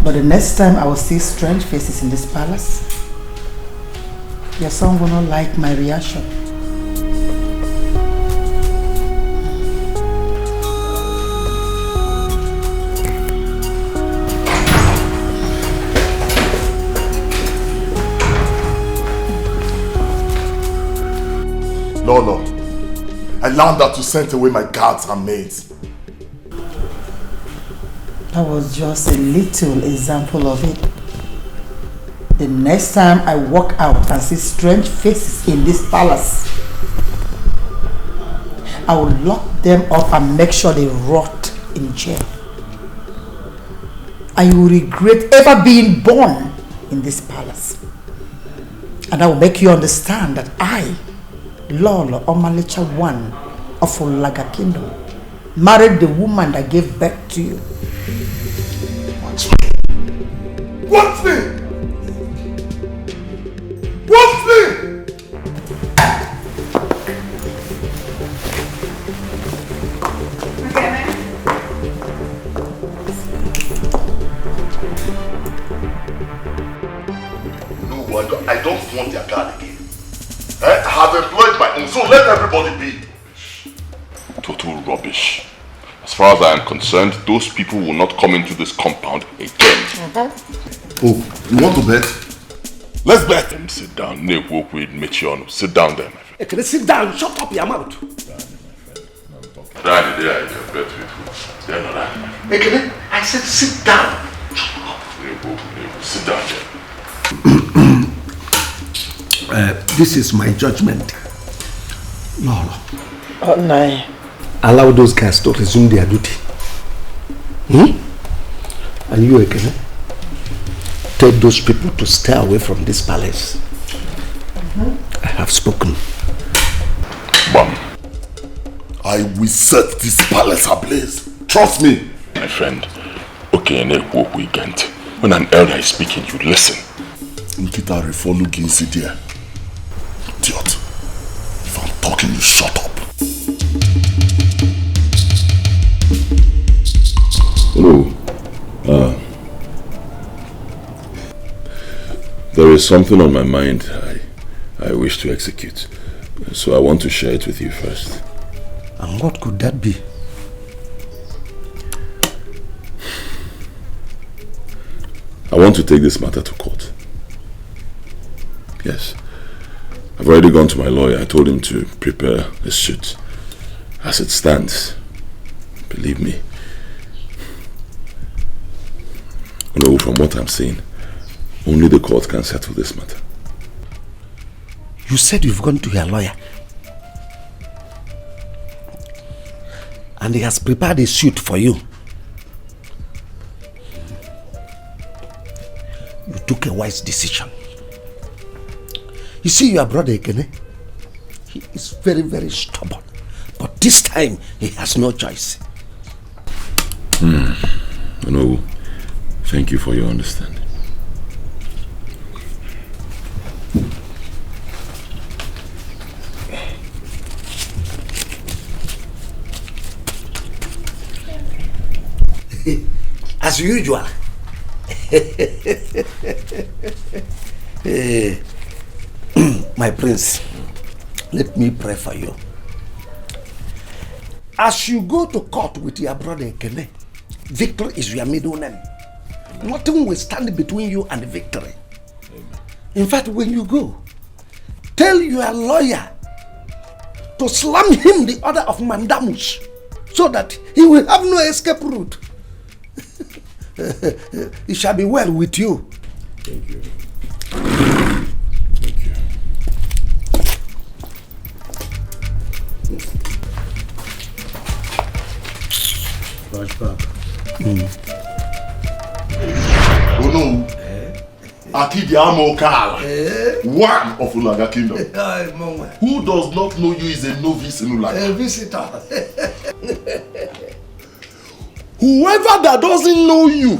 S3: But the next time I will see strange faces in this palace, your son will not like my reaction.
S15: No. I learned that you sent away my guards and maids.
S3: That was just a little example of it. The next time I walk out and see strange faces in this palace, I will lock them up and make sure they rot in jail. And you will regret ever being born in this palace. And I will make you understand that I, Lolo Omalicha I of Olaga Kingdom, married the woman that gave birth to you.
S15: Watch me! Watch me! No, I don't want their guard again. I have employed my own, so let everybody be.
S16: Total rubbish. As far as I am concerned, those people will not come into this compound again.
S15: Oh, you want to bet? Let's bet.
S16: Sit down. Sit down there, my friend.
S1: Hey, can you sit down? Shut up your mouth.
S16: Daddy, there, I bet with you.
S1: Hey, can I said sit down.
S16: Sit down there.
S1: This is my judgment. No.
S23: Oh, no.
S1: Allow those guys to resume their duty. And you again, tell those people to stay away from this palace. I have spoken.
S15: Mom, I will set this palace ablaze. Trust me.
S16: My friend, okay, walk weekend. When an elder is speaking, you listen.
S15: Nkita refolu ginsi there. Idiot. If I'm talking, you shut up.
S16: Hello. There is something on my mind I wish to execute. So I want to share it with you first.
S1: And what could that be?
S16: I want to take this matter to court. Yes. I've already gone to my lawyer. I told him to prepare a suit. As it stands, believe me, from what I'm seeing, only the court can settle this matter.
S1: You said you've gone to your lawyer. And he has prepared a suit for you. You took a wise decision. You see your brother Ekene? He is very, very stubborn. But this time, he has no choice.
S16: Thank you for your understanding.
S1: As usual. My prince, let me pray for you. As you go to court with your brother Ekene, victory is your middle name. Nothing will stand between you and victory. In fact, when you go, tell your lawyer to slam him the order of mandamus so that he will have no escape route. It shall be well with you.
S16: Thank you.
S1: Flashback.
S15: Oh no. Akidi Amokala, one of Ulaga Kingdom. Who does not know you is a novice in Ulaga?
S1: A visitor.
S15: Whoever that doesn't know you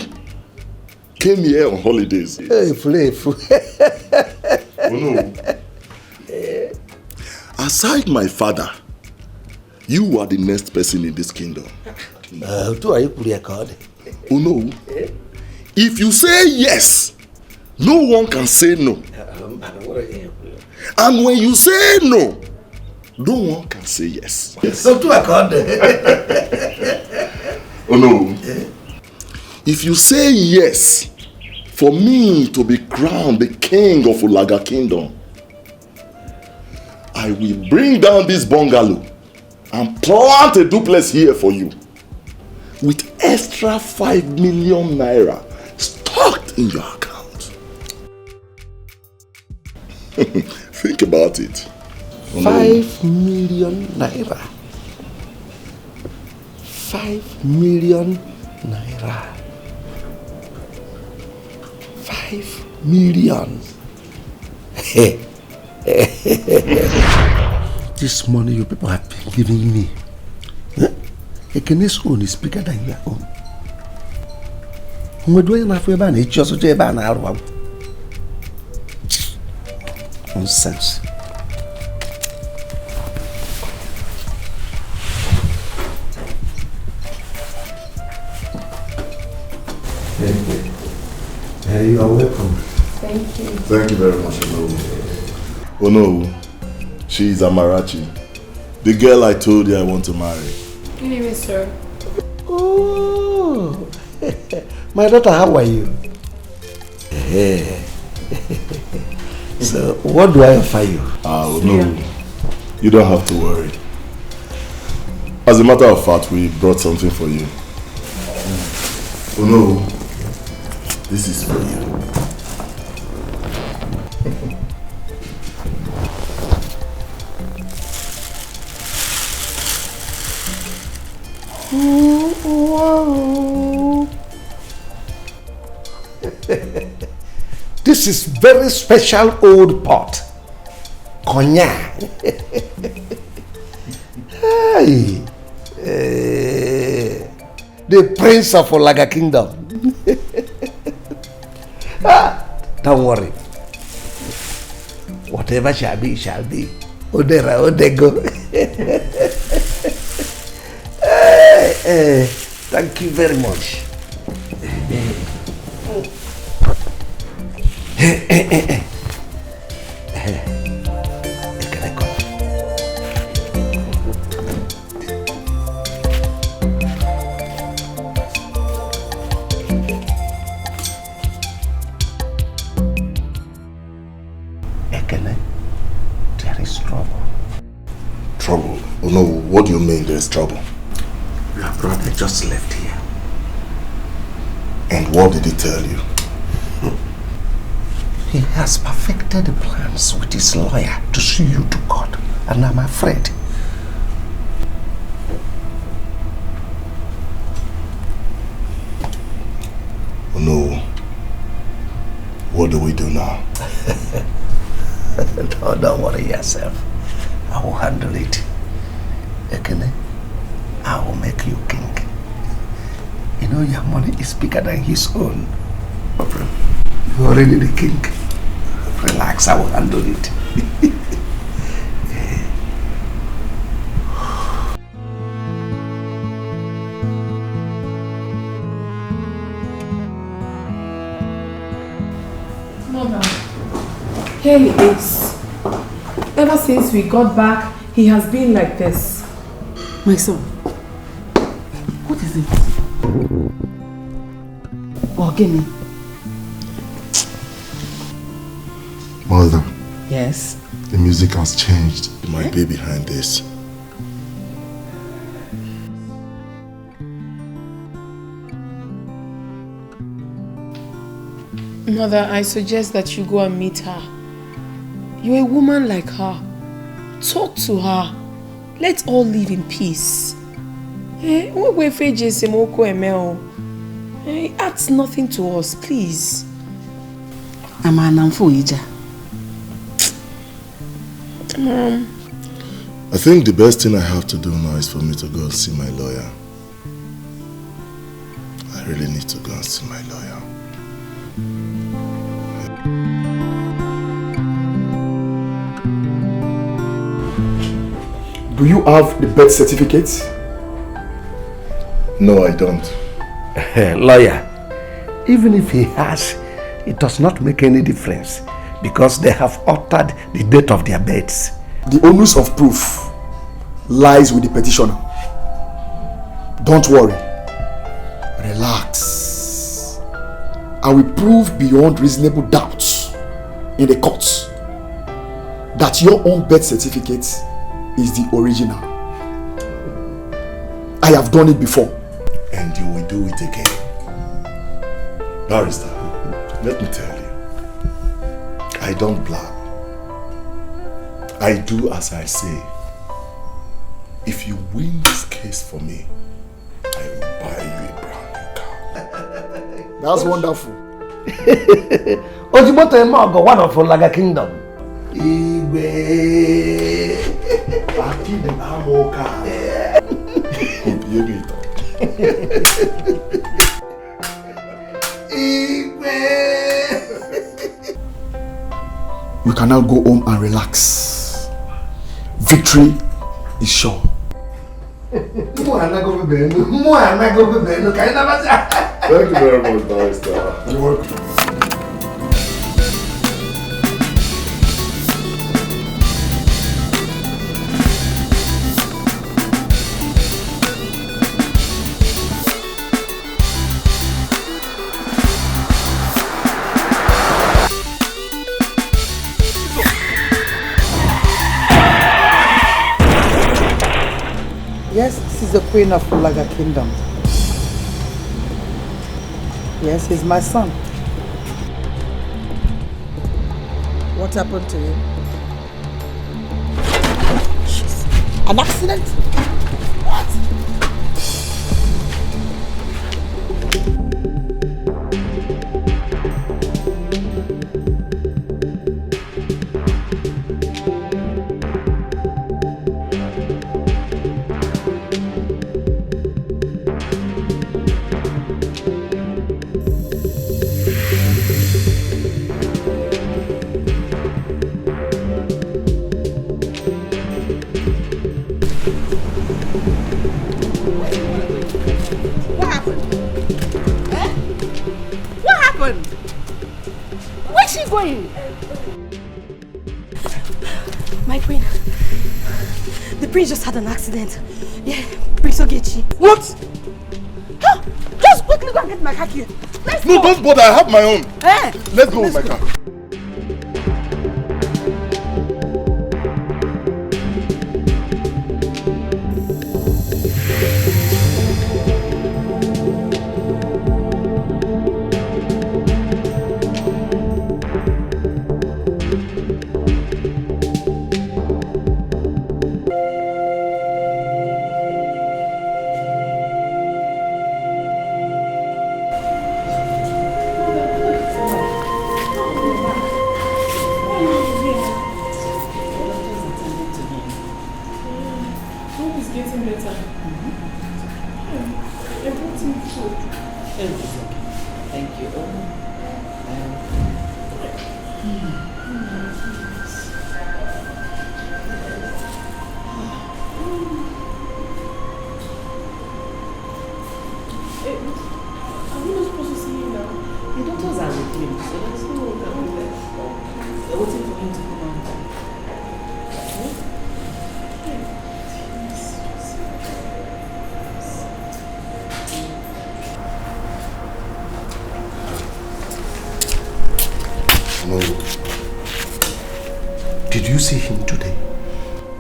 S15: came here on holidays.
S1: Hey, play.
S15: Oh no. Aside my father, you are the next person in this kingdom.
S1: Oh
S15: no. If you say yes, no one can say no. And when you say no, no one can say yes. Yes. Oh no. If you say yes, for me to be crowned the king of Ulaga Kingdom, I will bring down this bungalow and plant a duplex here for you with extra 5 million naira stocked in your account. Think about it.
S1: 5 million naira. 5 million naira. 5 million. This money you people have been giving me, Ekene's own is bigger than your own. Nonsense. You are welcome.
S10: Thank you.
S15: Thank you very much, Oh no, she is Amarachi, the girl I told you I want to marry.
S10: Good evening, sir.
S1: Oh, my daughter, how are you? So, what do I offer you?
S15: Oh no, you don't have to worry. As a matter of fact, we brought something for you. Oh no, this is for you.
S1: This is very special old pot. Cognac. Hey. The prince of Olaga Kingdom. Don't worry. Whatever shall be, shall be. Odera, Odego. Thank you very much. There is trouble.
S15: Trouble? Oh no, what do you mean there is trouble?
S1: Your brother just left here.
S15: And what did he tell you?
S1: He has perfected the plans with his lawyer to sue you to court, and I'm afraid.
S15: Oh no. What do we do now?
S1: No, don't worry yourself. I will handle it. Ekene, I will make you king. You know your money is bigger than his own. You're already the king. Relax, I will handle it.
S10: Mother, here he is. Ever since we got back, he has been like this.
S14: My son, what is it? Ogini.
S15: Mother.
S14: Yes?
S15: The music has changed. It might be behind this.
S10: Mother, I suggest that you go and meet her. You're a woman like her. Talk to her. Let's all live in peace. It adds nothing to us, please. Mom.
S15: I think the best thing I have to do now is for me to go and see my lawyer. I really need to go and see my lawyer.
S4: Do you have the birth certificate?
S15: No, I don't.
S1: Lawyer, even if he has, it does not make any difference because they have altered the date of their births.
S4: The onus of proof lies with the petitioner. Don't worry. Relax. I will prove beyond reasonable doubts in the courts that your own birth certificate is the original. I have done it before.
S15: And you will do it again. Barrister, let me tell you, I don't blab. I do as I say. If you win this case for me, I will buy you a brand new car.
S4: That's wonderful.
S1: Ojimoto Emago, one of Olaga Kingdom.
S15: Ibe. Party the Amoka.
S4: We can now go home and relax. Victory is sure.
S15: Thank you very much, Barrister.
S4: You're welcome.
S3: Yes, this is the queen of Olaga Kingdom. Yes, he's my son. What happened to him? An accident? What?
S20: going?
S7: My queen, the prince just had an accident. Yeah, Prince Ogechi.
S15: What?
S20: Huh? Just quickly go and get my car key. Let's
S15: No,
S20: go.
S15: don't bother. I have my own.
S20: Eh?
S15: Let's go with my car.
S1: Did you see him today?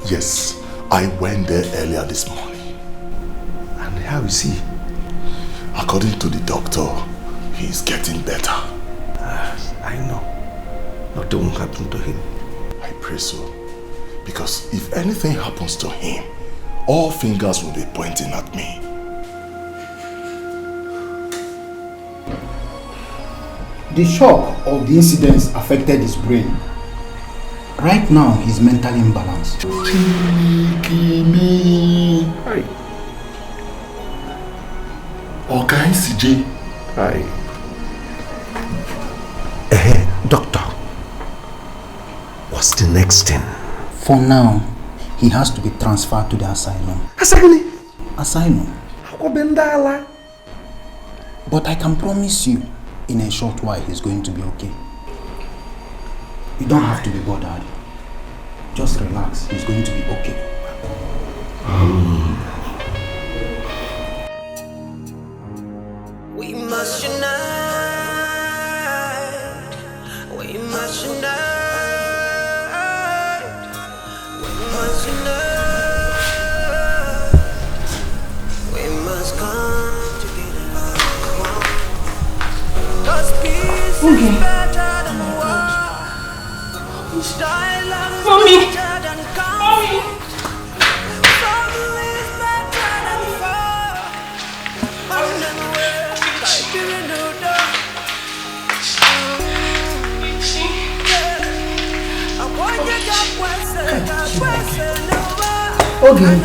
S15: Yes, I went there earlier this morning.
S1: And how is he?
S15: According to the doctor, he's getting better.
S1: I know. Nothing will happen to him.
S15: I pray so. Because if anything happens to him, all fingers will be pointing at me.
S23: The shock of the incidents affected his brain. Right now, he's mentally imbalanced.
S15: Hi. Okay, CJ.
S1: Hi. Doctor, what's the next thing?
S23: For now, he has to be transferred to the asylum. Asylum? But I can promise you, in a short while, he's going to be okay. You don't have to be bothered. Just relax, he's going to be okay.
S9: We must unite. We must unite. We must unite. We must come together. 'Cause peace is better than war.
S12: Mommy! Mommy!
S3: Okay.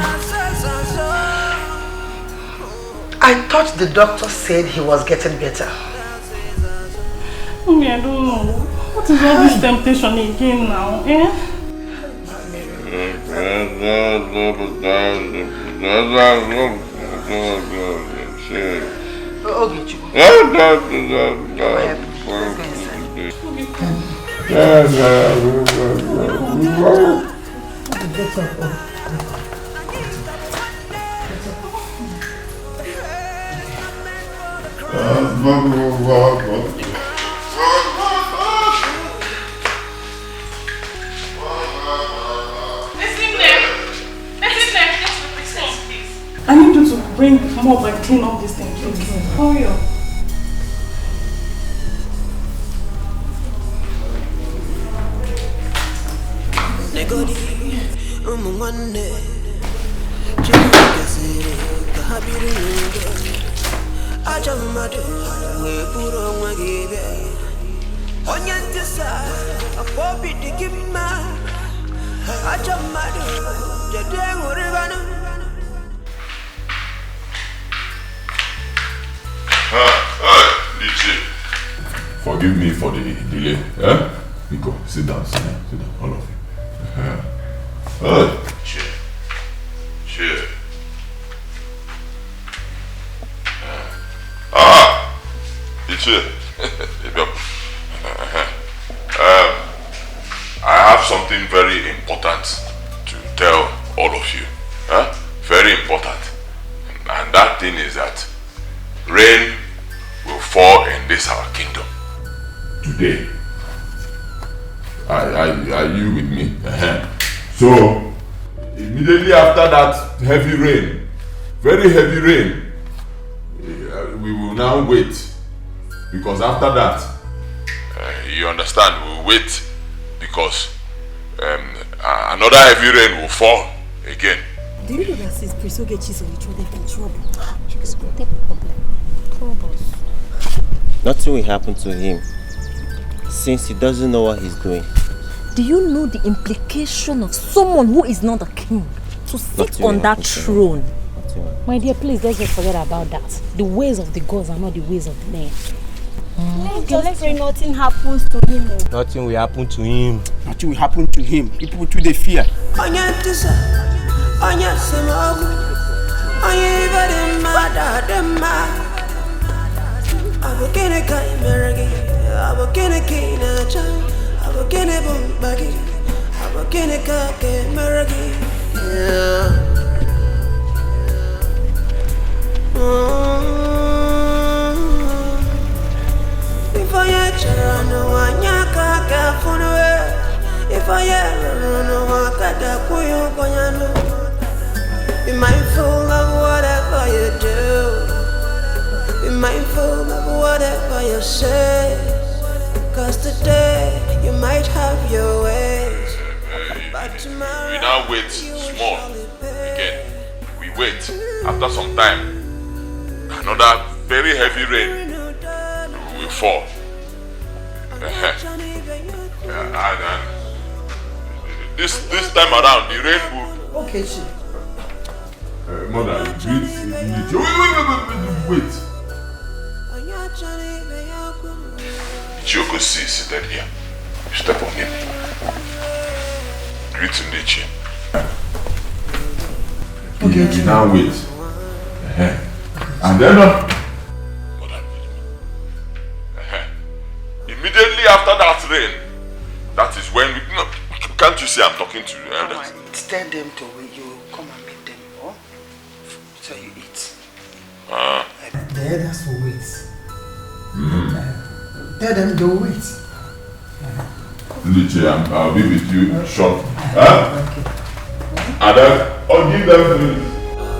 S3: I thought the doctor said he was getting better.
S12: Mommy, I don't know. What is all this temptation again now, eh? I need you to bring mop and clean up this thing, please. Hurry up.
S16: Forgive me for the delay. Eh? Nico, sit down, all of you. Cheer. It's here. important to tell all of you. Huh? Very important. And that thing is that rain will fall in this our kingdom today. Are you with me? So, immediately after that heavy rain, very heavy rain, we will now wait. Because after that, you understand, we will wait because another heavy rain will fall again.
S7: Do you know that since Prince Ogechi is on the throne, they've been trouble?
S8: Nothing will happen to him since he doesn't know what he's doing.
S7: Do you know the implication of someone who is not a king to sit on that throne?
S17: My dear, please let's just forget about that. The ways of the gods are not the ways of the men.
S7: Let's pray nothing happens to him.
S21: Nothing will happen to him. Nothing will happen to him. People to the fear.
S9: Be mindful of whatever you do. Be mindful of whatever you say. Cause today you might have your ways. But tomorrow
S16: We now wait small again. We wait. After some time, another very heavy rain will fall. And this time around, the rain will.
S3: Okay,
S16: Mother, wait. Joko is seated here. You step on him. Greet him, Dikeh. Okay. You now wait. And then immediately after that rain, that is when we, no, can't you see I'm talking to the elders?
S3: Tell them to wait. You come and meet them, oh? So you eat. The elders will wait. Tell them to wait.
S16: Dikeh, I'll be with you short. And then I'll give them food.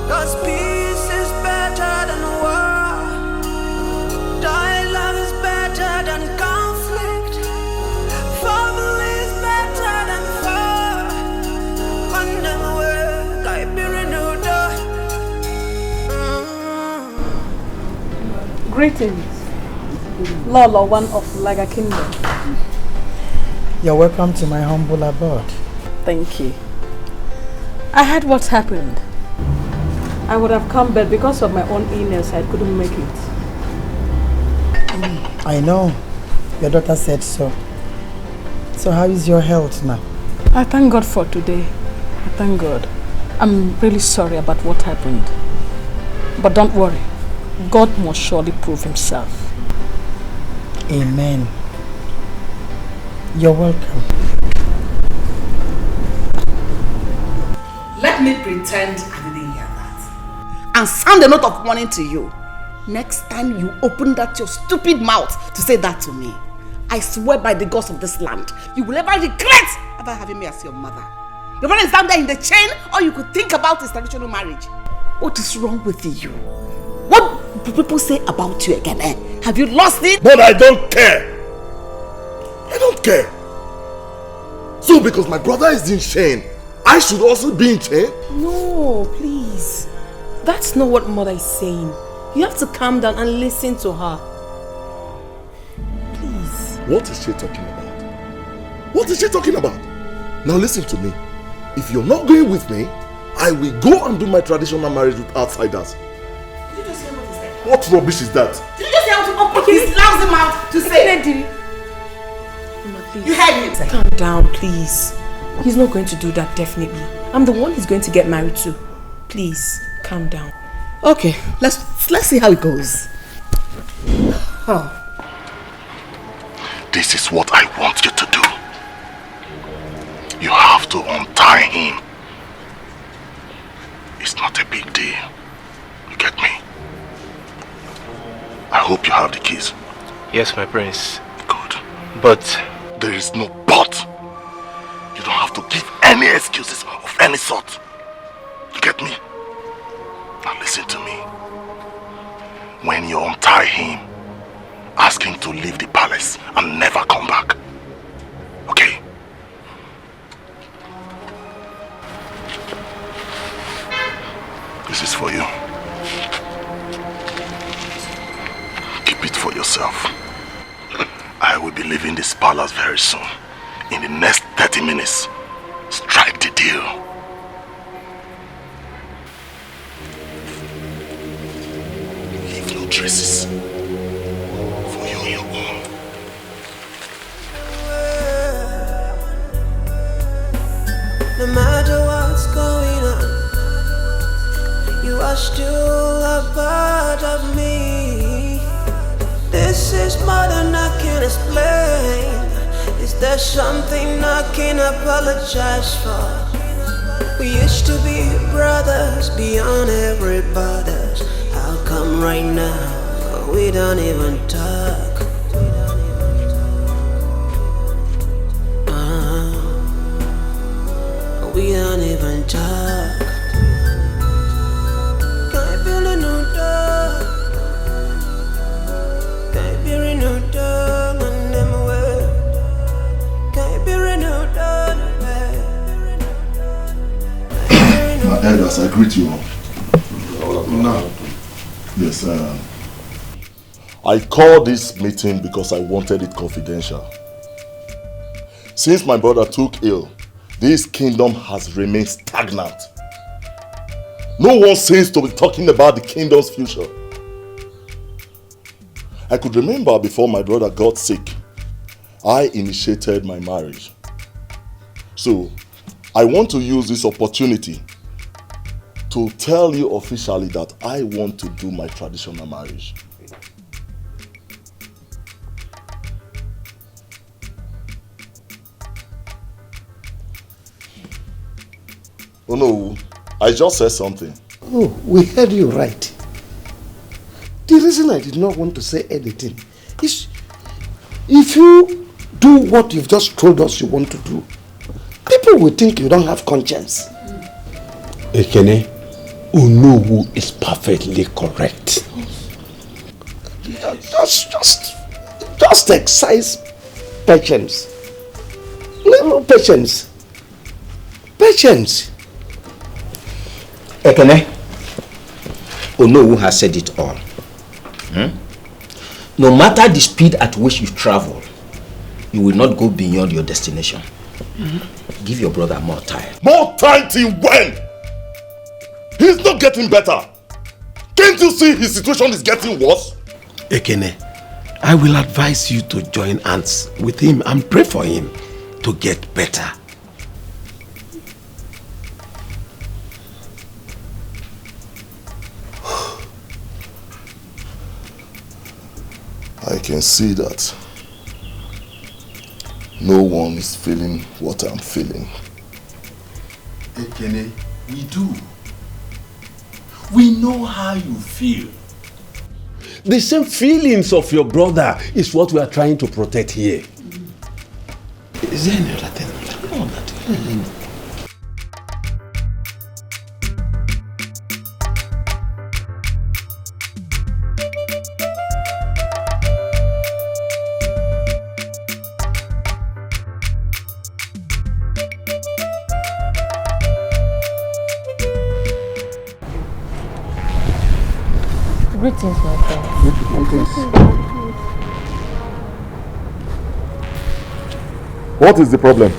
S9: Cause peace is better than war. Dialogue is better than conflict. Family is better than war. Condemn work, I be renewed.
S19: Greetings, Lolo, one of Laga Kingdom.
S3: You're welcome to my humble abode.
S19: Thank you. I heard what happened. I would have come, but because of my own illness, I couldn't make it.
S3: I know. Your daughter said so. So how is your health now?
S19: I thank God for today. I thank God. I'm really sorry about what happened. But don't worry. God must surely prove himself.
S3: Amen. You're welcome.
S20: Let me pretend I didn't hear that. And sound a note of warning to you. Next time you open that your stupid mouth to say that to me, I swear by the gods of this land, you will ever regret ever having me as your mother. Your brother is down there in the chain, or you could think about his traditional marriage. What is wrong with you? What do people say about you again? Have you lost it?
S1: But I don't care. I don't care. So because my brother is in chain, I should also be in chain?
S10: No, please. That's not what mother is saying. You have to calm down and listen to her. Please.
S1: What is she talking about? What is she talking about? Now listen to me. If you're not going with me, I will go and do my traditional marriage with outsiders.
S20: Did you just hear what he said?
S1: What rubbish is that?
S20: Did you just hear what open his lousy mouth to say? You heard him.
S10: Calm down, please. He's not going to do that, definitely. I'm the one he's going to get married to. Please, calm down.
S20: Okay, let's see how it goes.
S15: This is what I want you to do. You have have to untie him. It's not a big deal. You get me? I hope you have the keys.
S13: Yes, my prince.
S15: Good.
S13: But...
S15: There is no but. You don't have to give any excuses of any sort. You get me? Now listen to me. When you untie him, ask him to leave the palace and never come back. Okay? This is for you. Keep it for yourself. I will be leaving this palace very soon. In the next 30 minutes, strike the deal. Leave no traces for you and your own.
S9: No matter what's going on, you are still a part of me. This is more than I can explain. Is there something I can apologize for? We used to be brothers beyond every borders. How come right now we don't even talk? We don't even talk. Can't feel a new dog. Can't be renewed dog and them away. Can't be renewed dog.
S15: My elders, I greet you all. Now, yes, I called this meeting because I wanted it confidential. Since my brother took ill, this kingdom has remained stagnant. No one seems to be talking about the kingdom's future. I could remember before my brother got sick, I initiated my marriage. So, I want to use this opportunity to tell you officially that I want to do my traditional marriage. Oh no, I just said something.
S1: Oh, we heard you right. The reason I did not want to say anything is if you do what you've just told us you want to do, people will think you don't have conscience.
S11: Ekene, Onowu is perfectly correct.
S1: Just exercise patience. Little patience. Patience.
S21: Ekene, Onowu has said it all. No matter the speed at which you travel, you will not go beyond your destination. Give your brother more time.
S15: More time till when? He's not getting better. Can't you see his situation is getting worse?
S11: Ekene, I will advise you to join hands with him and pray for him to get better.
S15: I can see that no one is feeling what I'm feeling.
S11: Ekene, we do. We know how you feel. The same feelings of your brother is what we are trying to protect here. Is there any other thing? No, nothing.
S17: Greetings, my friend.
S15: What is the problem?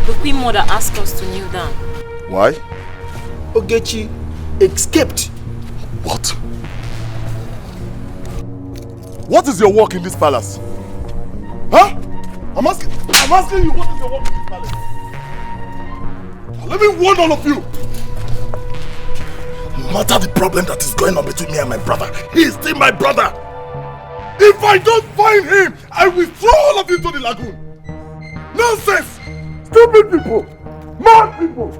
S5: The Queen Mother asked us to kneel down.
S15: Why?
S1: Ogechi escaped.
S15: What? What is your work in this palace? Huh? I'm asking you, what is your work in this palace? Let me warn all of you. No matter the problem that is going on between me and my brother, he is still my brother. If I don't find him, I will throw all of you to the lagoon. Nonsense! Stupid people! More people!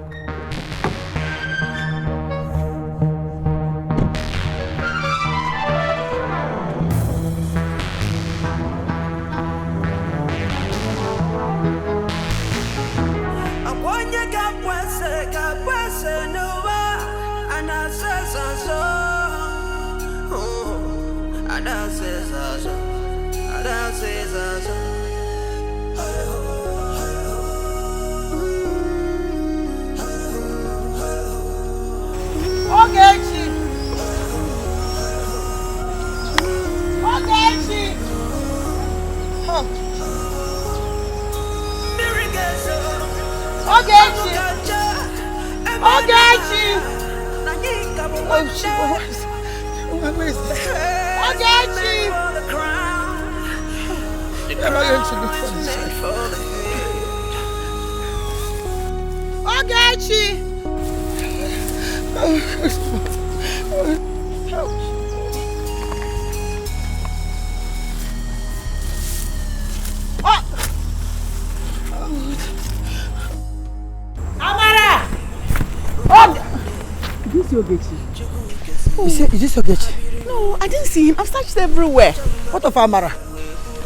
S2: Is this Ogechi? No, I didn't see him. I've searched everywhere. What of Amara? I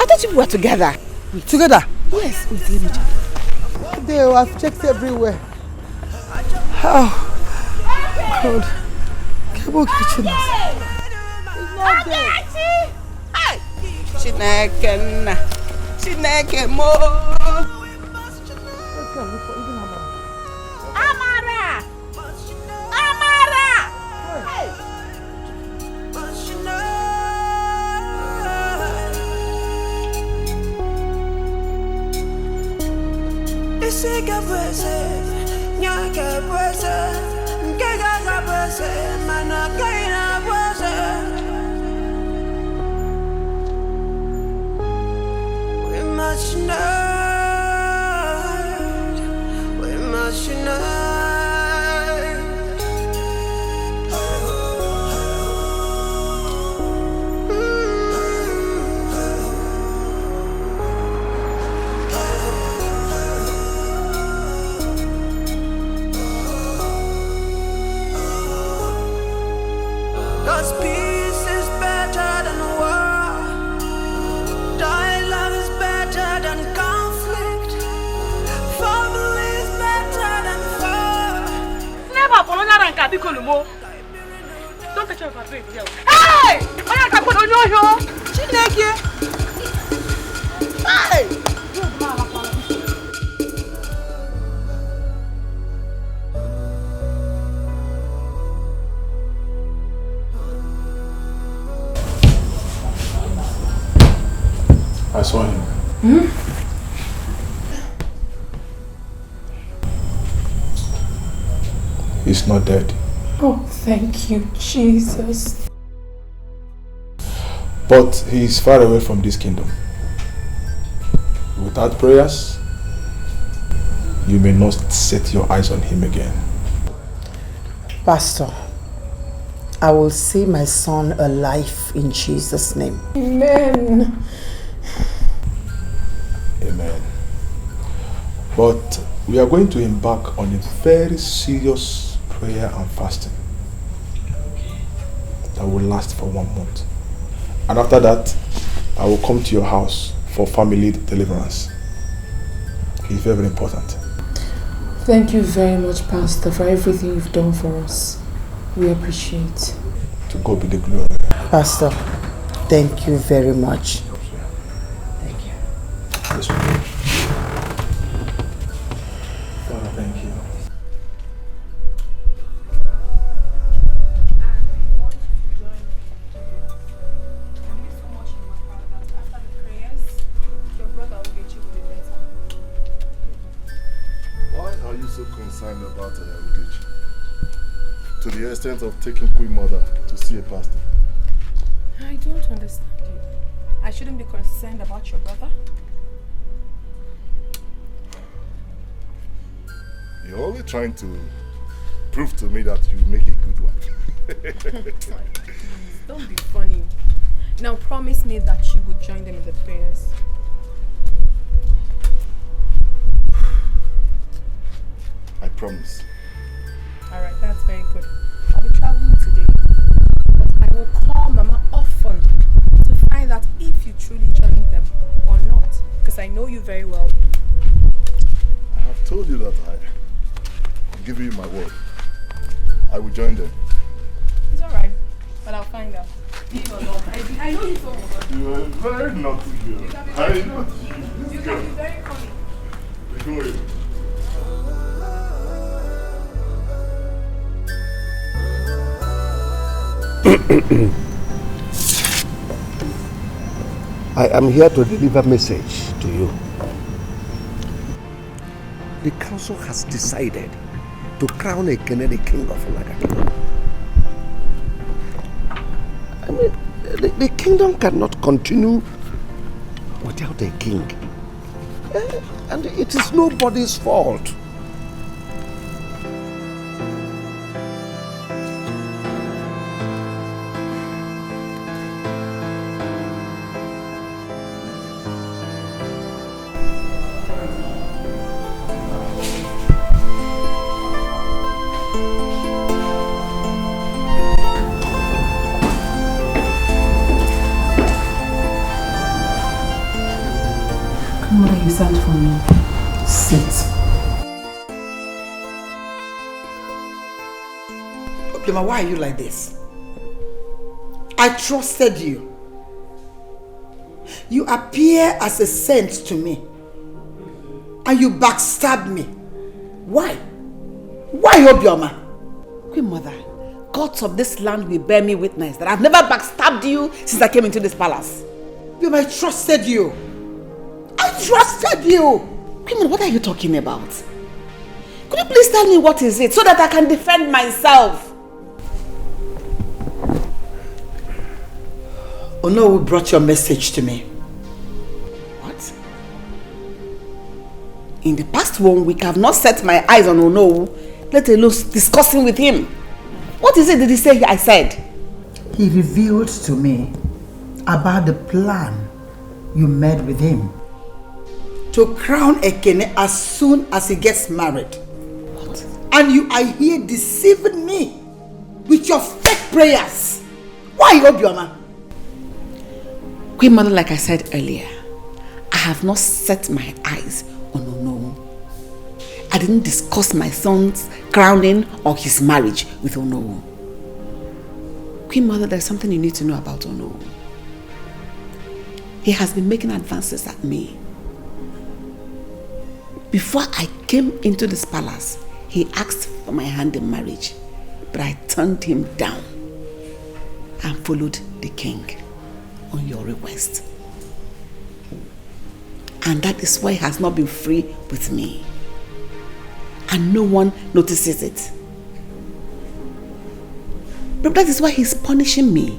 S2: thought you were together. Together? Yes. Wait, let me check. There, I've checked everywhere. Oh, God. Ogechi is not there.
S3: Hey! Chineke mo! Amara! Amara! Hey!
S9: Isiga bwese, nyaka bwese, ngega bwese, mana kaina bwese. We must unite, we must unite. Cause peace is better than war. Dialogue is better than conflict. Family is better than war.
S5: Never follow that and Kabi Kolumo. Don't touch your favorite girl. Hey! Why are you on your show? Chineke. Hey!
S13: I saw him. He's not dead.
S10: Oh, thank you, Jesus.
S13: But he's far away from this kingdom. Without prayers, you may not set your eyes on him again.
S3: Pastor, I will see my son alive in Jesus' name.
S10: Amen.
S13: Amen. But we are going to embark on a very serious prayer and fasting that will last for 1 month. And after that, I will come to your house for family deliverance. It's very, very important.
S10: Thank you very much, Pastor, for everything you've done for us. We appreciate.
S13: To God be the glory.
S3: Pastor, thank you very much.
S13: Thank you. Yes, Father, thank you.
S15: Why are you so concerned about Ogechi? To the extent of taking Queen Mother to see a pastor?
S12: I don't understand you. I shouldn't be concerned about your brother.
S15: You're only trying to prove to me that you make a good wife.
S12: Don't be funny. Now promise me that you would join them in the prayers.
S13: promise.
S12: Alright, that's very good. I'll be traveling today, but I will call Mama often to find out if you truly joined them or not, because I know you very well.
S13: I have told you that I'm giving you my word. I will join them.
S12: It's alright, but I'll find out. Leave alone. I know you so much.
S13: You are very naughty girl.
S12: You can be
S13: I
S12: very
S13: know.
S12: You can be very funny.
S13: Go ahead.
S1: I am here to deliver a message to you. The council has decided to crown Ekene the king of Nagano. I mean, the kingdom cannot continue without a king. And it is nobody's fault.
S3: You sent for me. Sit.
S2: Obioma, why are you like this? I trusted you. You appear as a saint to me. And you backstabbed me. Why? Why, Obioma? Queen Mother, gods of this land will bear me witness that I've never backstabbed you since I came into this palace. Obioma, I trusted you. I trusted you! Queen Mother, what are you talking about? Could you please tell me what is it so that I can defend myself? Onowu brought your message to me. What? In the past 1 week, I have not set my eyes on Onowu, let alone discussing with him. What is it did he say I said?
S3: He revealed to me about the plan you made with him.
S2: To crown Ekene as soon as he gets married. What? And you are here deceiving me with your fake prayers. Why, Obioma? Queen Mother, like I said earlier, I have not set my eyes on Onowu. I didn't discuss my son's crowning or his marriage with Onowu. Queen Mother, there's something you need to know about Onowu. He has been making advances at me. Before I came into this palace, he asked for my hand in marriage, but I turned him down and followed the king on your request. And that is why he has not been free with me. And no one notices it. But that is why he's punishing me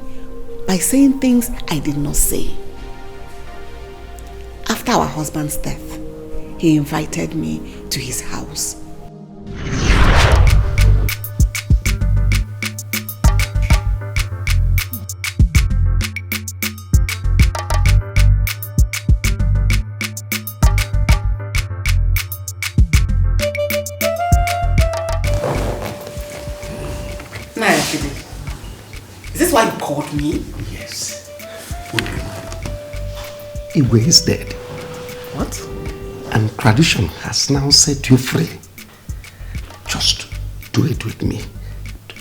S2: by saying things I did not say. After our husband's death, he invited me to his house. Is this why you called me?
S1: Yes. Iwe is dead.
S2: What?
S1: And tradition has now set you free. Just do it with me.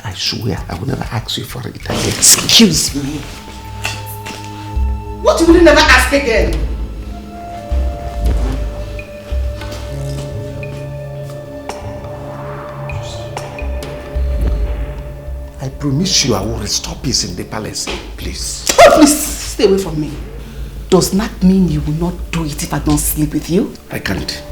S1: I swear I will never ask you for it again.
S2: Excuse me. What will you never ask again?
S1: I promise you I will restore peace in the palace. Please.
S2: Oh, please, stay away from me. Does not mean you will not do it if I don't sleep with you.
S1: I can't.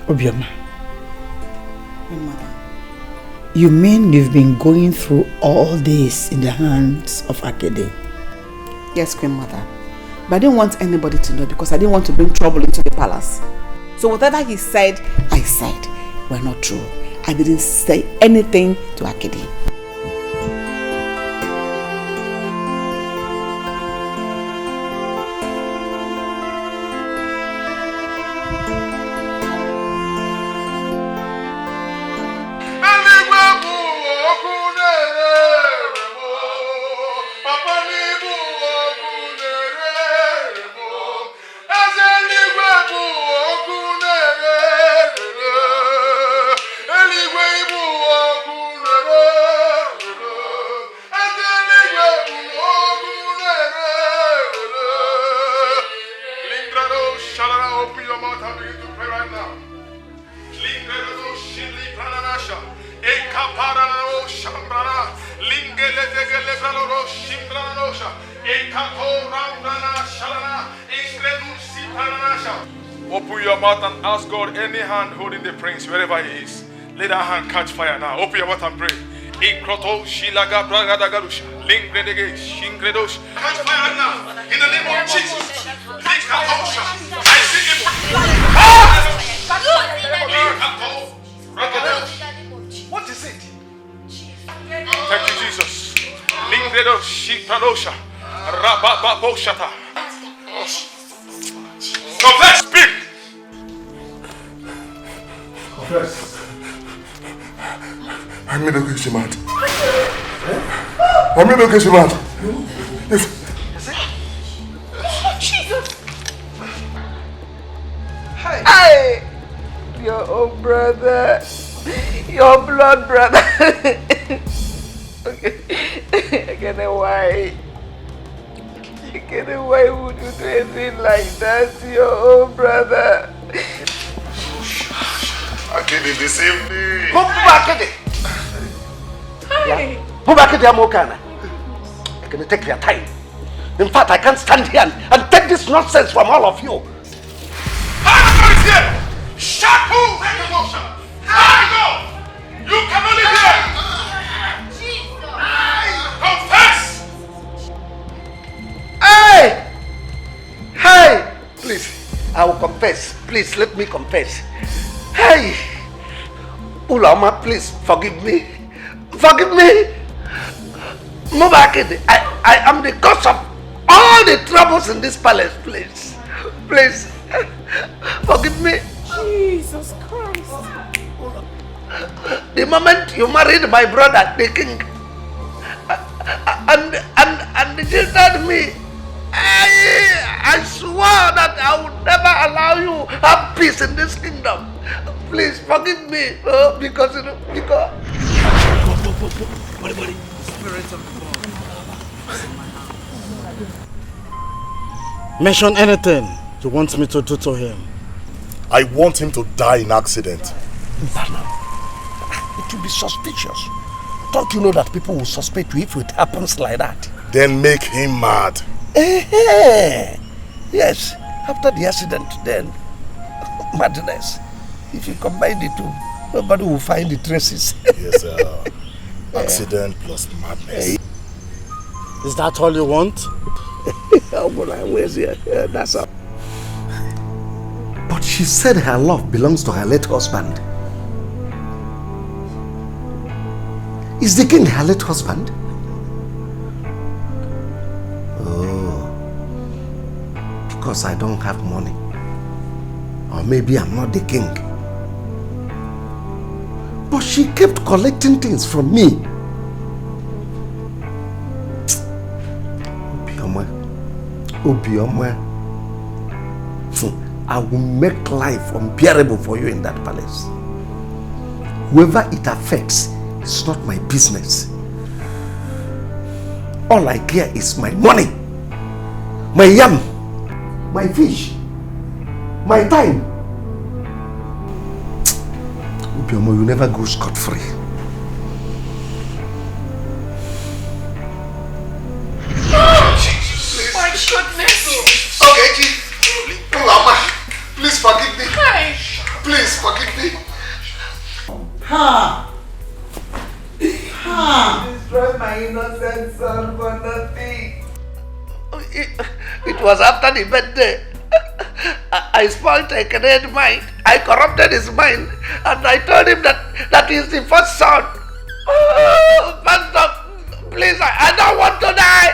S3: Obioma. You mean you've been going through all this in the hands of Akede?
S2: Yes, Queen Mother.
S14: But I didn't want anybody to know because I didn't want to bring trouble into the palace. So whatever he said, I said. Were not true. I didn't say anything to Akidi.
S13: Open your mouth and ask God any hand holding the prince wherever he is. Let that hand catch fire now. Open your mouth and pray. Catch fire now. In the name of Jesus. I see him. What is it? Thank you, Jesus. Confess, speak.
S15: Confess. I'm not going to mad. I'm not going to mad.
S2: Jesus! Hey! Your own brother. Your blood brother. Again, why? Again, why would you do anything like that to your own brother?
S15: Akidi deceived me.
S1: Go back at it.
S2: Hi.
S1: Go back at the Amokana. You're going to take your time. In fact, I can't stand here and take this nonsense from all of you.
S13: Shaku! You can only hear! Confess!
S1: Hey! Hey! Please, I will confess. Please, let me confess. Hey! Ulama, please, forgive me. Forgive me! Mubakid, I am the cause of all the troubles in this palace, please. Please, forgive me.
S2: Jesus Christ.
S1: The moment you married my brother, the king, and rejected me, I swore that I would never allow you to have peace in this kingdom. Please forgive me, because.
S2: Buddy. Spirit of God.
S1: Mention anything you want me to do to him.
S15: I want him to die in accident.
S1: It will be suspicious. Don't you know that people will suspect you if it happens like that?
S15: Then make him mad.
S1: Yes, after the accident, then madness. If you combine the two, nobody will find the traces.
S15: Yes, sir. Accident plus madness.
S1: Is that all you want? That's all. But she said her love belongs to her late husband. Is the king her late husband? Oh, because I don't have money. Or maybe I'm not the king. But she kept collecting things from me. Obioma. I will make life unbearable for you in that palace. Whoever it affects, it's not my business. All I care is my money, my yam, my fish, my time. Obioma will never go scot-free.
S2: My goodness!
S1: Okay, Chief. Mama, please forgive me. Please forgive me. Destroy my innocent son for nothing. It was after the birthday. I spoiled Ekene's mind. I corrupted his mind. And I told him that he's the first son. Oh, Pastor, please, I don't want to die.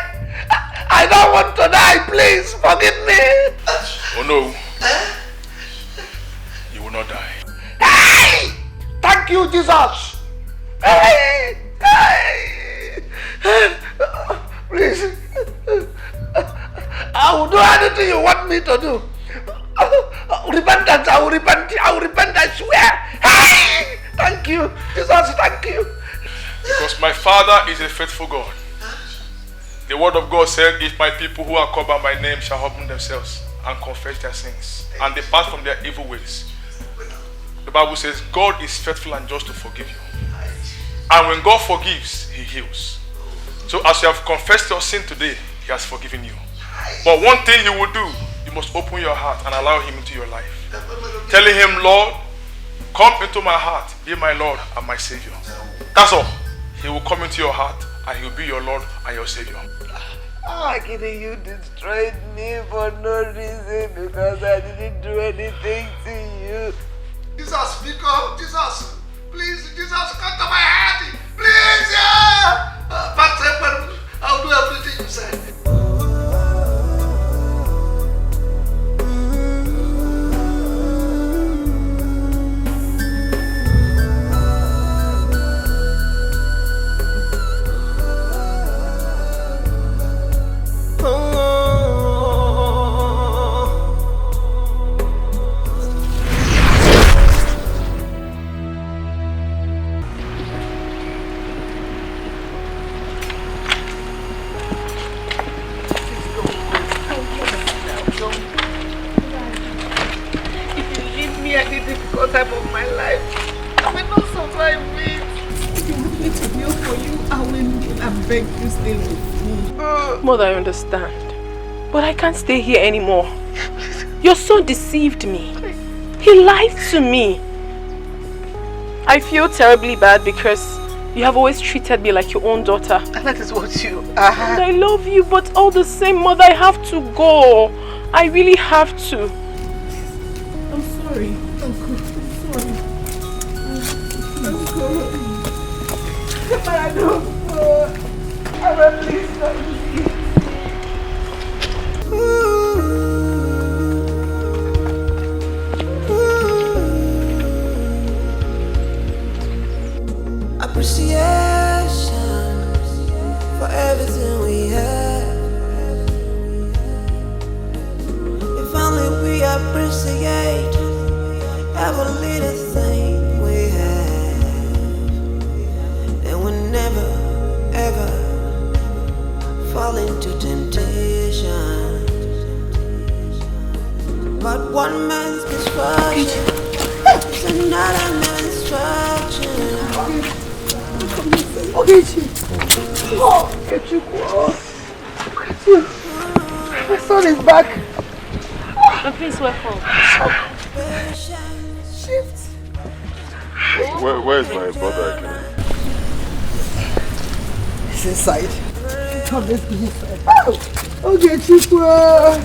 S1: I don't want to die. Please, forgive me.
S13: Oh no. You will not die.
S1: Hey! Thank you, Jesus. Hey! Hey! Please. I will do anything you want me to do. Repentance, I will repent, I swear. Hey! Thank you, Jesus, thank you.
S13: Because my Father is a faithful God. The word of God said, if my people who are called by my name shall humble themselves and confess their sins and depart from their evil ways. The Bible says God is faithful and just to forgive you. And when God forgives, He heals. So as you have confessed your sin today, He has forgiven you. But one thing you will do, you must open your heart and allow Him into your life. Telling Him, Lord, come into my heart, be my Lord and my Savior. That's all. He will come into your heart and He will be your Lord and your Savior.
S3: Akini, you destroyed me for no reason because I didn't do anything to you.
S1: Jesus, speak up. Jesus, please, Jesus, come to my heart. Please, yeah. Pastor, I'll do everything you said. Time of my life. I will not survive it. If you want me to kneel for you, I will kneel and beg you stay with me.
S12: Mother, I understand. But I can't stay here anymore. Your son deceived me. He lied to me. I feel terribly bad because you have always treated me like your own daughter.
S3: And that is what you
S12: And I love you, but all the same, Mother, I have to go. I really have to.
S3: I'm sorry. But I don't know. I will please not leave.
S9: Appreciation for everything we have. If only we appreciate every little thing we have, then we'll never ever fall into temptation. But one man's misfortune is another man's misfortune.
S3: Oh, my son is back.
S12: And please welcome.
S3: Shift.
S16: Where is my brother?
S3: He's inside. Come, let's go inside. Oh, okay, Chikwa.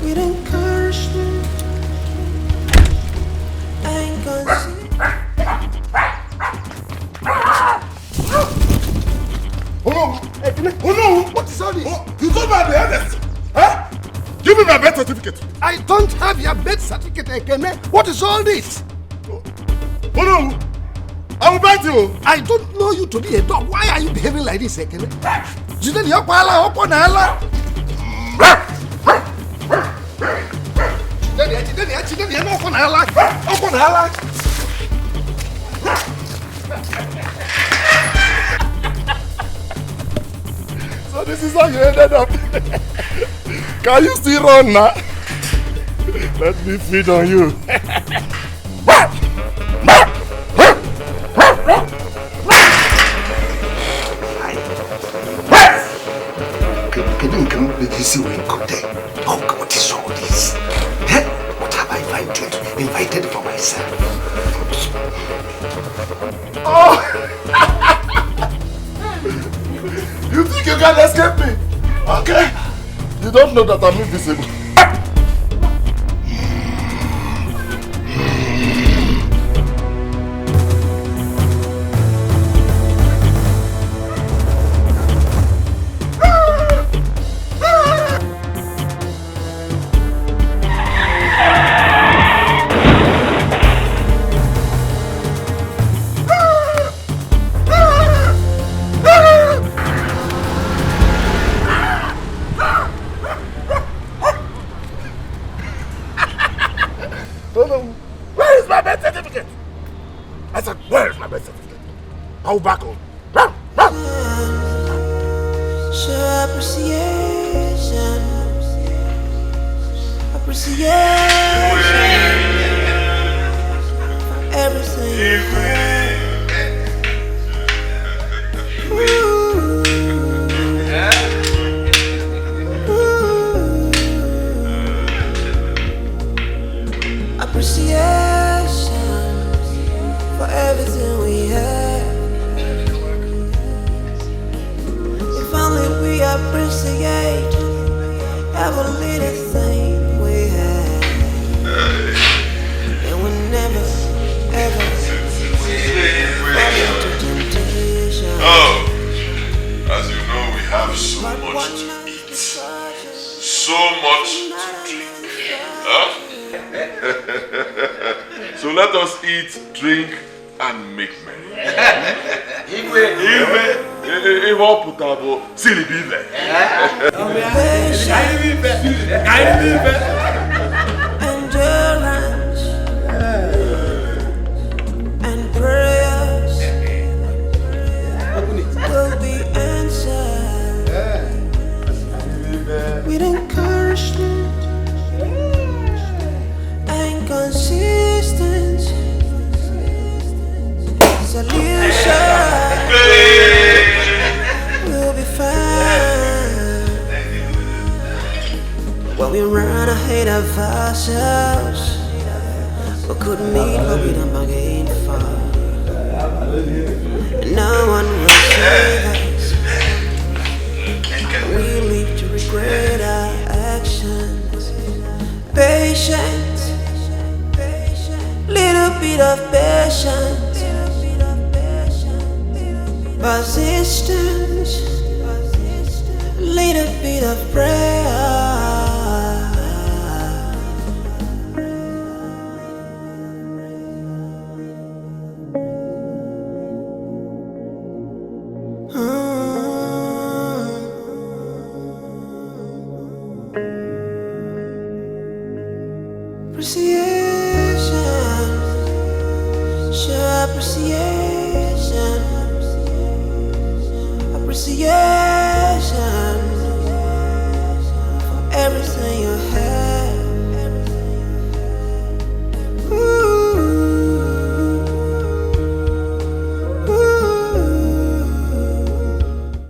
S9: We don't curse me. I ain't gonna see.
S1: Oh no! What is all this? You told me I'm the eldest. Huh? Give me my birth certificate. I don't have your birth certificate, Ekene. What is all this? Oh no! I will bite you. I don't know you to be a dog. Why are you behaving like this, Ekene? Jideni yokwala opo na ala. Jideni no opo na ala. Opo na ala. So this is how you ended up. Can you still run now? Let me feed on you. Can you see when you come there? Oh, what is all this? What have I invited for myself? Oh! You think
S15: think you can escape me? Okay? You don't know that I'm invisible.
S1: Where is my birth certificate? I said, where is my birth certificate? I'll back home. Run, run.
S9: Show appreciation. Appreciation. Everything. Appreciation for everything we have. If only we appreciate every little thing we have, and we never ever fall into temptation.
S16: Oh, as you know, we have so much to eat, so much to drink. Huh? So let us eat, drink, and make merry.
S9: Endurance and prayers will be answered with encouragement and consistency. Solution will be found when we run ahead of ourselves. We could meet but we don't bargain for. No one will save us. We live to regret our actions. Patience, little bit of patience. Persistence, little bit of prayer. Appreciation, show appreciation.